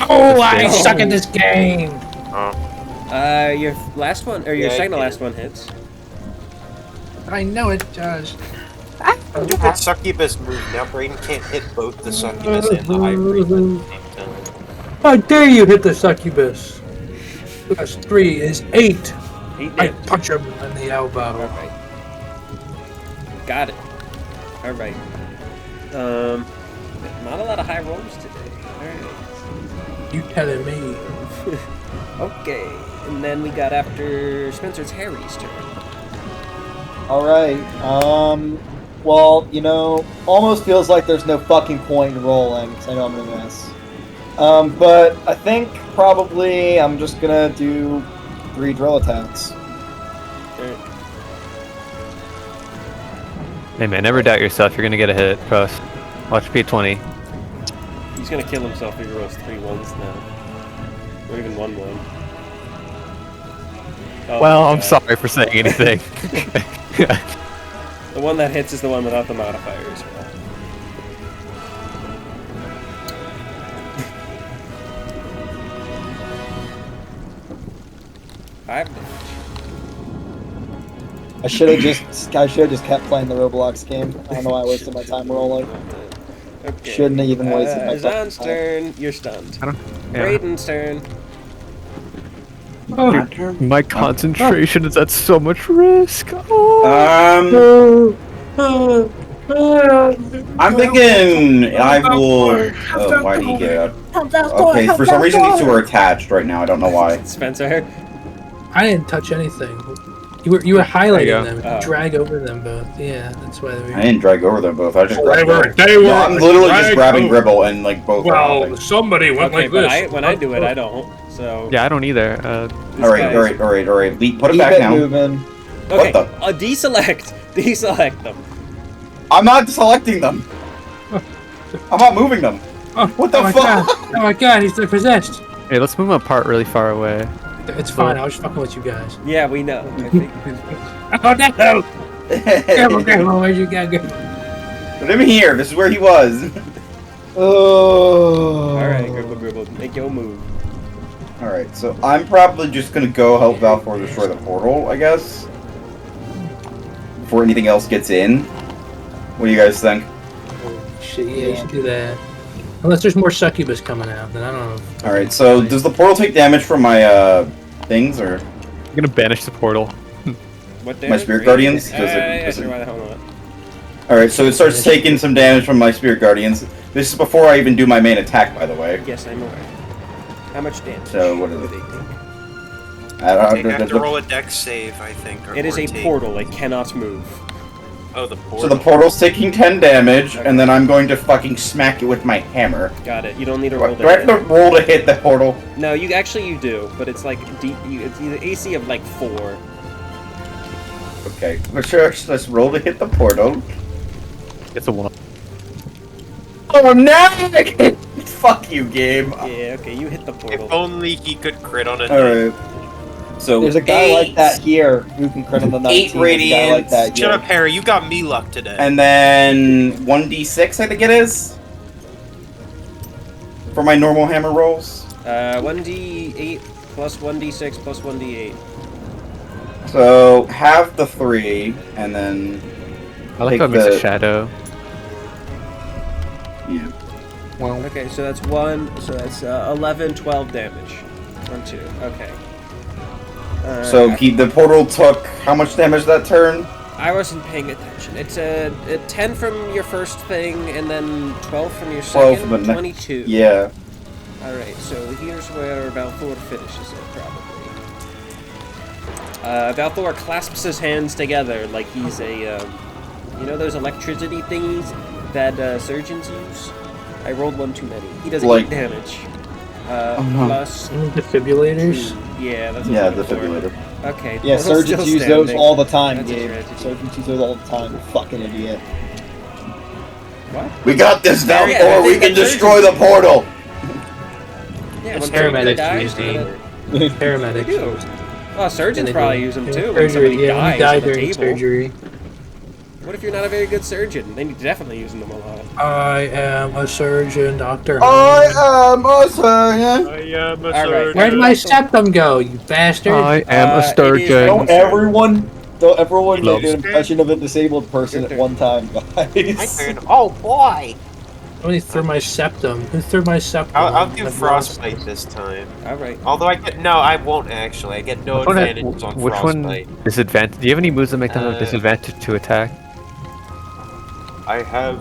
Oh, I Oh. suck at this game! Your last one, or your Yeah, second to I last did. one hits. I know it does. Stupid succubus move. Now Brayden can't hit both the succubus and the high priest at the same time. How dare you hit the succubus? Plus 3 is 8. 8 I damage. punch him in the elbow. Alright. Got it. Alright. Not a lot of high rolls today. Alright. You telling me? Okay. And then we got after Spencer's Harry's turn. Alright, well, you know, almost feels like there's no fucking point in rolling, because I know I'm gonna miss. But I think probably I'm just gonna do 3 drill attacks. Hey man, never doubt yourself. You're gonna get a hit. Trust. Watch P20. He's gonna kill himself if he rolls 3 ones now. Or even 1 1. Oh, Well, my I'm God. sorry for saying anything. The one that hits is the one without the modifiers. 5 damage. I should have just kept playing the Roblox game. I don't know why I wasted my time rolling. Okay. Shouldn't have even wasted my Zan's fucking time. turn. You're stunned. I don't. Yeah. Brayden's turn. Dude, my concentration is at so much risk. Oh. I'm thinking I will. Oh, why did he get out? Okay, for some reason these two are attached right now. I don't know why. Spencer. I didn't touch anything. You were There you highlighting go. them. Oh. Drag over them both. Yeah, that's why they were. I didn't drag over them both. I just They grabbed were. them. They were. No, I'm literally just dragged grabbing over. Gribble and like both. are Well, hopping. somebody went Okay, like but this. when I do it, I don't. So Yeah, I don't either. this All right, guy's- all right. Lee, put it Keep back it now. moving. Okay, What deselect. Deselect them. I'm not selecting them. I'm not moving them. Oh, What the my fuck? God. Oh my God, he's possessed. Hey, let's move them apart really far away. It's fine. I was fucking with you guys. Yeah, we know. I think. Oh no! Careful, where'd you go? Put him here. This is where he was. Oh. All right, Gribble, make your move. All right, so I'm probably just gonna go help Valfor destroy the portal, I guess, before anything else gets in. What do you guys think? Shit, yeah, you should do that. Unless there's more succubus coming out, then I don't know. All right, so does the portal take damage from my things, or I'm gonna banish the portal. What my damage? spirit guardians? Yeah, Does sure, it? why the hell not? All right, so it starts taking some damage from my spirit guardians. This is before I even do my main attack, by the way. Yes, I'm aware. How much damage? So what is do it? they take? I don't They have to roll a dex save, I think. Or, It is or a take- portal. It cannot move. Oh, the portal. So the portal's taking 10 damage, and then I'm going to fucking smack it with my hammer. Got it. You don't need to Do I roll do I have to that. roll to hit the portal? No, you do, but it's like it's either AC of like 4. Okay, let's roll to hit the portal. It's a 1. Oh no! Fuck you, game. Yeah, okay, you hit the If portal. only he could crit on a Alright. So There's a guy like that here who can crit on the 19. 8 There's a guy like radiant. that Shut here. up, Harry. You got me luck today. And then 1d6, I think it is. For my normal hammer rolls. 1d8 plus 1d6 plus 1d8. So have the 3, and then I like take how it makes the- a shadow. yeah. Okay, so that's 11, 12 damage. 1, 2. Okay. So the portal took how much damage that turn? I wasn't paying attention. It's a 10 from your first thing, and then 12 from your 12 second. from the 22. Yeah. Alright, so here's where Valthor finishes it, probably. Valthor clasps his hands together like he's a, you know those electricity thingies that surgeons use? I rolled one too many. He does Like- 8 damage. no. Plus Defibrillators? 2. Yeah, that's what Yeah, I'm looking for. defibrillator. Okay. Yeah, portal's surgeons still use those standing. all the time, That's a Gabe. tragedy. Surgeons use those all the time. You fucking idiot. What? We got this, Yeah, yeah, Valthor! I We think can that's destroy the portal! Yeah, It's when somebody paramedics dies, use they them. They Paramedics. do. Well, surgeons Yeah, they probably do. use them Yeah, too. When surgery, somebody yeah, when dies you die on the during table. surgery. What if you're not a very good surgeon? Then you're definitely using them a lot. I am a surgeon, Dr. I am a surgeon! I am a Alright. surgeon. Where did my septum go, you bastard? I am it a is sturgeon. very- Don't everyone make Loves- an impression of a disabled person Your at turn. one time, My guys. turn. Oh boy. Somebody threw my septum. Who threw my septum? I'll do I've lost frostbite this time. Alright. Although I won't actually. I get no Which one- advantages on Which frostbite. one disadvantage? Do you have any moves that make them a disadvantage to attack? I have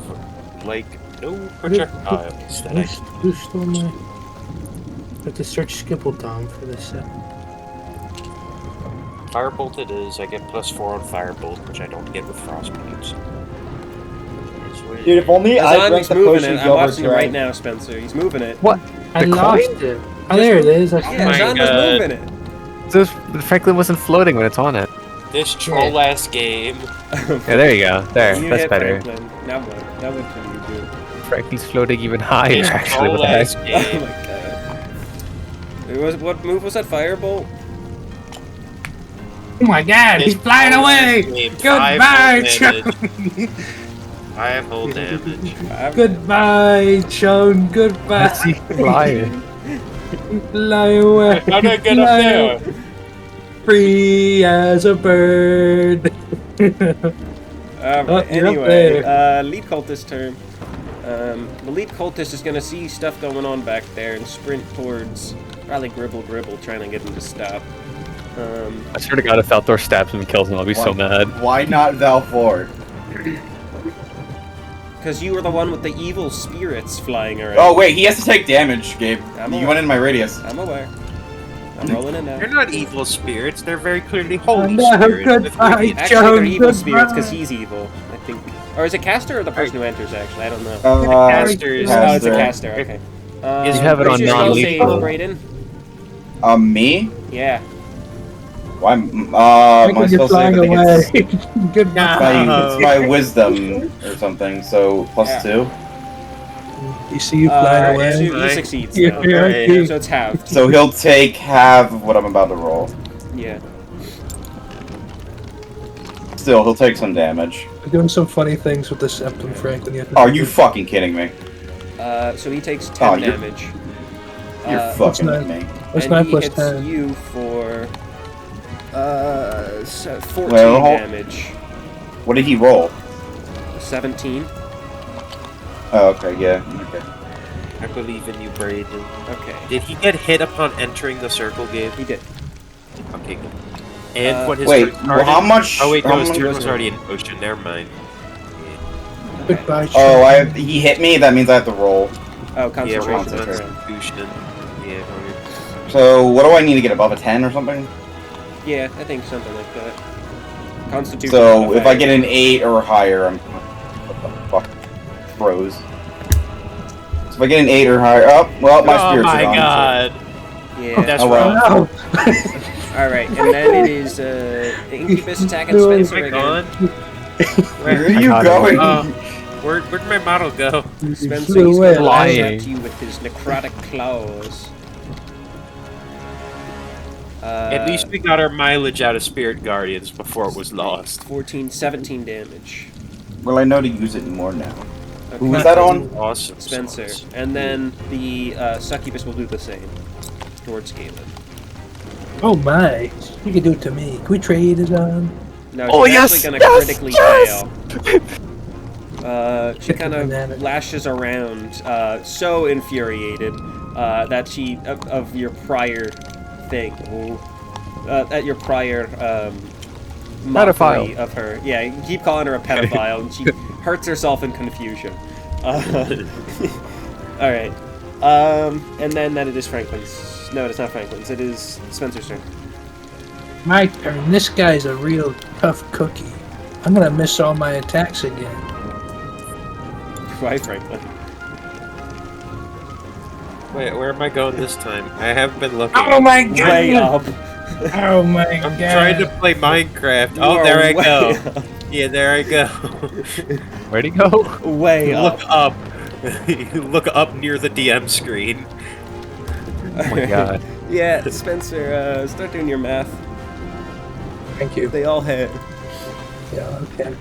like no projectiles that I Who stole my... I have to search Skipple Tom for this septum. Firebolt it is. I get +4 on Firebolt, which I don't get with Frostbite. Dude, if only I drank Hazan's the moving potion it. I'm Gilbert watching it right drank. now, Spencer. He's moving it. What? I The lost coin? it. Oh, there it is. I Yeah, my Hazan was God. moving it. So Franklin wasn't floating when it's on it. This troll ass game. Yeah, there you go. There, You that's hit better. Franklin. Now what? Now what can you do? Franklin's floating even higher, This actually. What troll the heck? ass Oh game. my god. What move was that? Firebolt? Oh my god, he's This flying troll away! ass game. Goodbye, 5 Chun! damage. 5 whole damage. Goodbye, Chun. Goodbye. Let's see flying. Fly away. How did I get up Fly there? away. Free as a bird. Alright, Oh, you're up anyway, lead cultist turn. The lead cultist is gonna see stuff going on back there and sprint towards probably Gribble, trying to get him to stop. I swear to God, if Valthor stabs him and kills him, I'll be so mad. Why not Valfor? Because you were the one with the evil spirits flying around. Oh wait, he has to take damage, Gabe. I'm You aware. went in my radius. I'm aware. I'm rolling it now. They're not evil spirits. They're very clearly holy No, spirits. goodbye, Actually, they're evil Joe, spirits because goodbye. he's evil, I think. Or is it caster or the person who enters, actually? I don't know. Casters. Oh, it's a caster, okay. You have it what's on your spell non-lethal. save, Brayden? Me? Yeah. Why? My spell save, I think it's, Goodbye. it's my wisdom or something. So +2. You see you flying away. He succeeds. Yeah, now. okay. So it's halved. So he'll take half of what I'm about to roll. Yeah. Still, he'll take some damage. We're doing some funny things with the septum, Franklin. have to Are do you it. fucking kidding me? So he takes 10 you're- damage. You're What's fucking that? with me. What's and 9 he plus hits 10? you for 14 Well, damage. What did he roll? 17. Oh, okay, yeah, okay. I believe in you, Brayden. Okay. Did he get hit upon entering the circle, Gabe? He did. Okay, good. And when his Wait, turn well, how started- much? Oh wait, how no, his much turn was was it? already in motion. Never mind. Goodbye, Oh, he hit me. That means I have to roll. Oh, Yeah, concentration. roll Concentration. Constitution. Yeah. So, what do I need to get above a 10 or something? Yeah, I think something like that. Constitution. So, if I get an 8 or higher, I'm. What the fuck? Froze. So, if I get an 8 or higher. Oh, well, my spirits are gone. Yeah. That's Oh, well. No. Alright, and then it is the Incubus attacking No. Spencer Am I again. gone? Where are I you got it. going? Where'd my model go? Spencer, flew he's away. going to lash Lying. at you with his necrotic claws. At least we got our mileage out of Spirit Guardians before it was lost. 14, 17 damage. Well, I know to use it more now. Okay. Who was that on? Awesome. Spencer. And then the Succubus will do the same towards Galen. Oh my. You can do it to me. Can we trade it on? No, Oh, she's yes, actually gonna yes, critically yes! fail. She kind of lashes around, so infuriated that she of your prior thing, at your prior mockery Pedophile. of her. Yeah, you keep calling her a pedophile, and she hurts herself in confusion. All right, and then it is Franklin's. No, it's not Franklin's. It is Spencer's turn. My turn. This guy's a real tough cookie. I'm gonna miss all my attacks again. Why, Franklin? Wait, where am I going this time? I haven't been looking. Oh my god! Way up. Oh my I'm god! trying to play Minecraft. You Oh, are there I way go. up. Yeah, there I go. Where'd he go? Way up. Look up. Look up near the DM screen. Oh my god. Yeah, Spencer, start doing your math. Thank you. They all hit. Yeah, okay.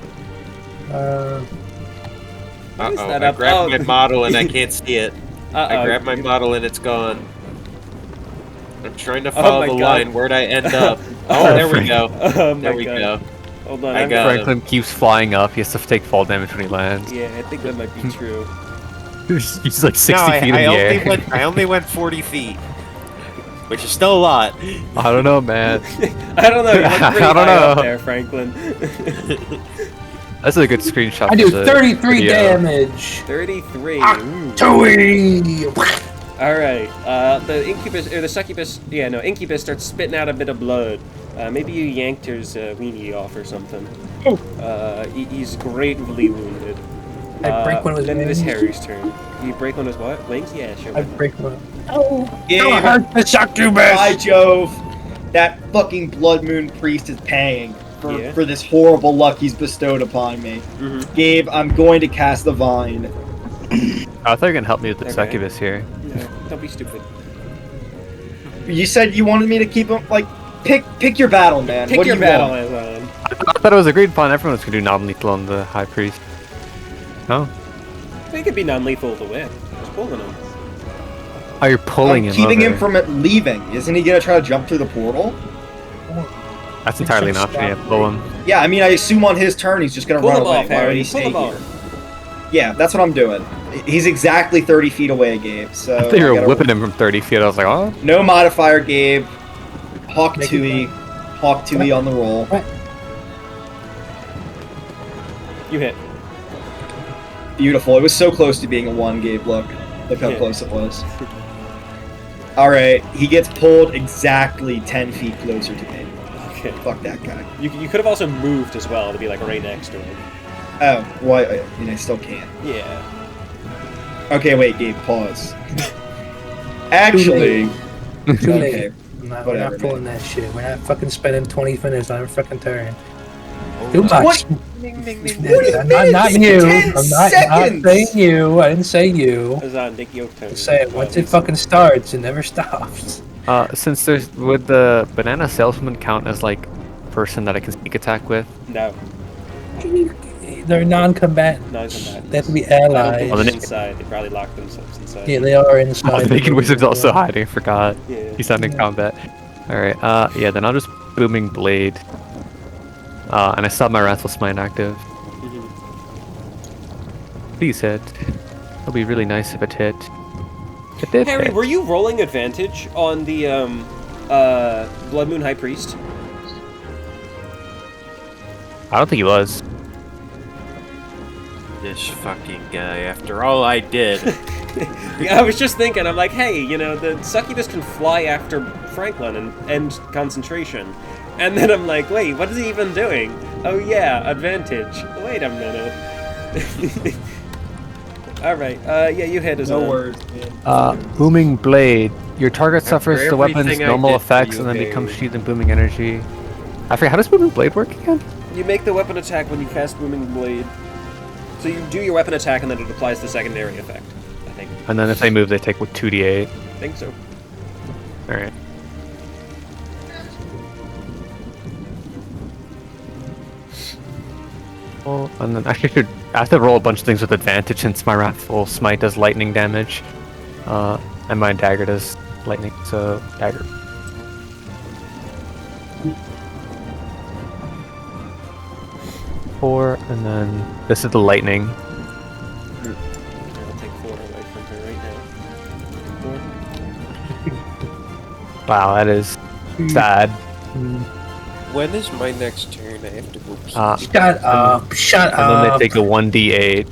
What is Uh-oh, that I up? grabbed Oh. my model and I can't see it. I Uh-oh. grabbed my model and it's gone. I'm trying to follow my the God. line. Where'd I end up? Oh, there we go. Oh my There we God. go. Hold on, I I'm got it. Franklin keeps flying up. He has to take fall damage when he lands. Yeah, I think that might be true. He's like 60 No, feet in the air. I only went 40 feet. Which is still a lot. I don't know, man. I don't know. You look pretty I don't high up know. there, Franklin. That's a good screenshot. I do for the 33 video. damage. 33. Tui! All right. The incubus or the succubus. Yeah, no. Incubus starts spitting out a bit of blood. Maybe you yanked his weenie off or something. He's gravely wounded. I break one of his Then it is wings. Harry's turn. You break one of his what? Wings? Yeah, sure. I break one. Oh, Yeah. don't hurt the succubus! By Jove, that fucking Blood Moon Priest is paying Yeah. for this horrible luck he's bestowed upon me. Mhm. Gabe, I'm going to cast the Vine. I thought you were gonna help me with the Okay. succubus here. No, don't be stupid. You said you wanted me to keep him, like, pick your battle, man. Pick what your do you battle, want? Azan. I thought it was agreed upon everyone was gonna do non-lethal on the high priest. No? We could be non-lethal to win. Just pulling him. Oh, you're pulling I'm him. keeping him okay. from it leaving. Isn't he gonna try to jump through the portal? That's entirely an option. Yeah, pull him. Yeah, I mean, I assume on his turn he's just gonna Pull run him away. off, Why would Harry. he Pull stay him here? off. Yeah, that's what I'm doing. He's exactly 30 feet away, Gabe. So I thought you I were gotta- whipping him from 30 feet. I was like, oh. No modifier, Gabe. Hawk Make Tui. Hawk Tui on the roll. You hit. Beautiful. It was so close to being a 1, Gabe. Look how Yeah. close it was. Alright, he gets pulled exactly 10 feet closer to me. Okay. Fuck that guy. You could have also moved as well to be like right next to him. Oh, well, I mean, I still can't. Yeah. Okay, wait, Gabe, pause. Actually, Too late. okay. No, we're Whatever, not pulling that shit. We're not fucking spending 20 minutes on a fucking turn. Oh, Too much. Not you. I'm not saying you. I didn't say you. It was on Nick your turn. I said once it fucking starts, it never stops. Since there's would the banana salesman count as like person that I can sneak attack with? No, They're non-combatant. non-combatants. They have to be I don't allies. think Oh, they're then- inside. They probably locked themselves inside. Yeah, they are inside. Oh, the Naked Wizard's also hiding. I forgot. Yeah. He's not in combat. All right. Yeah. Then I'll just booming blade. And I still have my Wrathful Smite active. Mhm. Please hit. It'll be really nice if it hit. It did Harry, hit. were you rolling advantage on the Blood Moon High Priest? I don't think he was. This fucking guy, after all I did. Yeah, I was just thinking, I'm like, hey, you know, the succubus can fly after Franklin and end concentration. And then I'm like, wait, what is he even doing? Oh yeah, advantage. Wait a minute. Alright, yeah, you hit as No a... words, man. Booming blade. Your target suffers the weapon's everything I normal did for effects you, and then Harry. becomes sheathed in booming energy. I forget, how does booming blade work again? You make the weapon attack when you cast Booming Blade. So you do your weapon attack and then it applies the secondary effect, I think. And then if they move, they take 2d8. I think so. All right. Well, and then I have to roll a bunch of things with advantage since my Wrathful Smite does lightning damage, and my dagger does lightning. So dagger. Four, and then this is the lightning. I'll take 4 away from her right now. Wow, that is sad. When is my next turn? I have to go pee. Shut up. Shut And up. then they take a 1d8.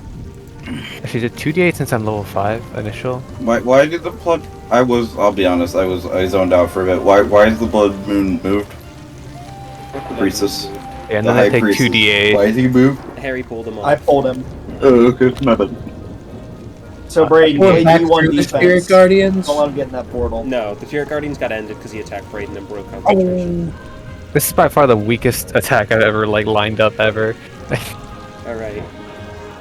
Actually, did 2d8 since I'm level 5 initial? Why did the blood? I'll be honest. I zoned out for a bit. Why is the blood moon moved? Priestess. Yeah, and The then high they take priestess. 2d8. Why is he moved? Harry pulled him I off. pulled him. Oh, okay, my bad. So, Brady, Going back AD1 through the defense. Spirit Guardians. Don't let him get in that portal. No, the Spirit Guardians got ended because he attacked Braden and broke concentration. Oh. This is by far the weakest attack I've ever lined up ever. Alright.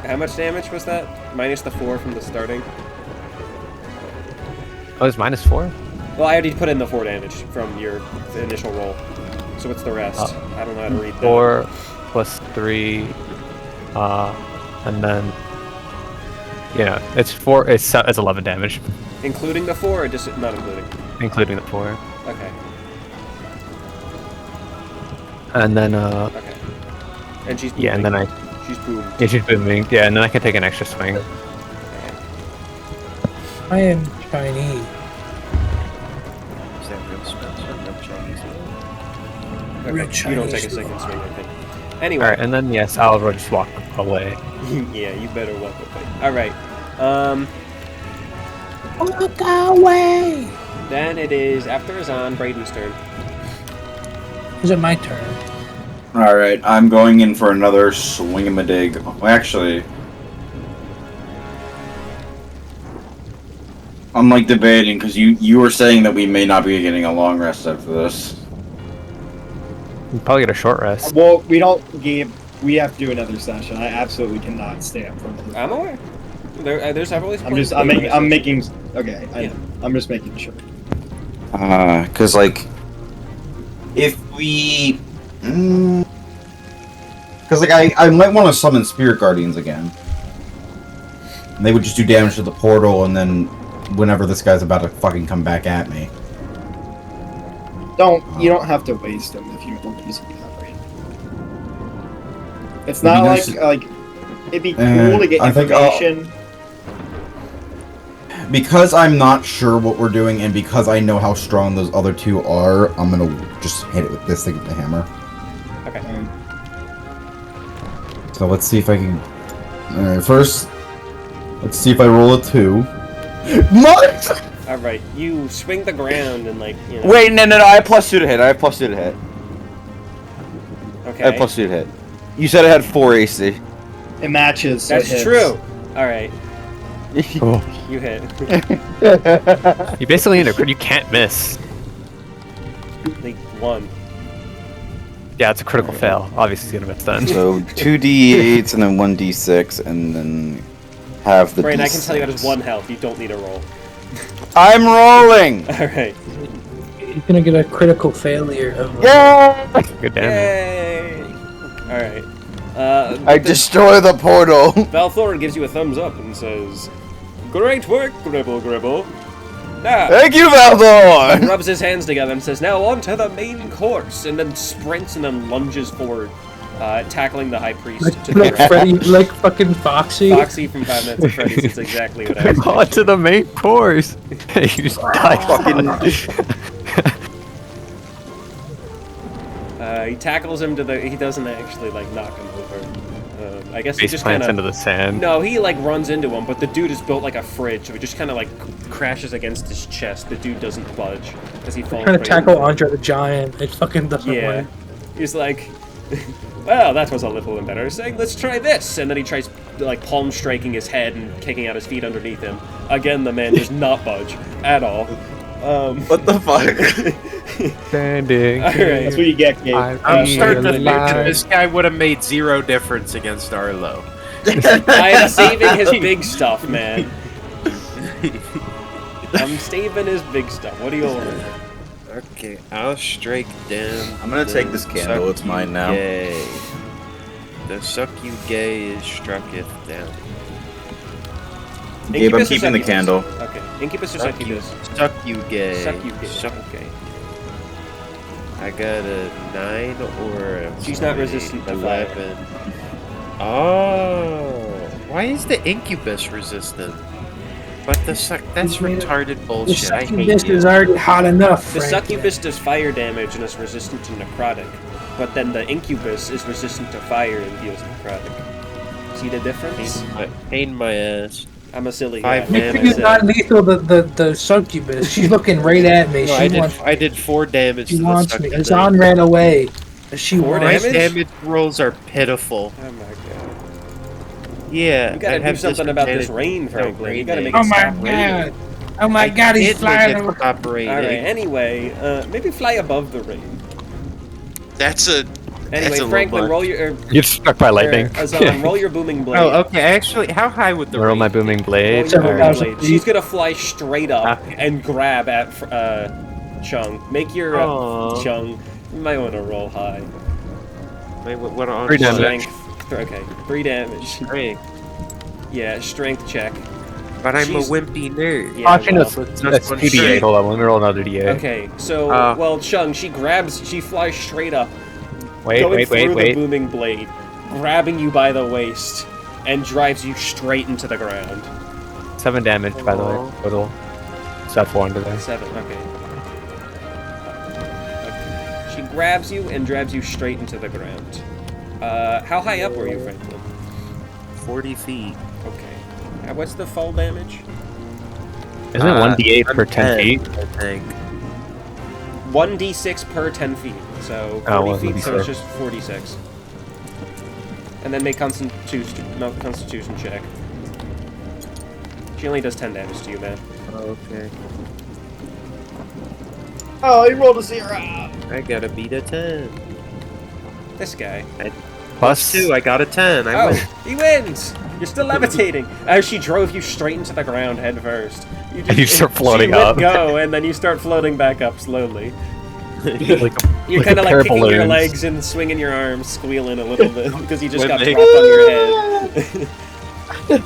How much damage was that? Minus the 4 from the starting? Oh, it's -4? Well, I already put in the 4 damage from your initial roll. So what's the rest? I don't know how to read that. 4 plus 3, and then it's 4. It's 11 damage, Including the 4 or just not including? including the 4. Okay. And then Okay. And she's yeah, and then she's boomed. yeah, she's booming. Yeah, and then I can take an extra swing. I am Chinese. Is that real Spencer? No Chinese. Okay. Rich You don't Chinese take a second people. swing, I think. Anyway. All right, and then yes, I'll just walk away. Yeah, you better walk away. Alright. Walk away. Then it is after Azan, Braden's turn. Is it my turn? Alright, I'm going in for another swing-a-dig. Well, actually, I'm like debating because you were saying that we may not be getting a long rest after this. You probably get a short rest. Well, we don't, Gabe. We have to do another session. I absolutely cannot stay up for another. I'm aware. There's always I'm just, I'm making, okay, I'm just making sure. Cause like, if we, cause like I might want to summon Spirit Guardians again. And they would just do damage to the portal, and then whenever this guy's about to fucking come back at me. You don't have to waste them if you don't use them that right. It's It'd be not nice like, it'd be cool to get I think information. Because I'm not sure what we're doing, and because I know how strong those other two are, I'm gonna just hit it with this thing with the hammer. Okay. So let's see if I can. Alright, first, let's see if I roll a 2. What? All right, you swing the ground and like. You know, Wait, no. I have +2 to hit. Okay. I have +2 to hit. You said I had 4 AC. It matches. So it That's hits. true. All right, Oh. you hit. You basically need a crit. You can't miss. Like 1. Yeah, it's a critical fail. Obviously, he's gonna miss then. So 2d8s and then 1d6 and then have the Brain, d6. I can tell you that is 1 health. You don't need a roll. I'm rolling! All right. He's gonna get a critical failure of. Yay! Good damage. Yay! All right. I destroy the portal! Valthor gives you a thumbs up and says, "Great work, Gribble. Now." Thank you, Valdor! Rubs his hands together and says, "Now on to the main course," and then sprints and then lunges forward, tackling the high priest. to the Like ground. Freddy, like fucking Foxy. Foxy from 5 Nights at Freddy's. It's exactly what I was On to the main course. You just died. He tackles him to the. He doesn't actually like knock him over. I guess he Face just plants kind into of. the sand. No, he like runs into him, but the dude is built like a fridge, so he just kind of like crashes against his chest. The dude doesn't budge as he falls. Trying to right tackle into him. Andre the Giant. It fucking doesn't Yeah, work. he's like, well, that was a little embarrassing. Let's try this, and then he tries like palm striking his head and kicking out his feet underneath him. Again, the man does not budge at all. What the fuck? Standing. All right. That's what you get, Gabe. I'm starting to think that alive. this guy would have made 0 difference against Arlow. I am saving his big stuff, man. I'm saving his big stuff. What do you want? Okay, I'll strike down. I'm gonna take this candle, Suck it's mine you now. Gay. The suck you gay is strucketh down. Gabe, I'm Incubus or keeping the succubus? candle. Okay, incubus or Suck you, succubus? suck you gay. Suck you gay. Suck. Okay. I got a 9 or a She's not resistant to fire. 11. Oh, why is the incubus resistant? But the suck, that's retarded The bullshit. I hate succubus you. is already hot enough. The frankly. succubus does fire damage and is resistant to necrotic, but then the incubus is resistant to fire and deals necrotic. See the difference? Pain my ass. I'm a silly 5 guy. Make damage. sure you're not lethal. The succubus. She's looking right at me. No, I did 4 damage She to the wants me. succubus. Azan ran away. She 4 wants My damage? damage rolls are pitiful. Oh my god. Yeah, You gotta I do have something about this disadvantage. rain, frankly. You gotta make Oh it my stop raining. god. Oh my god, he's Did make flying it over. stop raining. Alright, anyway, maybe fly above the rain. That's a. Anyway, a little Franklin, much. roll your. You're struck by lightning. Azan, roll your booming blade. Oh, okay. Actually, how high would the Roll rain my be? booming Roll blade. your booming Alright. blade. She's gonna fly straight up Okay. and grab at Chung. Make your Aw. Chung. You might want to roll high. Wait, what on 3 damage. Strength. Okay, 3 damage. Strength? Yeah, strength check. But I'm She's- a wimpy nerd. Yeah, Actually, well, that's one 2d8. straight. Hold on, let me roll another d8. Okay, so Uh. well, Chung, she flies straight up, Wait, going wait, through wait. the booming blade, grabbing you by the waist, and drives you straight into the ground. 7 damage, by the way, total. So 4 under there. 7. Okay. She grabs you and drives you straight into the ground. How high up were you, Franklin? 40 feet. Okay. What's the fall damage? Isn't it 1d8 per 10 10, feet? I think. 1d6 per 10 feet. So 40 Oh, well, feet, so it's 1d6. just 46. And then make Constitution check. She only does 10 damage to you, man. Okay. Oh, he rolled a 0. I gotta beat a 10. This guy. Plus 2, I got a 10. I Oh, win. he wins! You're still levitating. As she drove you straight into the ground head first. You start floating she let up. go, and then you start floating back up slowly. like You're like kind of a pair like of kicking your balloons. legs and swinging your arms, squealing a little bit because you just got When dropped they- on your head.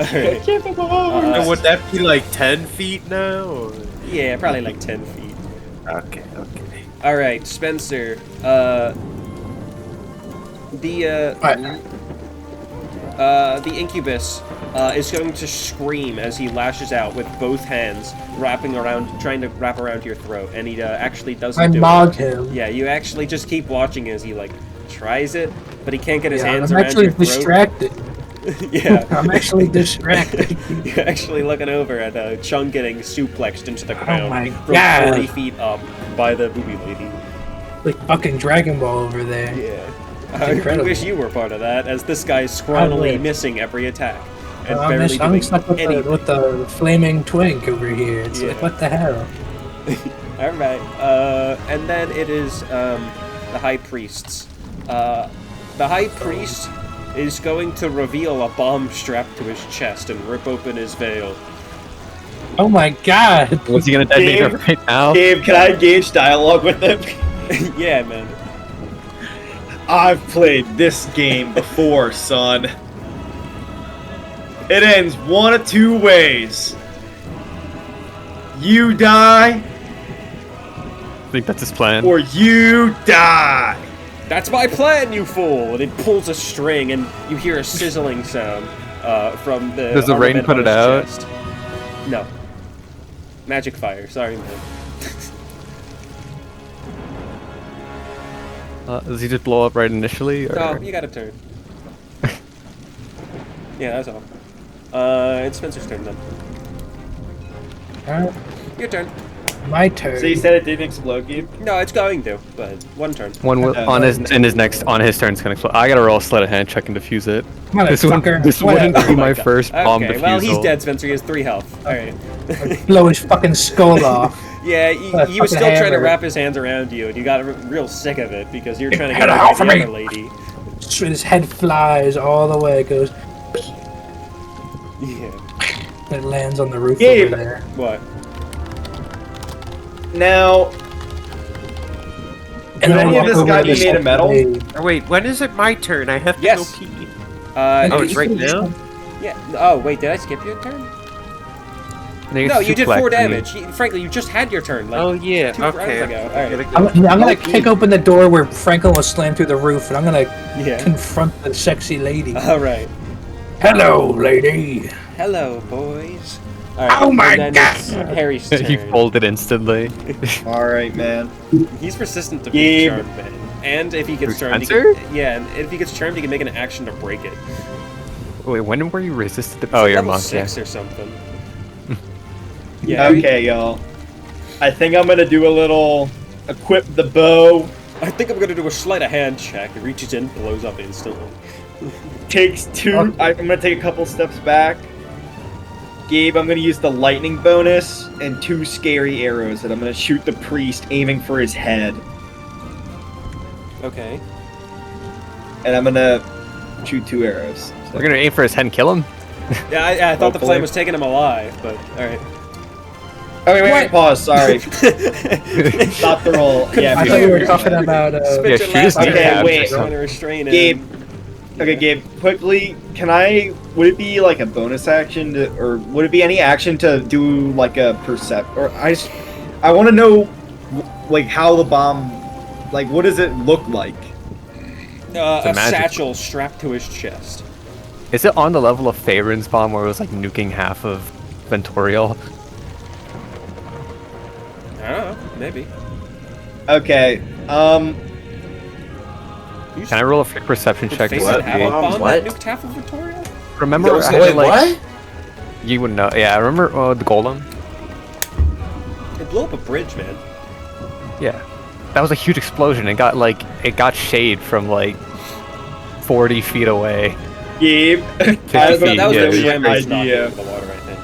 Alright. And would that be like 10 feet now? Or? Yeah, probably like 10 feet. Okay. Alright, Spencer. The incubus is going to scream as he lashes out with both hands, trying to wrap around your throat, and he actually doesn't I do mogged it. him. Yeah, you actually just keep watching as he like tries it, but he can't get his Yeah, hands I'm around actually your throat. distracted. Yeah. I'm actually distracted. You're actually looking over at Chung getting suplexed into the ground my from God. 40 feet up by the booby lady. Like fucking Dragon Ball over there. Yeah. It's I incredible. wish you were part of that, as this guy's scrawlily would. missing every attack. And I'm barely doing stuck with anything. with the flaming twink over here. It's Yeah. like, what the hell? Alright, and then it is the High Priest's. The High Priest is going to reveal a bomb strapped to his chest and rip open his veil. Oh my god! Was he gonna detonate Gabe, it right now? Gabe, can I engage dialogue with him? Yeah, man. I've played this game before, son. It ends one of two ways. You die, I think that's his plan. or you die. That's my plan, you fool! And it pulls a string, and you hear a sizzling sound from the. Does the rain armament put on it his out? chest. No. Magic fire. Sorry, man. Does he just blow up right initially? Or? No, you got a turn. Yeah, that's all. It's Spencer's turn then. Alright, Your turn. my turn. So you said it didn't explode, Gabe? No, it's going to, but one turn. On his next on his turn. I gotta roll a sleight of hand check and defuse it. Motherfucker. This wouldn't Whatever. be my first bomb Okay, defusal. well, he's dead, Spencer. He has 3 health. Alright. Blow his fucking skull off. Yeah, What a he was still fucking trying to hammer. wrap his hands around you, and you got real sick of it because you're trying to Get get off away of the me! other lady. His head flies all the way. It goes. Yeah. It lands on the roof Gabe. over there. What? Now, And Could I any of walk this over guy to be the made of metal? blade. Oh, wait, when is it my turn? I have to Yes. go pee. Oh, it's right now? Yeah. Oh, wait, did I skip your turn? I think No, it's you did suplex 4 me. damage. Frankly, you just had your turn. Like, Oh, yeah, 2 rounds okay. ago. Alright. I'm gonna kick open the door where Franklin was slammed through the roof, and I'm gonna Yeah. confront the sexy lady. Alright. Hello, lady. Hello, boys. Alright, Oh my and then God. it's Harry's turn. He folded instantly. alright, man. He's resistant to Gabe. being charmed, man. And if he gets Who's charmed, he Spencer? can, yeah, and if he gets charmed, he can make an action to break it. Wait, when were you resisted? To... Oh, you're a Level monk. 6 Yeah. or something. Yeah. Okay, y'all. I think I'm gonna do a little equip the bow. I think I'm gonna do a sleight of hand check. It reaches in, blows up instantly. Takes 2. Okay. I'm gonna take a couple steps back. Gabe, I'm gonna use the lightning bonus and 2 scary arrows, and I'm gonna shoot the priest, aiming for his head. Okay. And I'm gonna shoot 2 arrows. So- We're gonna aim for his head and kill him. Yeah, I thought the Hopefully. plan was taking him alive, but alright. Oh, wait, What? pause. Sorry. Stop the roll. Yeah, I for thought you were sure. talking about. Spit Yeah, your shoot last his arrow. head. Okay, Wait. trying to restrain him. Gabe. Okay, Gabe, quickly, would it be like a bonus action to, or would it be any action to do like a or I want to know, like, how the bomb, like, what does it look like? A magic. satchel strapped to his chest. Is it on the level of Faerun's bomb where it was like nuking half of Ventorial? I don't know, maybe. Okay, Can I roll a free perception check? to Face see? it have a bomb What? that nuked half of Victoria? Remember, I had, Wait, like, what? you would know. Yeah, I remember the golem. It blew up a bridge, man. Yeah, that was a huge explosion. It got shade from like 40 feet away. Gabe, I have That a was That was Yeah, the yeah. Tremors knocking idea. into the water, I think.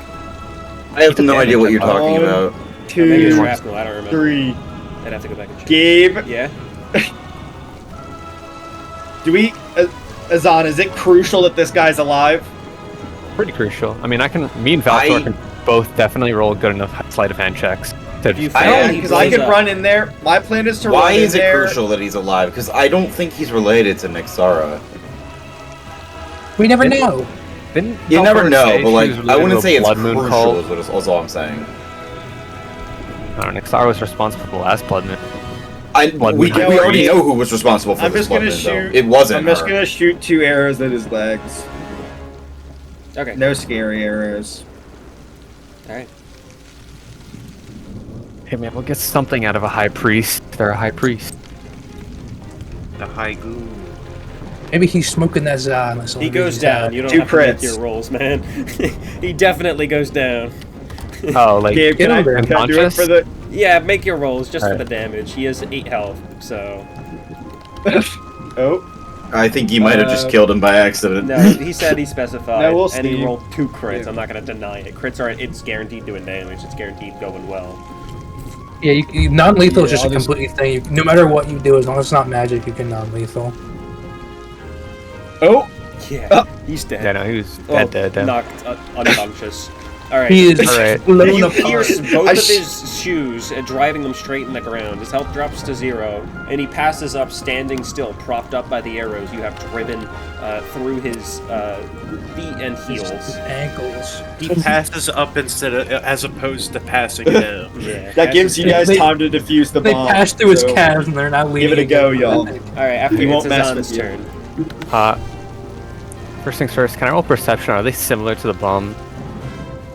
I have no idea what you're talking One, about. Or maybe it's 2, Rascal, I don't remember. 3. I'd have to go back and check. Gabe, Yeah? do we, Azan, is it crucial that this guy's alive? Pretty crucial. I mean, me and Valtor I- can both definitely roll good enough sleight of hand checks. To If you I- fail, he Because I blows can up. run in there. My plan is to Why run in is it there. crucial that he's alive? Because I don't think he's related to Mixara. We never know. Didn't You Valtor never know, say but she like, was I related wouldn't to a say it's Blood Moon crucial. cult? Is all I'm saying. I don't know. Nixar was responsible for the last Blood Moon. Blood We Moon. already know who was responsible for I'm this just gonna Blood Moon, though. shoot. It wasn't I'm just her. gonna shoot 2 arrows at his legs. Okay. No scary arrows. Alright. Hey man, we'll get something out of a high priest. They're a high priest. The high goon. Maybe he's smoking that za. and that's the He only goes reason he's down. out. You don't 2 have to make crits. your rolls, man. He definitely goes down. Oh, like Gabe, Get can I, him there. can I do it Unconscious? for the? Yeah, make your rolls just for Alright. the damage. He has 8 health, so... Oh, I think you might have just killed him by accident. No, he said he specified, No, we'll and he see. rolled 2 crits. Yeah. I'm not going to deny it. Crits are, it's guaranteed doing damage. It's guaranteed going well. Yeah, you non-lethal is Yeah, just I'll a just- completely thing. No matter what you do, as long as it's not magic, you can non-lethal. oh, Yeah, he's dead. yeah, no, he was Well, dead. knocked unconscious. Alright. He is Alright. blown You apart. pierce both I of sh- his shoes, driving them straight in the ground. His health drops to 0, and he passes up standing still, propped up by the arrows you have driven through his feet and heels. Ankles. He passes up instead of, as opposed to passing down. Yeah. that gives you guys They- time to defuse the They bomb. pass through his so calves and they're not leaving. Give it a go, y'all. Alright, after He it's won't mess Azan's with you. turn. First things first, can I roll perception? Are they similar to the bomb,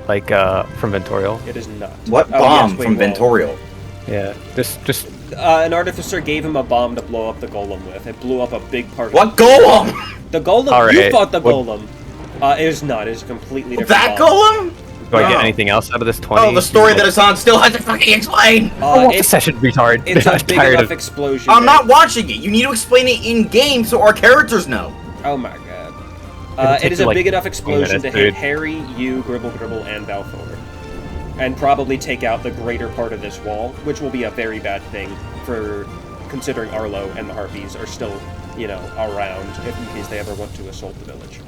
like from Ventorial? It is not. What Oh, bomb yes, wait, from well, Ventorial? Yeah, just An artificer gave him a bomb to blow up the golem with. It blew up a big part of What golem? the golem. Alright, You fought the what- golem. It is not. It is a completely different That bomb. golem? do I get No. anything else out of this 20? Oh, the story that Azan still has to fucking explain! Oh, It's, session retard. it's a I'm big tired enough of. explosion. I'm that- not watching it. You need to explain it in game so our characters know. Oh my god. It'll It take is you, a like, big enough explosion minutes, to hit dude. Harry, you, Gribble, and Balfour. And probably take out the greater part of this wall, which will be a very bad thing for considering Arlow and the Harpies are still, you know, around if in case they ever want to assault the village.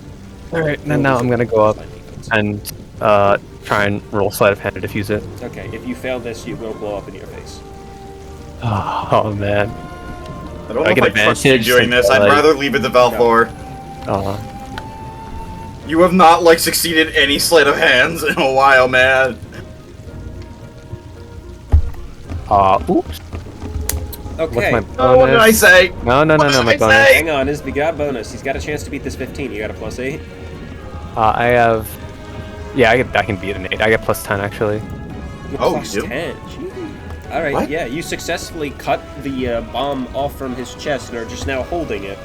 Alright, and now I'm gonna go up and try and roll sleight of hand to defuse it. Okay, if you fail this, you will blow up in your face. Oh man. I don't I know get if I trust you advantage, doing this. I'd like- rather leave it to Valfor. You have not, like, succeeded any sleight of hands in a while, man. Oops. Okay. What's my bonus? Oh, what did I say? No, What my did I bonus. say? Hang on, we got bonus. He's got a chance to beat this 15. You got a +8. I have. Yeah, I can beat an 8. I get plus 10 actually. You Oh, plus you do? 10. Gee. All right, What? yeah, you successfully cut the bomb off from his chest and are just now holding it.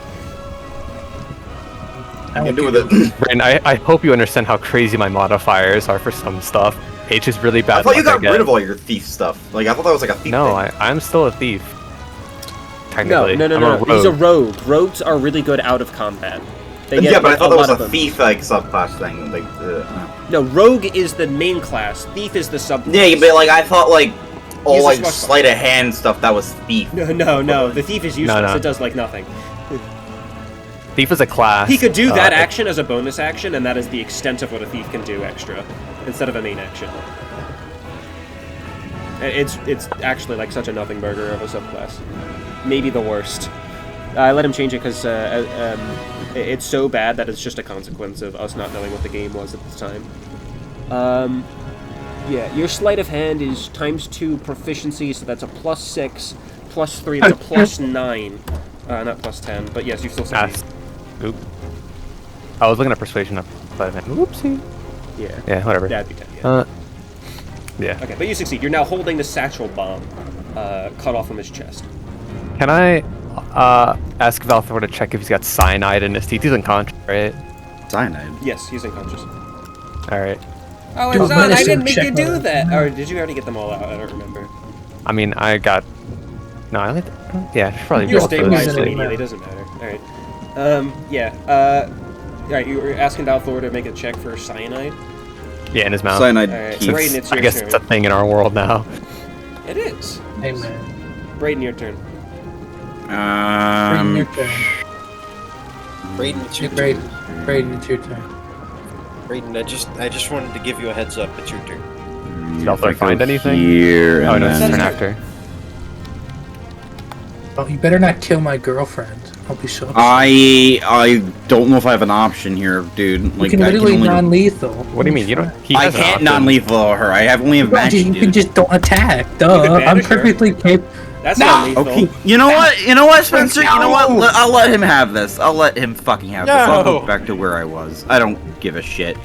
I can do with it. Brandon, I hope you understand how crazy my modifiers are for some stuff. H is really bad. I thought you luck got rid get. of all your thief stuff. Like, I thought that was like a thief No, thing. I'm still a thief. No, Technically. no, no, I'm no. a no. He's a rogue. rogue. Rogues are really good out of combat. They get, Yeah, but I like, thought that lot was of a them. thief, like, subclass thing. Like, No, rogue is the main class. Thief is the sub. Yeah, but, like, I thought, like, all, He's a like, swashbuckler. sleight of hand stuff, that was thief. No. The thief is useless. no. It does like nothing. Thief is a class. He could do that it- action as a bonus action, and that is the extent of what a thief can do extra, instead of a main action. It's actually like such a nothing burger of a subclass. Maybe the worst. I let him change it because it's so bad that it's just a consequence of us not knowing what the game was at the time. Yeah, your sleight of hand is ×2 proficiency, so that's a +6, +3, that's a +9. Not +10, but yes, you still Ah, succeed. oop. I was looking at persuasion up, but whoopsie. Yeah. Yeah, whatever. That'd be 10, yeah. Yeah. Okay, but you succeed. You're now holding the satchel bomb cut off from his chest. Can I ask Valthor to check if he's got cyanide in his teeth? He's unconscious, right? Cyanide. Yes, he's unconscious. All right. Oh, Do a it's on. I medicine didn't make check you do on that. him. Or did you already get them all out? I don't remember. I mean, I got. No, I only. Yeah, I should probably. You're roll for this. stabilized Easily. immediately. Doesn't matter. All right. Yeah. All right. You were asking Balthor to make a check for cyanide. Yeah, in his mouth. Cyanide All right. teeth. Brayden, it's I your guess turn. it's a thing in our world now. It is. Hey man. Brayden, your turn. Braden, your turn. Brayden, it's your Braden, turn. Braden, it's your turn. Brayden, I just wanted to give you a heads up. It's your turn. Did Valthor find anything? Here, Oh and no, it's then... turn after. Oh, you better not kill my girlfriend. I'll be so upset. I don't know if I have an option here, dude. You Like, can I can literally only... non-lethal. What do you mean? You don't? He I has an can't option. non-lethal her. I have only have Right, magic, you can dude. just don't attack. can Duh. I'm banish her. perfectly capable. That's No! not lethal. Okay, you know what? You know what, Spencer? You know what? I'll let him have this. I'll let him fucking have this. I'll go No. back to where I was. I don't give a shit.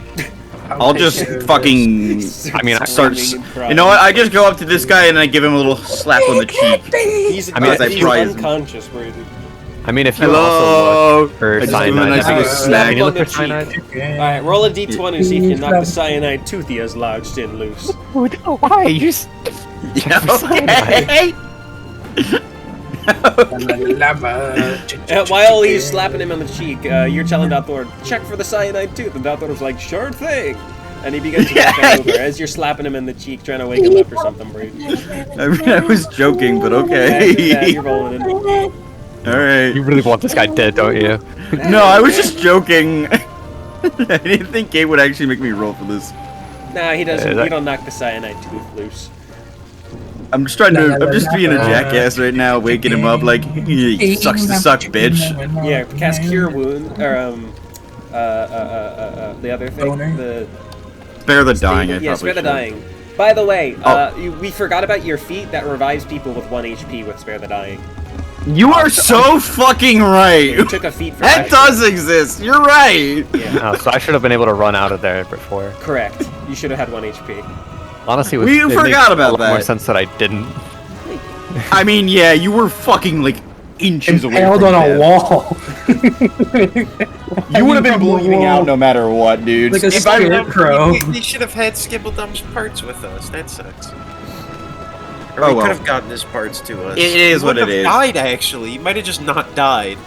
I'll I'll take just care of fucking I mean, I start. Screaming and crying. You know what? I just go up to this guy and I give him a little slap on the cheek. He's, I mean, he's I prize him. unconscious, Brayden. I mean, if you Hello. also look for I just do a cyanide, nice little snack. can you look on for the cheek. cyanide? Alright, roll a d20 to see if you knock the cyanide tooth he has lodged in loose. Oh, no, why? You just... Okay. While he's slapping him on the cheek, you're telling Dalthor, check for the cyanide tooth, and Dalthor's like, sure thing! And he begins to walk over as you're slapping him in the cheek, trying to wake him up or something, Bree. I mean, I was joking, but okay. Yeah, you're rolling in. Alright. You really want this guy dead, don't you? No, I was just joking. I didn't think Gabe would actually make me roll for this. Nah, he doesn't. that- You don't knock the cyanide tooth loose. I'm just trying to. I'm just being a jackass right now, waking him up like he sucks to suck, bitch. Yeah, cast Cure Wound, or the other thing, Boner? the Spare the dying. I yeah, probably spare the should. dying. By the way, Oh. we forgot about your feat that revives people with 1 HP with spare the dying. You are so fucking right. You took a feat for That does exist. You're right. Yeah, Oh, so I should have been able to run out of there before. correct. You should have had 1 HP. Honestly, We it forgot makes about a lot more that. sense that I didn't. I mean, yeah, you were fucking like inches away Impaled from on a death. wall. You would have been bleeding out no matter what, dude. Like a If I- scarecrow. We should have had Skibbledump's parts with us. That sucks. Or Oh, we well. could have gotten his parts to us. It is He what it wouldn't is. have died, actually. He might have just not died.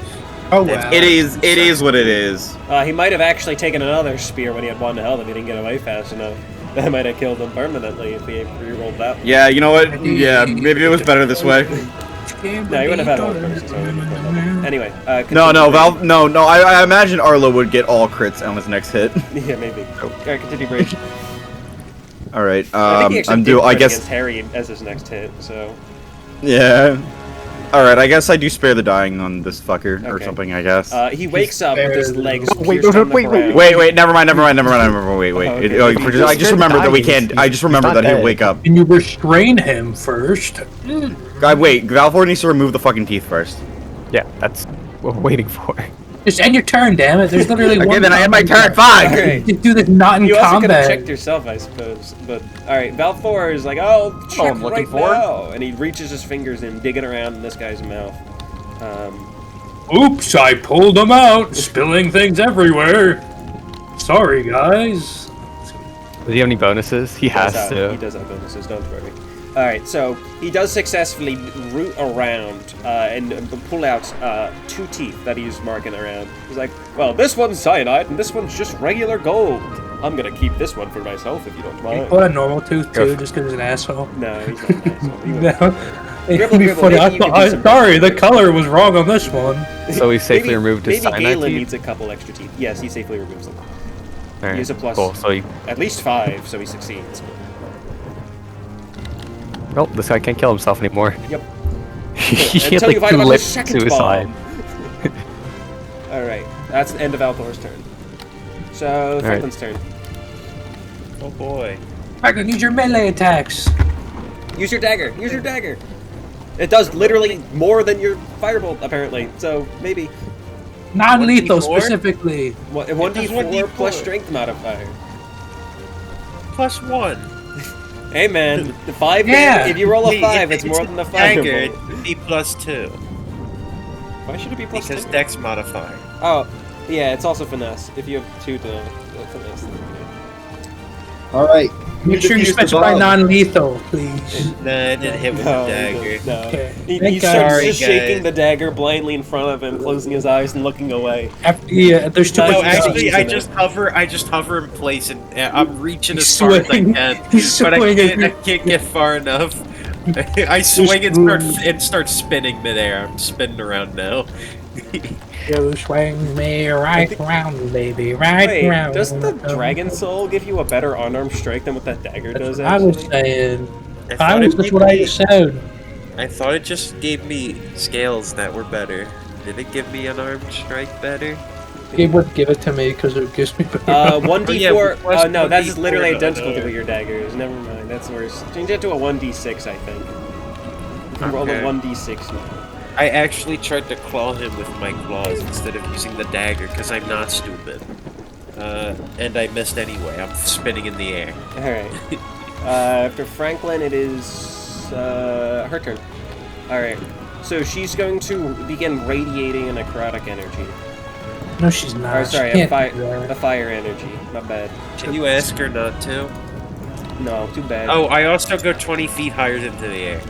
Oh wow. It is. It is what it is. He might have actually taken another spear when he had 1 health if he didn't get away fast enough. That might have killed him permanently if he re-rolled that one. Yeah, you know what? Yeah, maybe it was better this way. No, you wouldn't have had all first. So anyway, No, no, continue. Val. No. I imagine Arlo would get all crits on his next hit. Yeah, maybe. Alright, continue, Bridge. All right. I think he actually I'm did due. I crit guess. against Harry as his next hit, so... Yeah. All right. I guess I do spare the dying on this fucker or Okay. something. I guess. He wakes up with his legs Wait, pierced on the wait, ground. Wait. Never mind. Wait. Okay. I just remembered that we can't. I just remembered that he'll dead. wake up. Can you restrain him first? Wait. Valfor needs to remove the fucking teeth first. Yeah, that's what we're waiting for. Just end your turn, damn it. There's literally one. Okay, then I had my combat turn. Fine. Alright. Just do this not in You also could have combat. checked yourself, I suppose. But alright, Valfor is like, oh, check I'm looking right for. now, and he reaches his fingers in, digging around in this guy's mouth. Oops, I pulled him out, spilling things everywhere. Sorry, guys. Does he have any bonuses? He has He to. does have bonuses, don't worry. Alright, so he does successfully root around and pull out 2 teeth that he's marking around. He's like, well, this one's cyanide and this one's just regular gold. I'm gonna keep this one for myself if you don't mind. What a normal tooth too, just because he's an asshole. No, he's not an asshole. He No. wouldn't. It'd Gribble, be gribble, funny. maybe you could do some Sorry, the damage. color was wrong on this one. So he safely Maybe- removed his maybe cyanide Galen teeth? needs a couple extra teeth. Yes, he safely removes them. Alright, Use a plus. Cool, so he... At least 5, so he succeeds. Well, this guy can't kill himself anymore. Yep. He had Until you like find out the lip second suicide. bomb. Alright, that's the end of Althor's turn. So, Franklin's turn. Oh boy. Franklin, use your melee attacks. Use your dagger. Use your dagger. It does literally more than your firebolt, apparently. So, maybe. Non-lethal 1d4? specifically. 1d4 1d4. plus strength modifier. +1. Hey man, the 5 Yeah. if you roll a Hey, 5, if it's more than the dagger, firebolt. it'd be +2. Why should it be plus Because 2? dex modifier. Oh, yeah, it's also finesse. If you have 2 to finesse. All right. Make sure you specify non-lethal, please. Nah, I didn't hit with No, the dagger. no. Okay. He Thank starts God. Sorry, just shaking guys. the dagger blindly in front of him, closing his eyes and looking away. Yeah, there's too No, No, much. actually, using I it. just hover in place, and I'm reaching He's as far as I swinging. can, He's but swinging. I can't get far enough. I swing and start spinning midair. I'm spinning around now. You swing me right round, baby, right Wait, round. doesn't the Dragon Soul give you a better unarmed strike than what that dagger does, I was actually? saying. I I thought was it just gave what I me- said. I thought it just gave me scales that were better. Did it give me an armed strike better? Gabe would give it to me because it gives me. 1d4. yeah, plus No, that's 1d4 literally no, identical to no. what your dagger is. Never mind, that's worse. Change it to a 1d6, I think. You can roll a Okay. 1d6 now. I actually tried to claw him with my claws instead of using the dagger because I'm not stupid. And I missed anyway. I'm spinning in the air. Alright. After Franklin, it is her turn. Alright. So she's going to begin radiating a necrotic energy. No, she's not. Or sorry, She a can't do that. fire energy. Not bad. Can you ask her not to? No, too bad. Oh, I also go 20 feet higher into the air.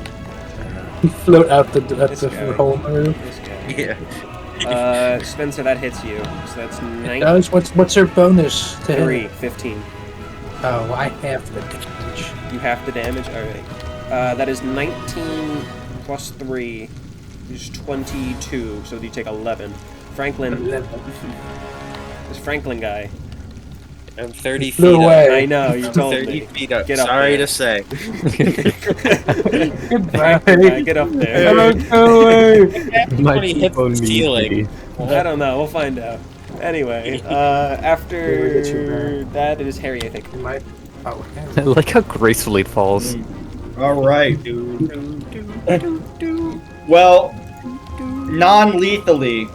You float out the This guy. hole move. This guy. Yeah. Spencer, that hits you. So that's It does. What's her bonus to hit? 3, 15. Oh, I have the damage. You have the damage? Alright. That is 19 plus 3 is 22, so you take 11. Franklin. 11. This Franklin guy. I'm 30 feet Flew up. away. I know, you told 30 me. feet up. Get up Sorry there. to say. Goodbye. Get up there. Hello, go away. My When he hits people the need ceiling. me. I don't know, we'll find out. Anyway, after that, it is Harry, I think. Oh, I like how gracefully it falls. All right. Well, non-lethally,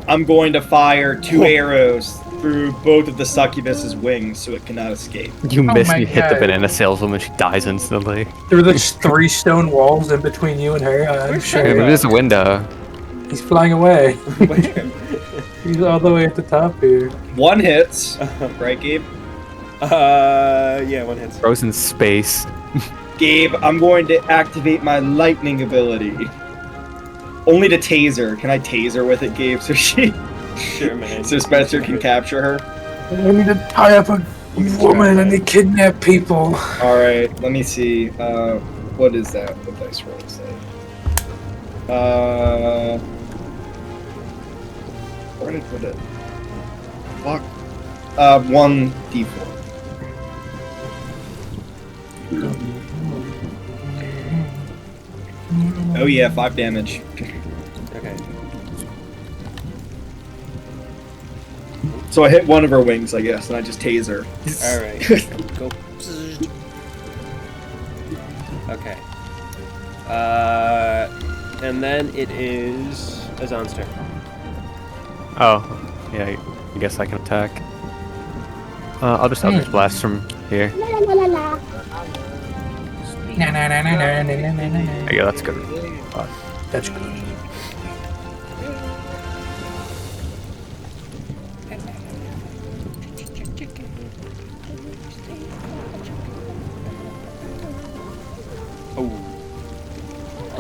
I'm going to fire 2 arrows through both of the succubus's wings so it cannot escape. You miss my and you hit the God. banana saleswoman, she dies instantly. There were just 3 stone walls in between you and her. I'm Where's sure. Yeah, maybe there's a window. He's flying away. Where? He's all the way at the top here. 1 hits, right, Gabe? Yeah, 1 hits. Frozen space. Gabe, I'm going to activate my lightning ability. Only to taser. Can I taser with it, Gabe, so Sure, man. so Spencer can capture her? I need to tie up a woman and they kidnap people. Alright, let me see. What is that? What dice roll is that? Where did I put it? Fuck. 1d4. Oh yeah, 5 damage. Okay. So I hit one of her wings, I guess, and I just tase her. Alright. Go. Okay. And then it is Azan's turn. Oh, yeah, I guess I can attack. I'll just Eldritch Blast from here. La la la la. Na, na, na, na, na, na, na, na. There you go, that's good. That's good.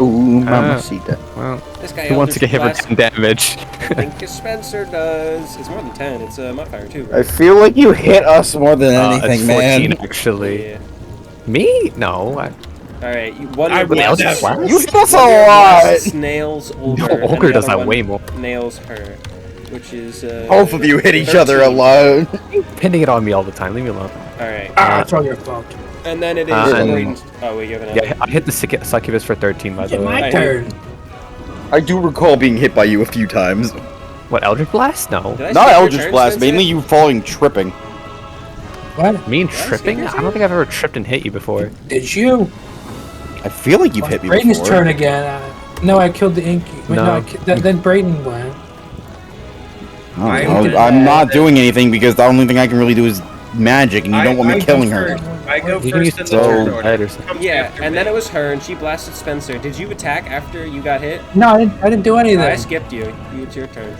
Ooh, mamacita. Well, This guy who wants to get hit for Eldritch 10 damage? Blast, I think Spencer does. It's more than 10. It's a modifier too, I right? feel like you hit us more than It's anything, 14 man. actually. Yeah. Me? No. Alright, one I of your would blasts- never. You hit us a one of your lot! blasts nails Olga. No, and Ogre the does other that one way more. Nails her, which is Both of you hit each other 13. alone. Pinning it on me all the time, leave me alone. Alright. It's all your fault. And then it is and- Braden's. Oh wait, you have another. Yeah, I hit the succubus for 13 by the It's way. my I- turn. I do recall being hit by you a few times. What, Eldritch Blast? No. Did I Not skip your Eldritch turn, Blast, Spencer? mainly you falling tripping. What? Me and Did I skip tripping? your I turn? don't think I've ever tripped and hit you before. Did you? I feel like you've hit me Brayden's before. turn again. No, I killed the Inky. Wait, no, No. then Brayden went. I I don't did know, I'm not that. doing anything because the only thing I can really do is magic, and you don't want me killing her. I go You can use first in the the turn So- order. head or something. Comes Yeah, after and me. then it was her, and she blasted Spencer. Did you attack after you got hit? No, I didn't do I anything. skipped you. It's your turn.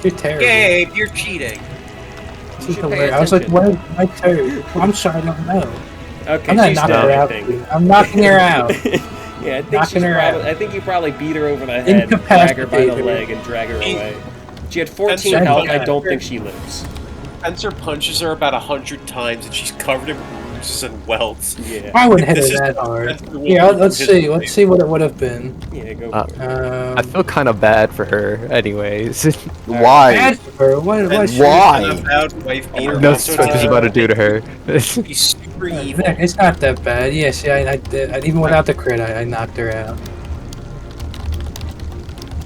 You're terrible. Gabe, you're cheating. This You is should pay hilarious. I was like, attention. what? My turn. Well, I'm sorry, I don't know. Okay, I'm not she's knocking dead, her I out. think. dude. I'm knocking her out. Yeah, I think Knocking she's her probably. out. I think you probably beat her over the head, drag her by the Incapacitate her. leg, and drag her He- away. She had 14 That's health. I okay. don't think she lives. Spencer punches her about 100 times, and she's covered in bruises and welts. Yeah. I wouldn't hit This her is that hard. Spencer will Yeah, lose let's his see. life. Let's see what it would have been. Yeah, go Uh, for it. I feel kind of bad for her, anyways. Why? Bad for her. What? And She, Why? About wife beater No, also Spencer's does- about to do to her. He's super evil. Nick, it's not that bad. Yeah, see, I even without the crit, I knocked her out.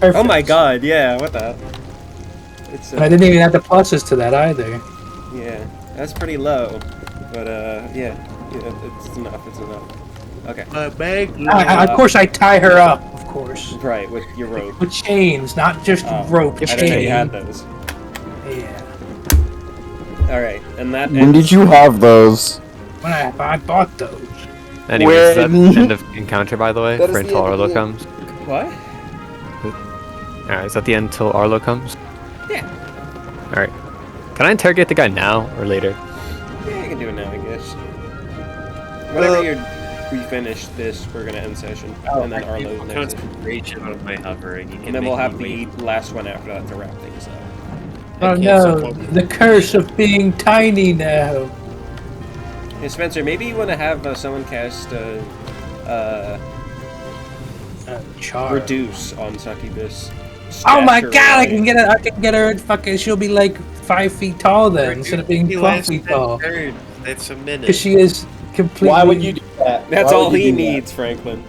Perfect. Oh my god, yeah, what the? It's And I didn't even have the pluses to that either. yeah, that's pretty low. But yeah, it's enough, it's enough. Okay. Of course, I tie her up. Of course, Right, with your rope. with chains, not just Oh, rope. I didn't know you had Chain. those. Yeah. Alright, and that When did ends- you have those? When I bought those. Anyways, that's When- the end of encounter, by the way, That is for the until end of Arlo the- comes. What? Alright, is that the end till Arlow comes? Yeah. Alright. Can I interrogate the guy now or later? Yeah, you can do it now, I guess. Whenever we finish this, we're gonna end session, and then Arlow next. Concentration on my hovering. You can And then we'll make have me the last one after that to wrap things up. Oh no, the curse of being tiny now. Hey Spencer, maybe you want to have someone cast Char. Reduce on Succubus. Oh my Stash her god, I away. can get her. I can get her. Fucking, she'll be like 5 feet tall then, instead of being 12 feet tall. That's a minute. Because she is completely. Why would you do that? That's Why all would you he do that? needs, Franklin.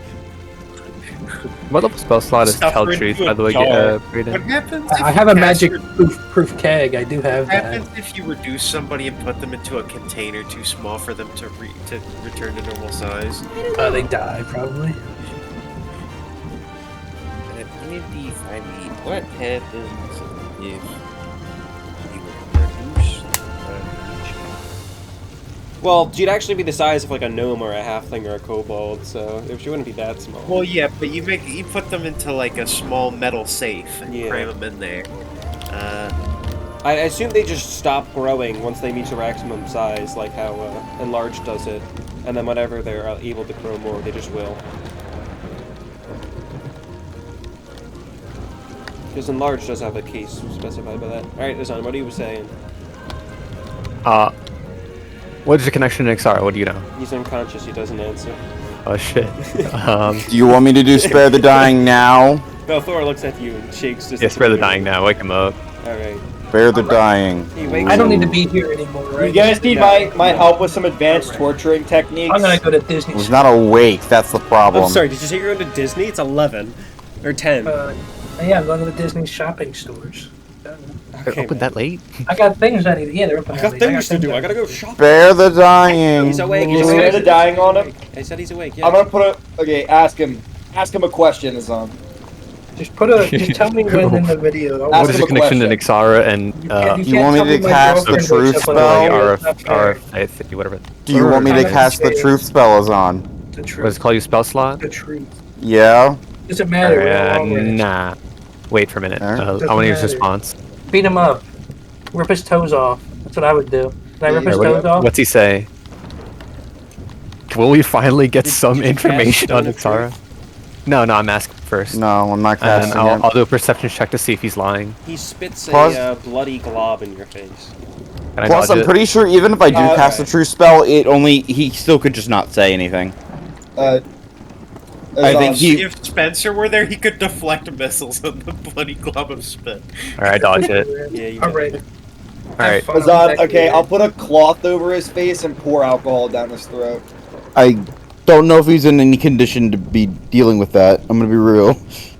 What level spell slot is Stuff her Trees, into by a the way, jar. Brayden? What happens? I if have you a magic cast proof keg. I do have What that. happens if you reduce somebody and put them into a container too small for them to return to normal size? They die probably. What happens if you reduce Well, she'd actually be the size of like a gnome or a halfling or a kobold, so she wouldn't be that small. Well, yeah, but you put them into like a small metal safe and Yeah. cram them in there. I assume they just stop growing once they reach the maximum size, like how Enlarged does it, and then whenever they're able to grow more, they just will. Because Enlarged does have a case specified by that. Alright, Azan, what are you saying? What is your connection to Ixara? What do you know? He's unconscious, he doesn't answer. Oh shit. Do you want me to do Spare the Dying now? Belthor looks at you and shakes just. Yeah, spare the dying now. Wake him up. Alright. Spare the Dying. He wakes I don't up. need to be here anymore, right? You guys need my help with some advanced torturing techniques? I'm gonna go to Disney. He's not awake, that's the problem. Oh, sorry, did you say you're going to Disney? It's 11. Or 10. Yeah, I'm going to the Disney shopping stores. They're Okay, open man. that late? I got things I need. Yeah, they're open. I got things to do. I gotta go shopping. Spare the Dying. He's awake. He's Is awake. Spare the Dying on him? I said he's awake. Yeah. I'm gonna put a. Okay, ask him. Ask him a question, Azan. Just tell me when in the video. Ask What is him your a connection to question. Ixara and You want me to cast the truth spell? RF50, whatever. Do you want me to cast the truth spell, Azan? The What truth. does it call you spell slot? The truth. Yeah? Doesn't matter. We're all over it. Nah. Wait for a minute. Alright. I Doesn't want to hear his matter. response. Beat him up. Rip his toes off. That's what I would do. Can I rip his toes off? What's he say? Will we finally get some did you cast information on Stone of Ixara? No, I'm asking first. No, I'm not And casting I'll it. do a perception check to see if he's lying. He spits Plus- a bloody glob in your face. Can I Plus, dodge I'm it? pretty sure even if I do cast the Alright. truth spell, he still could just not say anything. I think he. If Spencer were there, he could deflect missiles on the bloody glob of spit. Alright, I dodge it. Yeah, you Alright. did. Alright. Azan, okay, I'll put a cloth over his face and pour alcohol down his throat. I don't know if he's in any condition to be dealing with that. I'm gonna be real.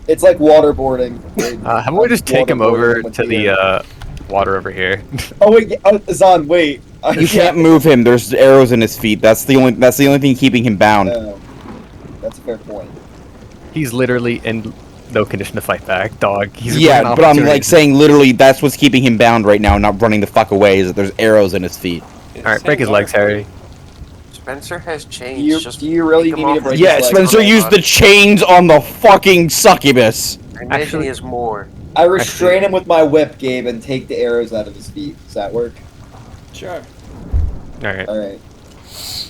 It's like waterboarding. How about we just take him over Waterboarding to the water over here? Oh wait, Azan, wait. You can't move him. There's arrows in his feet. That's the only thing keeping him bound. That's a fair point. He's literally in no condition to fight back, dog. He's Yeah, given but I'm opportunity. like saying literally that's what's keeping him bound right now, not running the fuck away. Is that there's arrows in his feet. Alright, break his legs, Harry. Spencer has changed. Do you really need me to break Yeah, his legs? Spencer used the chains on the fucking succubus. Actually- is more. I restrain him with my whip, Gabe, and take the arrows out of his feet. Does that work? Sure. Alright. Alright.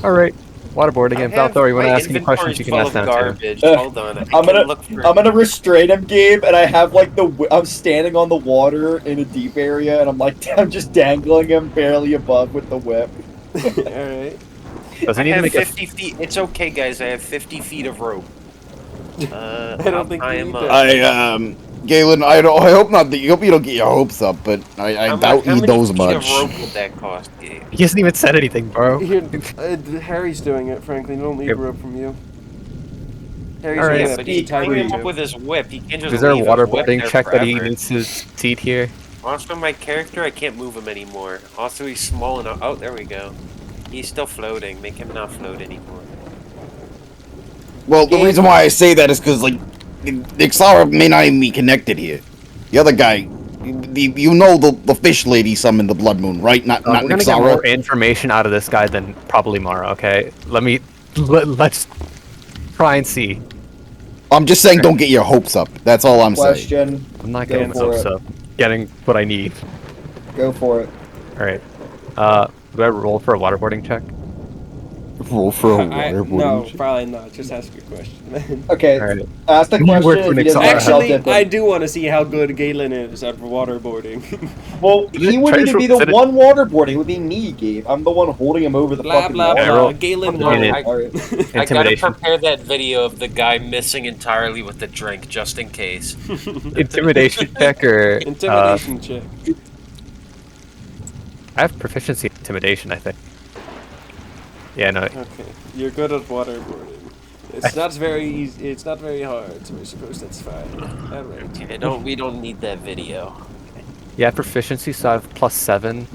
Alright. Waterboard again. Valthor, you want to My ask any questions? You can ask inventory's now full of too. garbage. Hold on. I'm gonna restrain him, Gabe, and I have like I'm standing on the water in a deep area, and I'm just dangling him barely above with the whip. Alright. Does he I need to have make a 50 feet. It's okay, guys. I have 50 feet of rope. I don't think I you am need up. that. Galen, I hope not. I hope you don't get your hopes up, but I doubt how he many knows feet much. of rope would that cost, Gabe? He hasn't even said anything, bro. Here, Harry's doing it, frankly. I don't need Yep. rope from you. Harry's Alright. doing Yeah, it. but He's he's tying him up you. with his whip. He can't just Is there a leave his whip waterboarding there check that he forever. needs to seat here? Also, my character, I can't move him anymore. Also, he's small enough. Oh, there we go. He's still floating. Make him not float anymore. Well, the reason why I say that is because, like, Ixara may not even be connected here. The other guy, you know the fish lady summoned the Blood Moon, right? Not We're gonna get Ixara. more information out of this guy than probably Mara. Okay, let's try and see. I'm just saying, don't get your hopes up. That's all I'm saying. Question. I'm not Go getting for myself it. up. Getting what I need. Go for it. Alright. Do I roll for a waterboarding check? Roll for a No, waterboarding. probably not. Just ask your question, man. Okay. Alright. Ask the You might work question for if he doesn't Nixon. have Actually, self-dipping. I do want to see how good Galen is at waterboarding. Well, he Try wouldn't to even be the fit it- one waterboarding. It would be me, Gabe. I'm the one holding him over the blah fucking blah water. blah. roll- Galen Okay. won. I gotta Intimidation. prepare that video of the guy missing entirely with the drink, just in case. Intimidation check or... Intimidation check. I have proficiency in intimidation, I think. Yeah, no. Okay, you're good at waterboarding. It's not very easy. It's not very hard, so I suppose that's fine. All right. Okay, we don't need that video. Yeah, I have proficiency, so I have +7.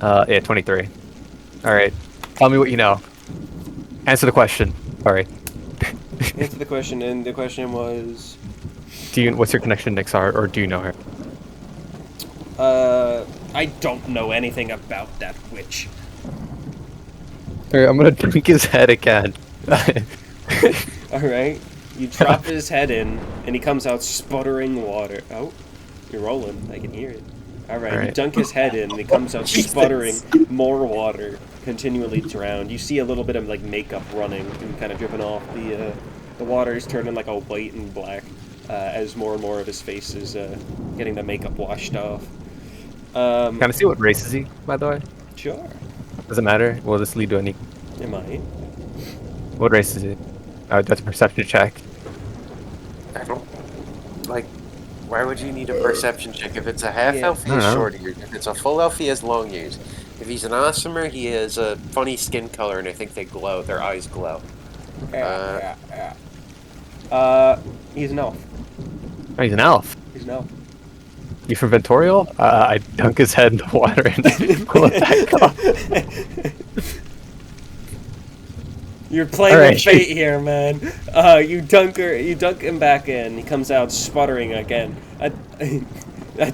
Yeah, 23. Alright. Tell me what you know. Answer the question. Sorry. Answer the question, and the question was. What's your connection to Nixar, or do you know her? I don't know anything about that witch. Alright, I'm gonna drink his head again. Alright. You drop his head in, and he comes out sputtering water. Oh, you're rolling. I can hear it. Alright, you Alright. dunk his head in, and he comes out sputtering more water, continually drowned. You see a little bit of like makeup running and kind of dripping off. The water is turning like a white and black as more and more of his face is getting the makeup washed off. Can I see what race is he, by the way? Sure. Does it matter? Will this lead to any... It might. What race is he? That's a perception check. I don't like. Why would you need a perception check? If it's a half elf, he I has don't know. short ears. If it's a full elf, he has long ears. If he's an awesomer, he has a funny skin color, and I think they glow. Their eyes glow. He's an elf. Oh, he's an elf. He's an elf. You from Ventorial? I dunk his head in the water and pull it back up. You're playing Alright. with fate here, man. You dunk him back in. He comes out sputtering again.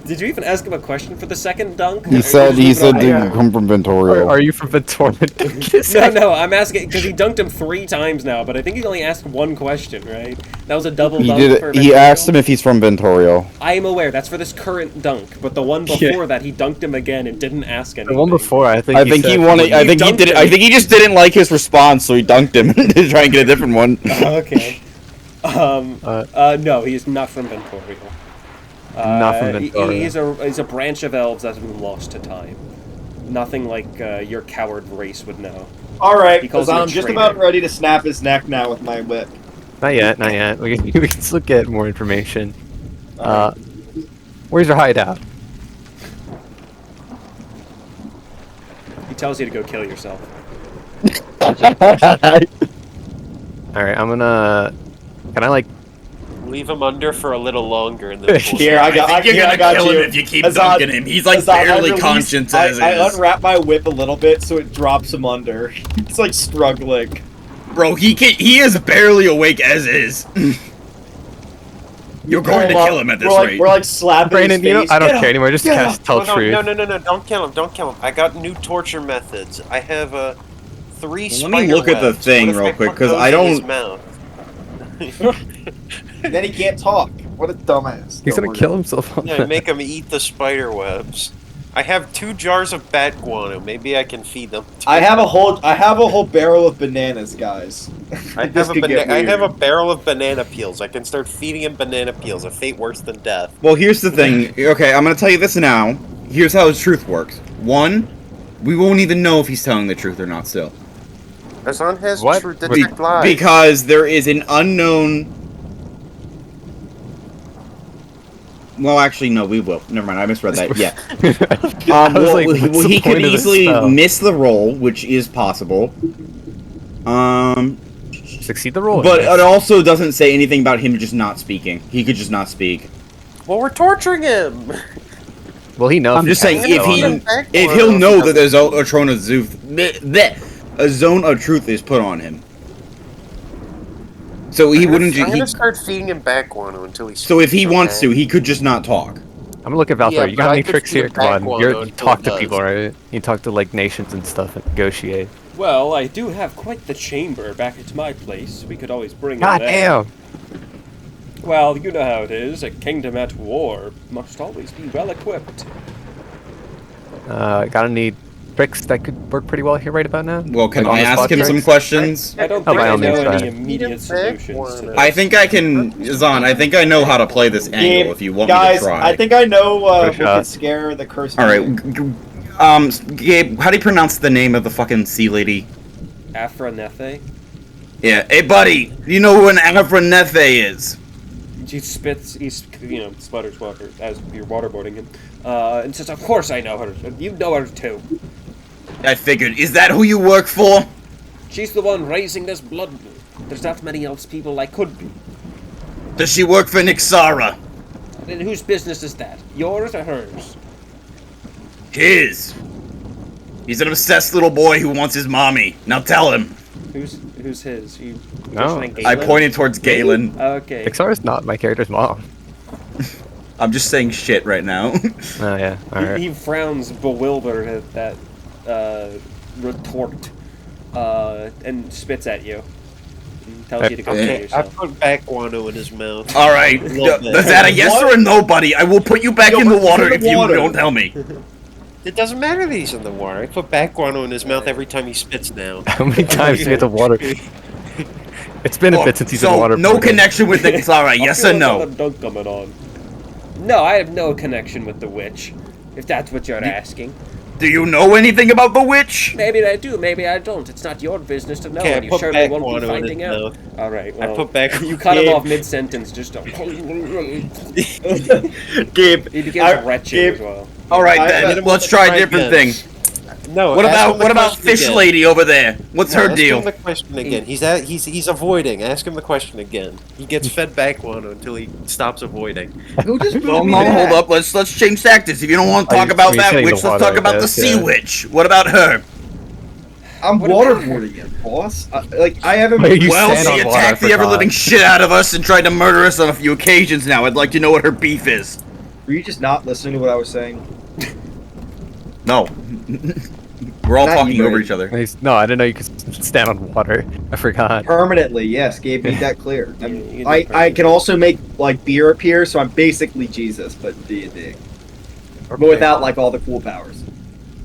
Did you even ask him a question for the second dunk? He Or said you just leave it did on- you come from Ventorial. Are you from Ventorial? No, I'm asking because he dunked him 3 times now, but I think he only asked one question, right? That was a double He dunk did for it. He Ventorial? asked him if he's from Ventorial. I am aware. That's for this current dunk, but the one before that, he dunked him again and didn't ask anything. The one before, I think. I think he said- wanted. I think he dunked did. him. I think he just didn't like his response, so he dunked him to try and get a different one. Okay. No, he is not from Ventorial. Not from Ventorial. He's a branch of elves that's been lost to time. Nothing like your coward race would know. Alright, He calls because him a I'm just traitor. about ready to snap his neck now with my whip. Not yet, not yet. We can still get more information. Where's your hideout? He tells you to go kill yourself. Alright, I'm gonna... Can I, like... Leave him under for a little longer, and then pull Here, him I got. I think you're I gonna got kill you. him if you keep Azad- dunking him. He's like Azad, I barely release- conscious as I is. unwrap my whip a little bit so it drops him under. He's like struggling. Bro, he is barely awake as is. You're going to kill him at this rate. We're like slapping Brandon, his you know, face. I don't Get care up, anymore. Just get cast up. Tell Oh, Truth. no, don't kill him, don't kill him. I got new torture methods. I have 3 Let spider me look at the webs. thing What if real I quick, put 'cause those I in his don't- mouth? Then he can't talk. What a dumbass. He's gonna kill himself on Yeah, that. make him eat the spider webs. I have 2 jars of bat guano. Maybe I can feed them. I have a whole barrel of bananas, guys. I This have, could get I have a weird. barrel of banana peels. I can start feeding him banana peels. A fate worse than death. Well, here's the thing. Okay, I'm gonna tell you this now. Here's how his truth works. 1, we won't even know if he's telling the truth or not still. Azan has What? true Be- detect lies. because there is an unknown... Well, actually, no, we will. Never mind, I misread that. Yeah. I was Well, like, what's the he could point of this easily spell? miss the roll, which is possible. Succeed the roll. But it also doesn't say anything about him just not speaking. He could just not speak. Well, we're torturing him. Well, he knows. I'm just saying, Back if one he'll of know them. that there's a throne of a zone of truth is put on him. So he wouldn't. I'm gonna He, start feeding him back guano until he's. so if he wants to, he could just not talk. I'm gonna look at Valthor. Yeah, You but got I any could tricks see the here? Come on. back You one talk until to it people, does. right? You talk to like nations and stuff and negotiate. Well, I do have quite the chamber back at my place. We could always bring it God there. damn! Well, you know how it is. A kingdom at war must always be well equipped. Gotta need tricks that could work pretty well here right about now. Well, can Like on I the ask spot him some tricks? questions? I don't Oh, think by I all know means, any try. immediate solutions to this. I think I can, Zahn, I think I know how to play this angle if you want guys, me to try. I think I know what shot. could scare the cursed. Alright, Gabe, how do you pronounce the name of the fucking sea lady? Afronethe? Yeah, hey buddy, you know who an Afronethe is? He spits, sputters water as you're waterboarding him, and says, "Of course I know her. You know her too. I figured. Is that who you work for? She's the one raising this blood moon. There's not many else people I could be. Does she work for Nixara? And whose business is that? Yours or hers? His. He's an obsessed little boy who wants his mommy. Now tell him. Who's his? You No. mentioning I Galen? pointed towards Galen. Okay. Pixar's not my character's mom. I'm just saying shit right now. Oh yeah, alright. He frowns bewildered at that retort, and spits at you. And tells you to go kill Okay, I yourself. put back guano in his mouth. Alright, A little bit. is that a yes or a no, buddy? I will put you back in the water if you don't tell me. It doesn't matter that he's in the water. I put back guano in his mouth every time he spits now. How many times do you hit the water? It's been a bit since he's in the water. No connection with Nixara, yes or no? Dunk coming on. No, I have no connection with the witch. If that's what you're asking. Do you know anything about the witch? Maybe I do, maybe I don't. It's not your business to know, Okay, I and you put certainly back won't be guano in finding his out. mouth. Alright, I well, put back. you cut him Gabe. off mid-sentence, just don't. Gabe, He begins retching Gabe, as well. Alright I- then, let's try a different thing. No. What ask him the about question Fish again. Lady over there? What's No, her ask deal? him the question again. He's avoiding. Ask him the question again. He gets fed back guano until he stops avoiding. Who just Well, no, hold up. Let's change tactics. If you don't want to Oh, talk you're about that saying witch, the let's water, talk about I the guess, sea yeah. witch. What about her? I'm What about waterboarding it, boss. I haven't. Wait, you Well, stand she on water, I attacked the ever forgot. living shit out of us and tried to murder us on a few occasions now. I'd like to know what her beef is. Were you just not listening to what I was saying? No. We're all Not talking you, over right? each other. No, I didn't know you could stand on water. I forgot. Permanently, yes. Gabe made that clear. Yeah, you can do I permanent. can also make like beer appear, so I'm basically Jesus, but D&D, but without like all the cool powers.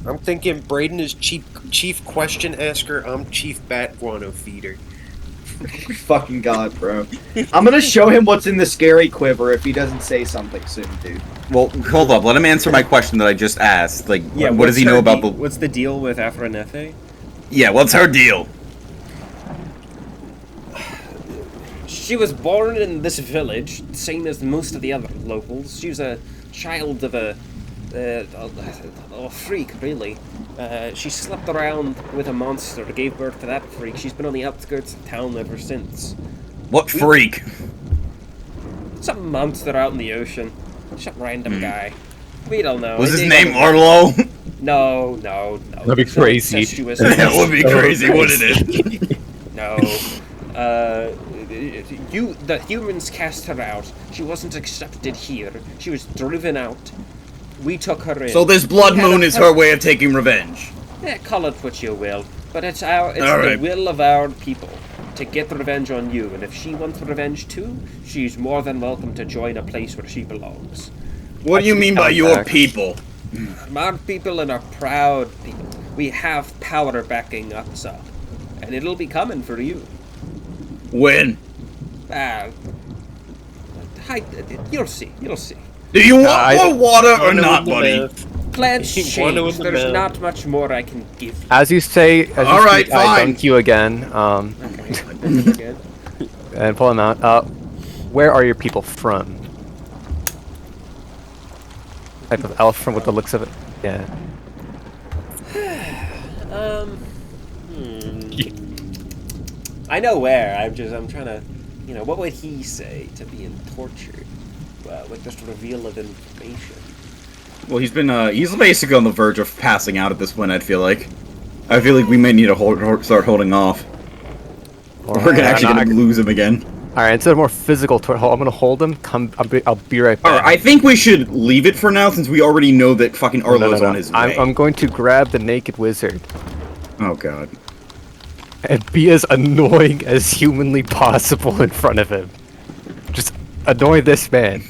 I'm thinking Braden is chief question asker. I'm chief bat guano feeder. Fucking god, bro. I'm gonna show him what's in the scary quiver if he doesn't say something soon, dude. Well, hold up. Let him answer my question that I just asked. Like, Yeah, what does he know about the... What's the deal with Afronethe? Yeah, what's her deal? She was born in this village, same as most of the other locals. She was a child of a freak, really. She slept around with a monster, gave birth to that freak. She's been on the outskirts of town ever since. What freak? Some monster out in the ocean. Some random guy. We don't know. Was his They name don't- Arlow? No. That'd be It's not crazy. incestuous. That would be crazy, wouldn't it? No. The humans cast her out. She wasn't accepted here. She was driven out. We took her in. So this blood We had moon a is her way of taking revenge. Yeah, call it what you will. But it's the Alright. will of our people to get revenge on you. And if she wants revenge too, she's more than welcome to join a place where she belongs. What do you mean by your Contact. people? Our people and our proud people. We have power backing us up. And it'll be coming for you. When? You'll see. You'll see. Do you want I- more water or Guano not, in the buddy? mouth. Plans Guano in change. the There's mouth. not much more I can give you. As you say, as you Alright, speak, I fine. dunk you again. Again. And pull him out. Where are your people from? Type of elf from what the looks of it. Yeah. I know where. I'm trying to, what would he say to being tortured? With this reveal of information. Well, he's basically on the verge of passing out at this point, I feel like. We may need to start holding off. Or we're Yeah, actually no, gonna lose him again. Alright, instead of more physical I'm gonna hold him. I'll be right back. Alright, I think we should leave it for now since we already know that fucking Arlow's on his way. I'm going to grab the naked wizard. Oh god. And be as annoying as humanly possible in front of him. Just annoy this man.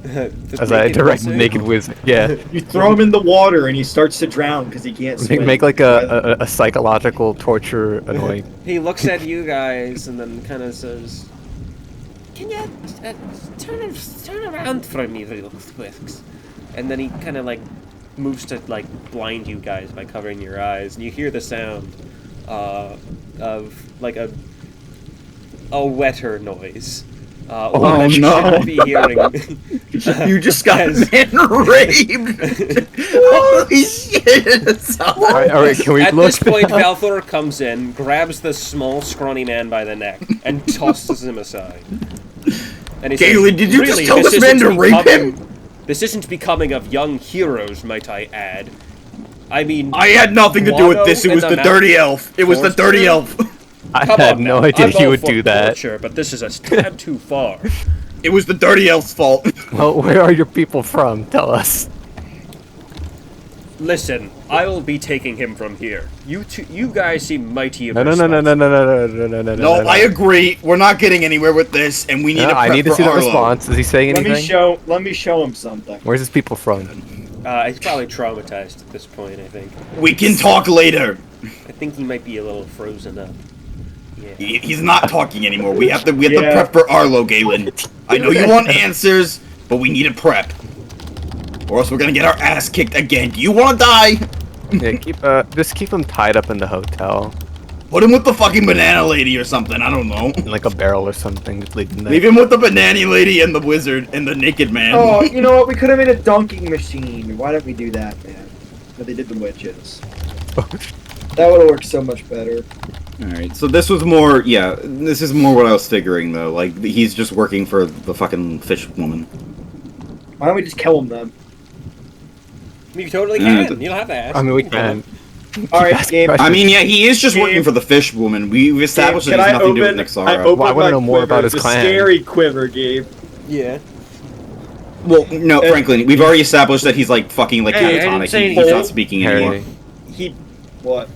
As I direct the naked wizard. Yeah. You throw him in the water and he starts to drown because he can't swim. Make like a psychological torture annoying. He looks at you guys and then kind of says, "Can you turn around for me real quick?" And then he kind of like moves to like blind you guys by covering your eyes, and you hear the sound of like a wetter noise. Oh that you no! shouldn't be hearing. You just got raped! Holy shit! Alright, can we At look? this point, Valthor comes in, grabs the small, scrawny man by the neck, and tosses him aside. And he Galen, says, did you really, just tell this man to rape him? This isn't becoming of young heroes, might I add. I mean, I had nothing to do with this, it was the dirty elf. It was the dirty elf. I had no idea he would do that. Sure, but this is a tad too far. It was the dirty elf's fault. Well, where are your people from? Tell us. Listen, I will be taking him from here. You guys seem mighty. No, No, I agree. We're not getting anywhere with this, and we need to prep I need to for see the Arlow. response. Is he saying anything? Let me show him something. Where's his people from? He's probably traumatized at this point, I think. We can talk later. I think he might be a little frozen up. Yeah. He's not talking anymore. We have to prep for Arlow, Galen. I know you want answers, but we need to prep. Or else we're gonna get our ass kicked again. Do you wanna die? Yeah, just keep him tied up in the hotel. Put him with the fucking banana lady or something, I don't know. In like a barrel or something, just leave him there. Leave him with the banana lady and the wizard and the naked man. Oh, you know what? We could have made a dunking machine. Why didn't we do that, man? But they did the witches. That would have worked so much better. Alright, so this was more, this is more what I was figuring, though. Like, he's just working for the fucking fish woman. Why don't we just kill him, then? You totally can. You don't have to ask. I mean, we can. Alright, Gabe. I mean, yeah, he is just working for the fish woman. We've established that he's nothing to do with Nixara. I want to know more about his clan. Scary quiver, Gabe. Yeah. Well, no, Franklin, we've already established that he's like fucking like catatonic. He's not speaking anymore. What?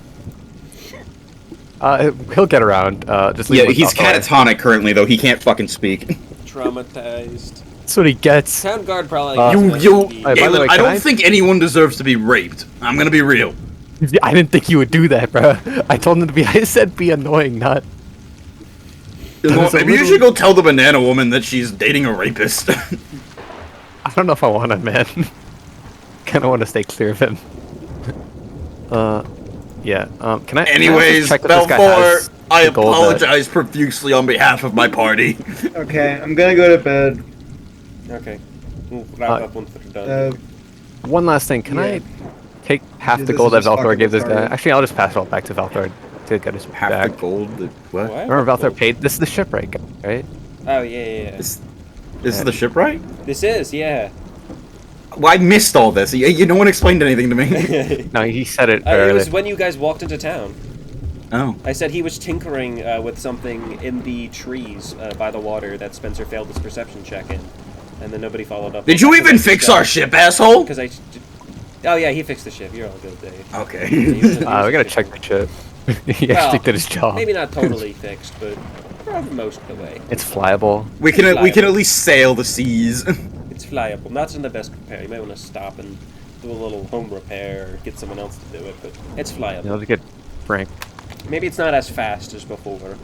He'll get around. Just leave he's catatonic currently, though. He can't fucking speak. Traumatized. That's what he gets. Sound guard probably. Galen, I don't think anyone deserves to be raped. I'm gonna be real. I didn't think you would do that, bro. I told him to be. I said be annoying, not. Maybe you should go tell the banana woman that she's dating a rapist. I don't know if I want to, man. Kind of want to stay clear of him. Yeah. Can I? Anyways, Belfour, I apologize profusely on behalf of my party. Okay, I'm gonna go to bed. Okay. We'll wrap up once we're done. One last thing. Can I take half the gold that Valthor gave this guy? Actually, I'll just pass it all back to Valthor to get his half back. the gold. What? Remember, Valthor paid. This is the shipwreck, right? Oh yeah. This is the shipwright? This is, yeah. Well, I missed all this. No one explained anything to me. No, he said it It earlier. was when you guys walked into town. Oh. I said he was tinkering with something in the trees by the water that Spencer failed his perception check in. And then nobody followed up. Did you even fix our ship, asshole? Because oh yeah, he fixed the ship. You're all good, Dave. Okay. We gotta check the ship. He actually did his job. Maybe not totally fixed, but for most of the way. It's flyable. We can at least sail the seas. It's flyable. Not in the best repair. You might want to stop and do a little home repair or get someone else to do it, but it's flyable. To get Frank. Maybe it's not as fast as before.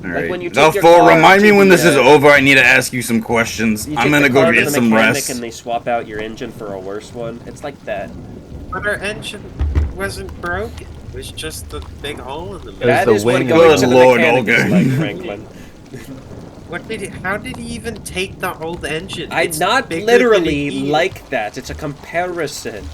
Alright. When you take your Therefore, car remind me to when the, this is over. I need to ask you some questions. I'm gonna go get some rest. And they swap out your engine for a worse one. It's like that. But our engine wasn't broken. It was just the big hole in the middle. That is what going to the mechanic is like, Franklin. How did he even take the old engine? It's not literally like that. It's a comparison.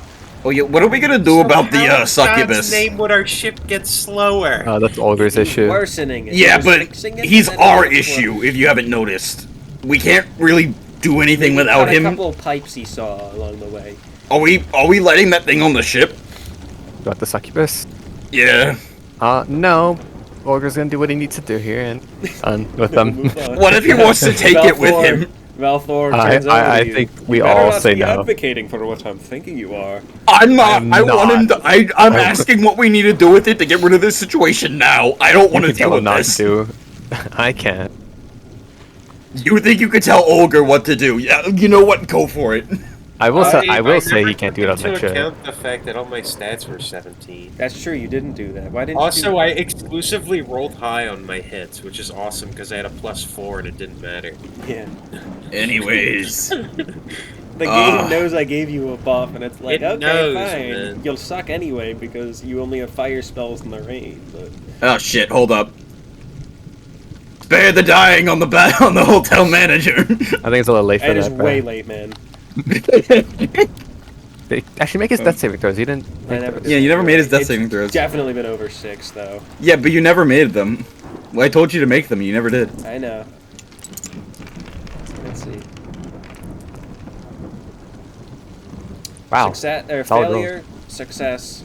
Oh yeah, what are we gonna do about the succubus? God's name would our ship get slower? That's Olger's issue. Worsening it. Yeah, but he's our issue. If you haven't noticed, we can't really do anything without him. A couple of pipes he saw along the way. Are we letting that thing on the ship? About the succubus? Yeah. No. Olga's gonna do what he needs to do here and with them. Move on. What if he wants to take it with him? Valthor I- turns over I to you. think we You better all not say be no. advocating for what I'm thinking you are. I'm not. I'm I want him not. to. I'm asking what we need to do with it to get rid of this situation now. I don't want to You can tell deal him with not this. to. I can't. You think you could tell Olga what to do? Yeah, you know what? Go for it. I will say I will say never he can't do it took on my into show. account the fact that all my stats were 17. That's true, you didn't do that. Why didn't you Also, do I exclusively rolled high on my hits, which is awesome because I had a +4 and it didn't matter. Yeah. Anyways, The game knows I gave you a buff, and it's like, It okay, knows, fine. man. You'll suck anyway because you only have fire spells in the range. But oh shit! Hold up. Spare the dying on the on the hotel manager. I think it's a little late for it is that. way late, man. Actually, make his death saving throws. He didn't. I never did Yeah, you that. never made his death It's saving throws. Definitely been over 6 though. Yeah, but you never made them. Well, I told you to make them. You never did. I know. Let's see. Wow. Success or Solid roll. failure, success.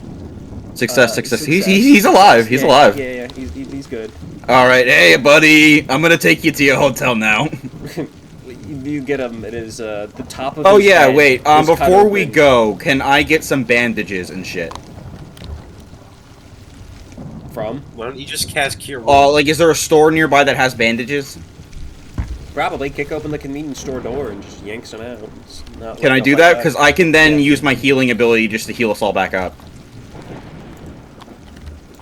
Success, success. Success. He's alive. He's Yeah, alive. Yeah, he's good. All right, hey buddy, I'm gonna take you to your hotel now. You get him. It is the top of. Oh his yeah, head wait. is cut Before we open. go, can I get some bandages and shit? From Why don't you just cast Cure Oh, Wounds? like, is there a store nearby that has bandages? probably kick open the convenience store door and just yank some out. It's not Can like I do a that? hot Because dog. I can then Yeah. use my healing ability just to heal us all back up.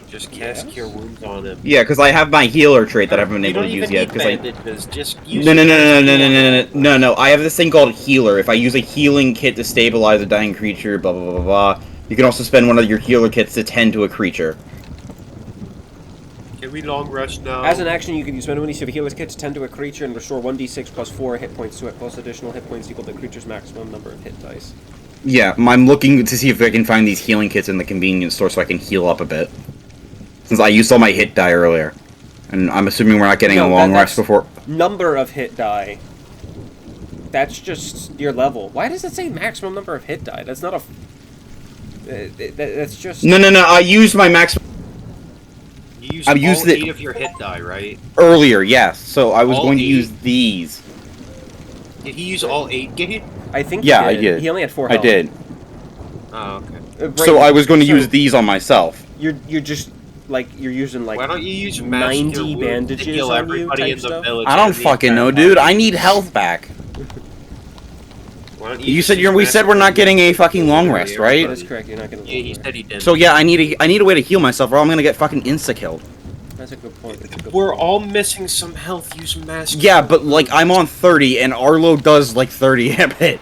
Just cast Cure Wounds on him. Yeah, because I have my healer trait that I haven't been You able don't to use even yet. need Because I bandages. Just use no no no your no no no healing no on no no no. I have this thing called healer. If I use a healing kit to stabilize a dying creature, blah blah blah blah. You can also spend one of your healer kits to tend to a creature. Can we long rest now? As an action, you can spend one of your healer's kits, tend to a creature, and restore 1d6 plus 4 hit points to it, plus additional hit points equal to the creature's maximum number of hit dice. Yeah, I'm looking to see if I can find these healing kits in the convenience store so I can heal up a bit. Since I used all my hit die earlier. And I'm assuming we're not getting No, a long that's rest before... Number of hit die. That's just your level. Why does it say maximum number of hit die? That's not a... that's just... No, I used my max You used I've all used it- 8 of your hit die, right? earlier, yes. So I was All going to eight? use these. Did he use all 8 gauge? I think Yeah, he I did. He only had 4 I health. did. Oh, okay. So I was going to so use these on myself. You're just... Like, you're using, like... Why don't you use 90 Master Wounds to bandages heal on you everybody type in the stuff? village? I don't and the fucking know, entire dude. I population? need health back. Why don't You just said use we said Master we're not Wounds getting a to fucking heal long everybody? rest, right? That is correct, you're not gonna... Yeah, he said he didn't. So yeah, I need a way to heal myself, or I'm gonna get fucking insta-killed. That's a good point. That's a good We're point. all missing some health. Use Master. Yeah, but like I'm on 30, and Arlow does like 30 a hit.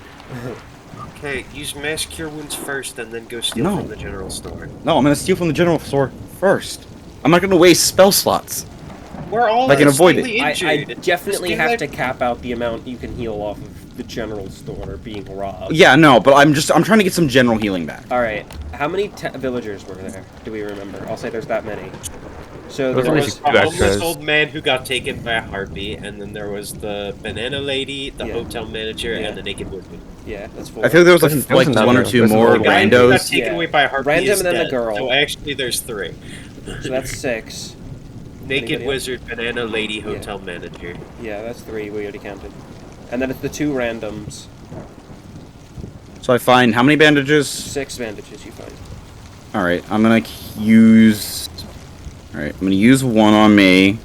Okay, use Mass Cure Wounds first, and then go steal No. from the general store. No, I'm gonna steal from the general store first. I'm not gonna waste spell slots. We're all I can avoid slightly I injured. definitely Just do have that- to cap out the amount you can heal off of the general store being robbed. Yeah, no, but I'm trying to get some general healing back. Alright, how many villagers were there? Do we remember? I'll say there's that many. So Those there are was... just A two homeless extras. old man who got taken by a harpy, and then there was the banana lady, the Yeah. hotel manager, Yeah. and the naked wizard. Yeah, that's 4. I feel there was Wasn't- like wasn't one or that two a- more wasn't The guy who got randos. taken Yeah. away by a harpy Random is and then the dead. girl. So actually, there's 3. So that's 6. Naked Anybody wizard, banana lady, hotel manager. Yeah, that's 3. We already counted. And then it's the 2 randoms. So I find how many bandages? 6 bandages you find. All right, I'm gonna use. All right, I'm gonna use 1 on me,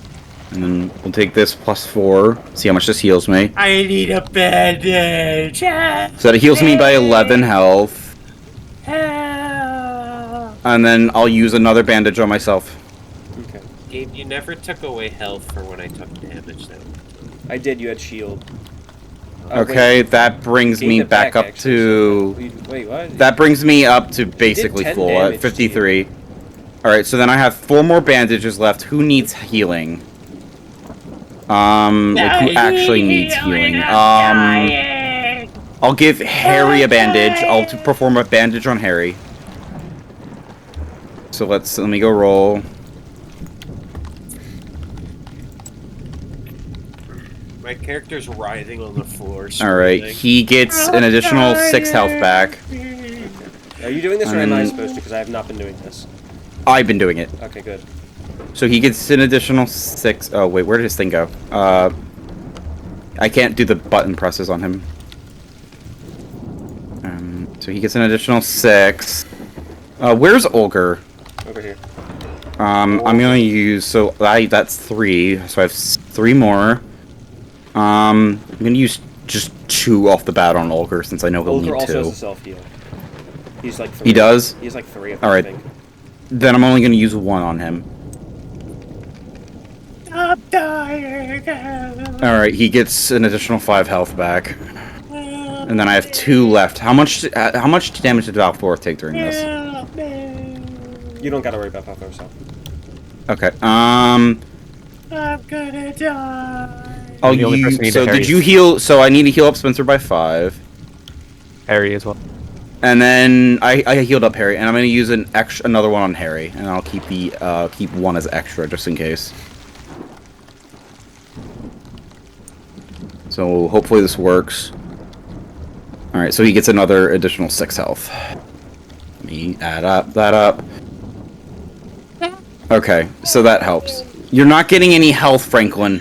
and then we'll take this plus 4. See how much this heals me. I need a bandage. So that heals me by 11 health. And then I'll use another bandage on myself. Okay. Gabe, you never took away health for when I took damage, though. I did, you had shield. Okay, that brings Gained me it back up actually, to. so- Wait, what? That brings me up to basically 10 full damage at 53. Alright, so then I have 4 more bandages left. Who needs healing? Like who actually needs healing? I'll give Harry a bandage. I'll perform a bandage on Harry. So let me go roll. My character's writhing on the floor. Alright, screaming. he gets an additional 6 health back. Are you doing this or am I Um, supposed to? Because I have not been doing this. I've been doing it. Okay, good. So he gets an additional 6. Oh wait, where did his thing go? I can't do the button presses on him. So he gets an additional 6. Where's Olger? Over here. I'm gonna use that's 3. So I have 3 more. I'm gonna use just 2 off the bat on Olger since I know he'll Olger need also has 2. a self heal. He's like 3. He does? He's like 3 of them, Alright. I think. Then I'm only gonna use 1 on him. I'm dying. Alright, he gets an additional 5 health back. And then I have 2 left. How much damage did Valforth take during this? You don't gotta worry about that yourself. Okay, I'm gonna die. Oh, The only person who so needed did Harry you is- heal? So I need to heal up Spencer by 5. Harry as well. And then I healed up Harry, and I'm gonna use another one on Harry, and I'll keep keep 1 as extra just in case. So hopefully this works. All right, so he gets another additional 6 health. Let me add that up. Okay, so that helps. You're not getting any health, Franklin.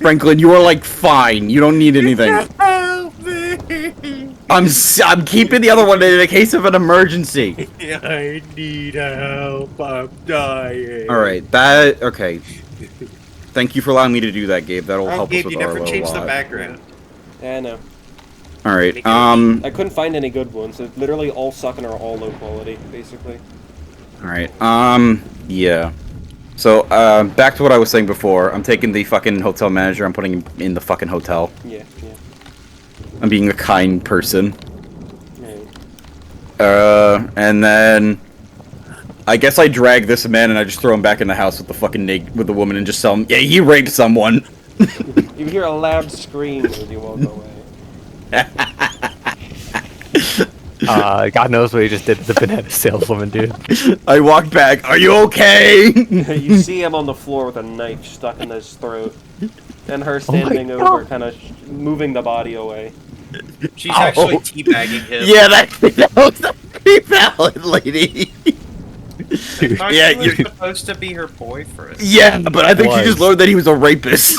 Franklin, you are like fine. You don't need anything. Help me! I'm keeping the other one in a case of an emergency. I need help. I'm dying. All right, okay. Thank you for allowing me to do that, Gabe. That'll help us Gabe, with you never Arlow a changed the lot. background. Yeah, I know. All right. I couldn't find any good ones. They literally all suck and are all low quality, basically. All right. Yeah. So, back to what I was saying before. I'm taking the fucking hotel manager. I'm putting him in the fucking hotel. Yeah. I'm being a kind person. Right. And then I guess I drag this man and I just throw him back in the house with the fucking with the woman and just tell him, yeah, he raped someone. You hear a loud scream as you walk away. God knows what he just did to the banana saleswoman, dude. I walk back. Are you okay? You see him on the floor with a knife stuck in his throat, and her standing over, kind of moving the body away. She's actually teabagging him. Yeah, that was the pretty valid lady. Thought Yeah, he was you're- supposed to be her boyfriend. Yeah, but I think she just learned that he was a rapist.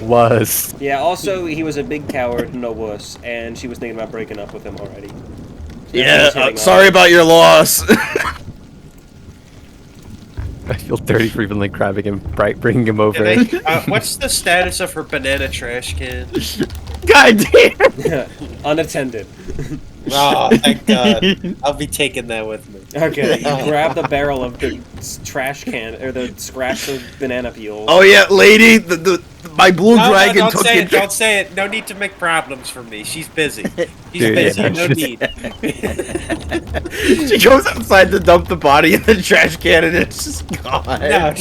Was. Yeah. Also, he was a big coward and a wuss, and she was thinking about breaking up with him already. Yeah, sorry about your loss. I feel dirty for even like grabbing him, bringing him over. What's the status of her banana trash can? God damn. Unattended. Oh, thank God. I'll be taking that with me. Okay, you grab the barrel of the trash can, or the scratched banana peel. Oh yeah, lady, my blue No, dragon don't took say it. it. Don't say it. No need to make problems for me. She's busy. She's Dude, busy. yeah, No need. She goes outside to dump the body in the trash can and it's just gone. No,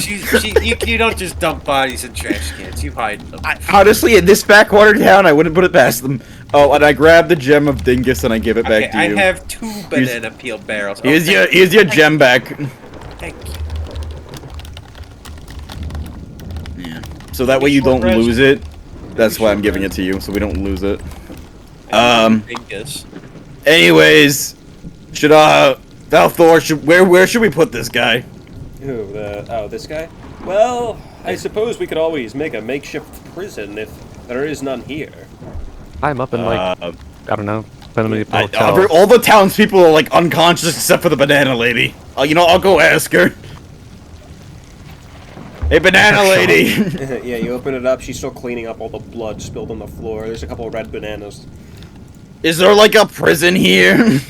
you don't just dump bodies in trash cans. You hide them. Honestly, in this backwater town, I wouldn't put it past them. Oh, and I grab the gem of Dingus and I give it back to I you. have 2 banana peel barrels. Oh, Here's your gem back. Thank you. Yeah. So that way you don't lose it. That's why I'm giving it to you, so we don't lose it. Dingus. Anyways, should Valthor, where should we put this guy? Who? This guy? Well, I suppose we could always make a makeshift prison if there is none here. I'm up in like, I don't know, all All the townspeople are like unconscious except for the banana lady. I'll go ask her. Hey, banana lady. Yeah, you open it up. She's still cleaning up all the blood spilled on the floor. There's a couple of red bananas. Is there like a prison here?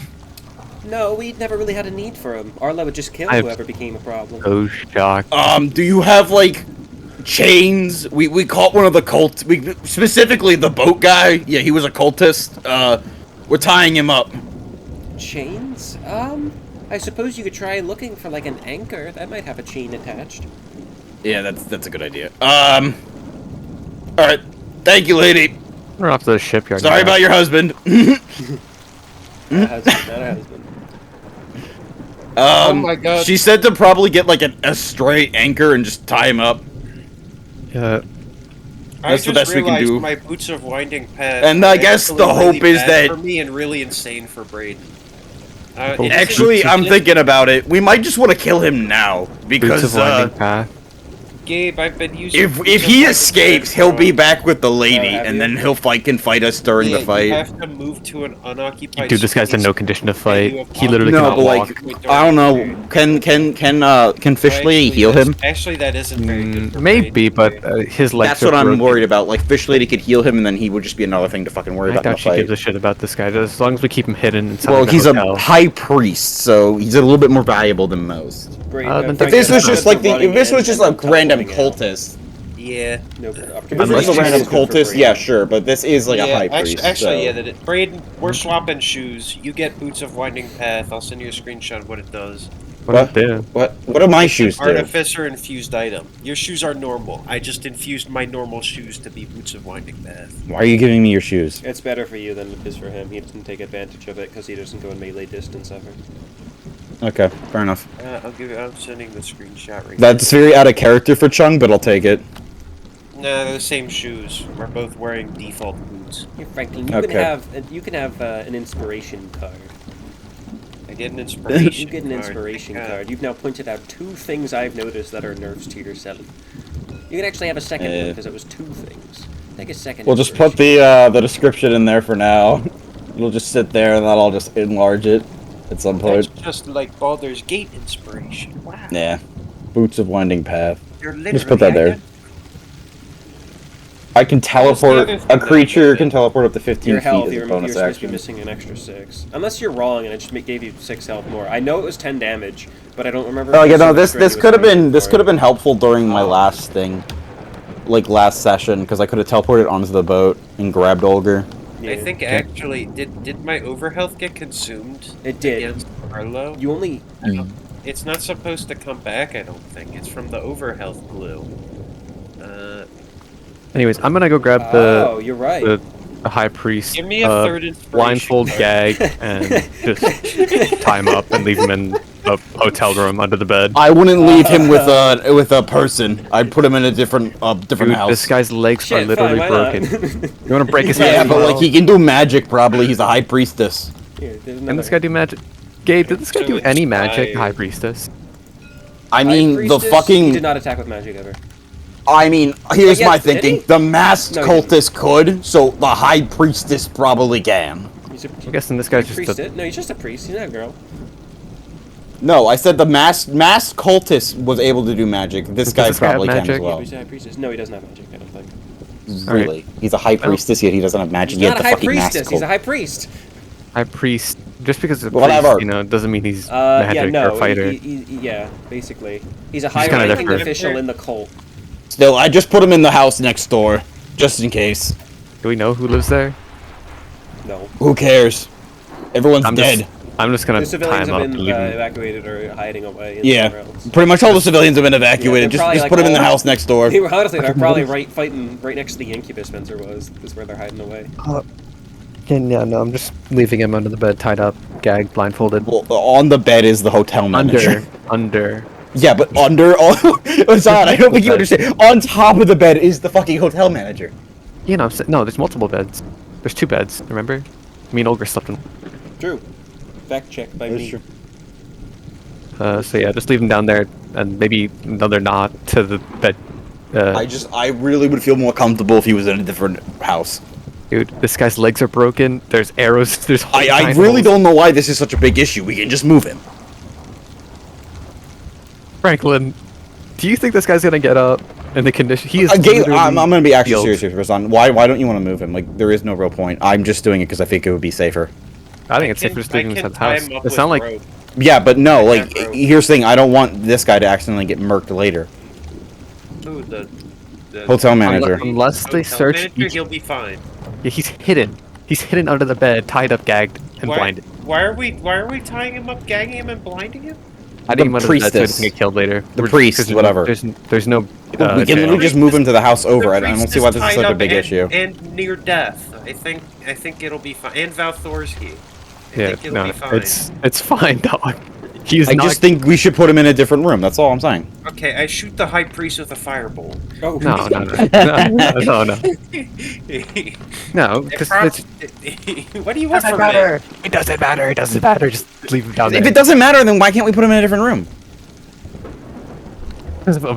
No, we never really had a need for him. Arlow would just kill I'm whoever became a problem. so shocked. Do you have like chains? We caught one of the specifically the boat guy. Yeah, he was a cultist. We're tying him up. Chains? I suppose you could try looking for like an anchor. That might have a chain attached. Yeah, that's a good idea. All right. Thank you, lady. We're off to the shipyard. Sorry about your husband. Not a husband. Oh my God. She said to probably get like a stray anchor and just tie him up. Yeah. That's the best we can realized do. My boots of winding path. And I guess the hope is that- for me and really insane for Braden. Actually, I'm thinking about it. We might just want to kill him now because Gabe, I've been using. if he escapes, he'll be back with the lady, and then he'll can fight us during the fight. You have to move to an unoccupied. Dude, this guy's in no condition to fight. He literally no, cannot but walk. I don't know. Can Fish Lady heal him? Actually, that isn't very good. Maybe, but his legs. That's what I'm worried about. Like Fish Lady could heal him, and then he would just be another thing to fucking worry about in I the doubt she fight. gives a shit about this guy. As long as we keep him hidden inside Well, the he's hotel. a high priest, so he's a little bit more valuable than most. If this was just like if this was just a random cultist. Yeah. If this was a random cultist, yeah, sure, but this is like a high priest. Actually, yeah. Braden, we're swapping shoes. You get Boots of Winding Path. I'll send you a screenshot of what it does. What do my shoes do? Artificer infused item. Your shoes are normal. I just infused my normal shoes to be Boots of Winding Path. Why are you giving me your shoes? It's better for you than it is for him. He doesn't take advantage of it because he doesn't go in melee distance ever. Okay, fair enough. I'm sending the screenshot right That's very out of character for Chung, but I'll take it. Nah, they're the same shoes. We're both wearing default boots. Here, Franklin, you can have an inspiration card. I get an inspiration You get an inspiration card. You've now pointed out 2 things I've noticed that are nerfs to yourself. You can actually have a second one because it was 2 things. Take a second. We'll just put the description in there for now. It'll just sit there, and then I'll just enlarge it at some point. That's just like Baldur's Gate inspiration. Wow. Yeah, Boots of Winding Path. You're Just put that there. I can teleport. A creature can teleport up to 15 your health, feet as a bonus you're supposed to be action. missing an extra 6. Unless you're wrong and it just gave you 6 health more. I know it was 10 damage, but I don't remember. Oh, yeah, no, this could have been helpful during my last thing, like last session, because I could have teleported onto the boat and grabbed Olger. Yeah. I think actually, did my overhealth get consumed? It did. Against Arlow? You only. It's not supposed to come back. I don't think it's from the overhealth glue. Anyways, I'm gonna go grab the. Oh, you're right. The high priest. Give me a third inspiration blindfold card. gag and just tie him up and leave him in a hotel room under the bed. I wouldn't leave him with a person. I'd put him in a different Dude, house. this guy's legs are literally broken. You wanna break his Yeah, hand? but like he can do magic. Probably he's a high priestess. Can this guy do magic? Gabe, did this guy do any magic, high priestess? I mean, the He fucking. did not attack with magic ever. I mean, here's Yes, my did he? thinking. The masked No, he cultist could, so the high priestess probably can. I'm guessing this guy's just priest. a... No, he's just a priest. He's not a girl. No, I said the masked cultist was able to do magic. This guy this guy have probably can as magic? well. He's a high priestess. No, he doesn't have magic. I don't think. Really? He's a high priestess, yet he doesn't have magic. He's He not had a the high fucking masked priestess. He's a cult. high priest. High priest. Just because it's a Whatever. priest, doesn't mean he's Yeah, magic no. or a fighter. Yeah, basically, he's a kinda high-ranking different. official in the cult. Still, I just put him in the house next door, just in case. Do we know who lives there? No. Who cares? Everyone's dead. I'm just gonna The tie civilians him up have and been leave him. evacuated or hiding away. Yeah, somewhere else. pretty much all the civilians have been evacuated. they're just probably, put him in the all- house next door. Honestly, they're probably fighting right next to the incubus Spencer was. Is where they're hiding away. Yeah, no, I'm just leaving him under the bed, tied up, gagged, blindfolded. Well, on the bed is the hotel manager. Under. Yeah, but under all. Hassan, I don't think you understand. On top of the bed is the fucking hotel manager. You know, no, there's multiple beds. There's 2 beds, remember? Me and Olger slept in. True. Fact check by me. True. So yeah, just leave him down there, and maybe another nod to the bed. I really would feel more comfortable if he was in a different house. Dude, this guy's legs are broken. There's arrows. There's. I really don't know why this is such a big issue. We can just move him. Franklin, do you think this guy's gonna get up in the condition he is? I'm gonna be actually healed. serious here, Razan. Why don't you want to move him? Like, there is no real point. I'm just doing it because I think it would be safer. I think it's safer just leaving him inside the house. It sounds like Yeah, but no, like, here's the thing. I don't want this guy to accidentally get murked later. Ooh, the Hotel manager. Unless they hotel search manager, each... he'll be fine. Yeah, he's hidden. He's hidden under the bed, tied up, gagged, and blinded. Why are we tying him up, gagging him, and blinding him? Hiding him under the bed so he priestess. doesn't get killed later. The priest, whatever. There's no. We can literally just move him to the house over. I don't see why this is such a big issue. And near death. I think it'll be fine. And Valthorski. I Yeah, think it'll no, be fine. it's fine, dog. He's I not. just think we should put him in a different room. That's all I'm saying. Okay, I shoot the high priest with a firebolt. Oh No, no. No, because What do you want from me? It doesn't matter. It doesn't matter. Just leave him down there. If it doesn't matter, then why can't we put him in a different room?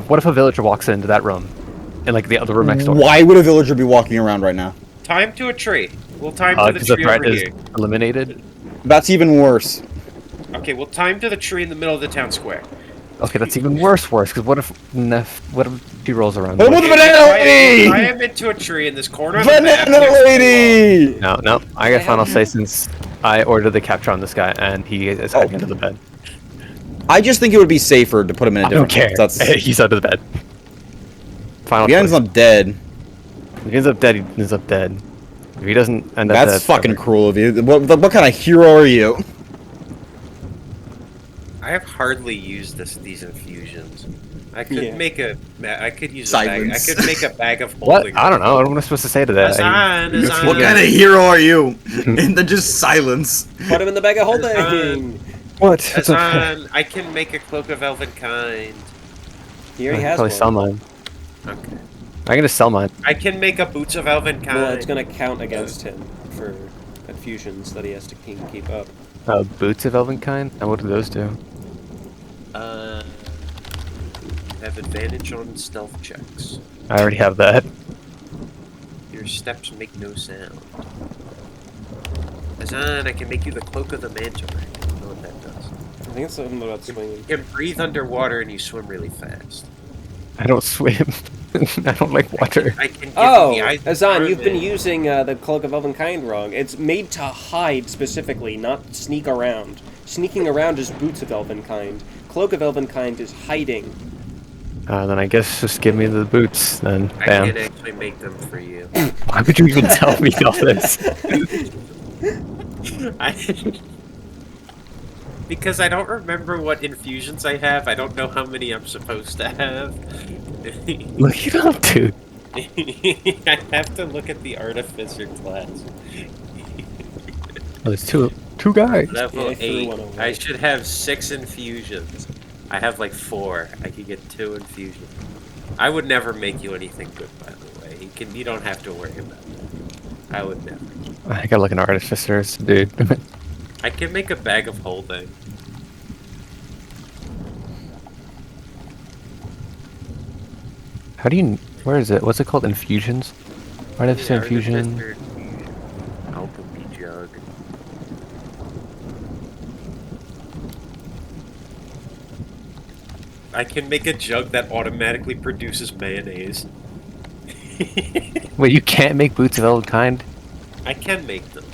What if a villager walks into that room, and like the other room next door? Why would a villager be walking around right now? Time to a tree. We'll time to the Because the tree threat over is here. eliminated. That's even worse. Okay, we'll time to the tree in the middle of the town square. Okay, that's even worse. Because what if he rolls around? What about the banana lady? I am into a tree in this corner of the map. Banana lady! No. I got final say since I ordered the capture on this guy, and he is hiding under the bed. I just think it would be safer to put him in a I don't different care. room. That's... He's under the bed. Final If he ends choice. up dead, If he ends up dead, he ends up dead. If he doesn't end up dead... that's fucking cruel of you. What kind of hero are you? I have hardly used these infusions. I could Yeah. make a. I could use Silence. a bag. I could make a bag of What? holding. I don't know. What am I supposed to say to that? Azan, What kind of hero are you? And then just silence. Put him in the bag of holding. What? It's okay. Azan, I can make a cloak of elven kind. He already I has probably sell one. mine. Okay. I can just sell mine. I can make a boots of elven kind. Well, it's gonna count against him for infusions that he has to keep up. Boots of Elvenkind? And what do those do? Have advantage on stealth checks. I already have that. Your steps make no sound. Azan, I can make you the cloak of the manta ray. I don't know what that does. I think it's something about swinging. You can breathe underwater and you swim really fast. I don't swim. I don't like water. I can give Oh, you the eyes Azan, of you've been Merman. using the Cloak of Elvenkind wrong. It's made to hide specifically, not sneak around. Sneaking around is Boots of Elvenkind. Cloak of Elvenkind is hiding. Then I guess just give me the boots, then. I Bam. can actually make them for you. Why would you even tell me all this? Because I don't remember what infusions I have. I don't know how many I'm supposed to have. Look it up, dude. I have to look at the artificer class. Oh, there's two guys. Level Yeah, I threw 8. one away. I should have 6 infusions. I have like 4. I could get 2 infusions. I would never make you anything good, by the way. You don't have to worry about it. I would never. I gotta look at artificers, dude. I can make a bag of holding. How do you... Where is it? What's it called? Infusions? Artificer infusion. Alchemy jug. I can make a jug that automatically produces mayonnaise. Wait, you can't make boots of Elvenkind? I can make them.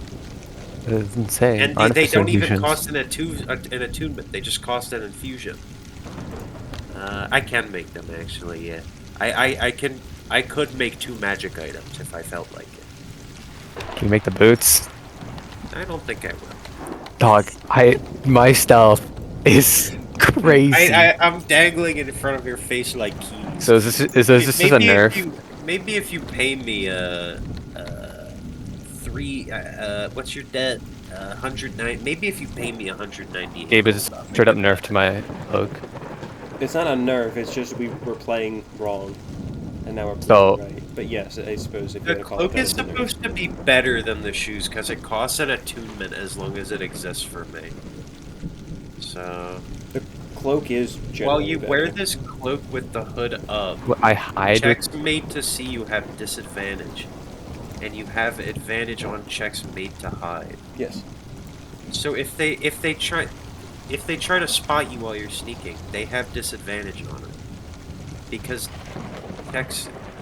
It doesn't say. And they Artificer don't even infusions. cost an attunement, they just cost an infusion. I can make them actually, yeah. I could make 2 magic items if I felt like it. Can you make the boots? I don't think I will. Dog, my stealth is crazy. I'm dangling it in front of your face like keys. So is this just a nerf? Maybe if you pay me 3 what's your debt? 109. Maybe if you pay me 198. Gabe is straight up nerf to my cloak. It's not a nerf, it's just we were playing wrong. And now we're playing So- right. But yes, I suppose if you The want to call cloak it is that, it's a nerf. supposed to be better than the shoes because it costs an attunement as long as it exists for me. So Cloak is while generally you better. wear this cloak with the hood up, I hide with... checks made to see you have disadvantage, and you have advantage on checks made to hide. Yes. So if they try to spot you while you're sneaking, they have disadvantage on it because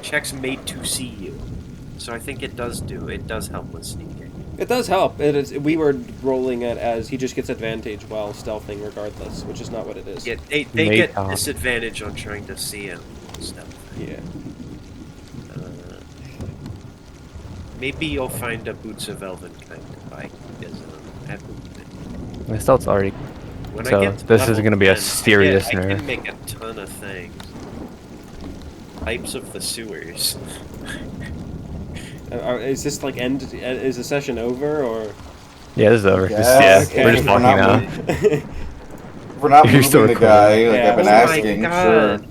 checks made to see you. So I think it does help with sneaking. It does help. It is. We were rolling it as he just gets advantage while stealthing regardless, which is not what it is. Yeah, they Made get off. disadvantage on trying to see him. Stuff. Yeah. Maybe you'll find a Boots of Elven kind of bike. My stealth's already... When So, I get to this level is gonna be a 10, serious I nerf. can make a ton of things. Pipes of the sewers. Is this like is the session over or? Yeah, this is over. Yeah, We're just we're walking not now. for not You're still moving the recording. guy, like Yeah. I've been Oh my asking, God. sure.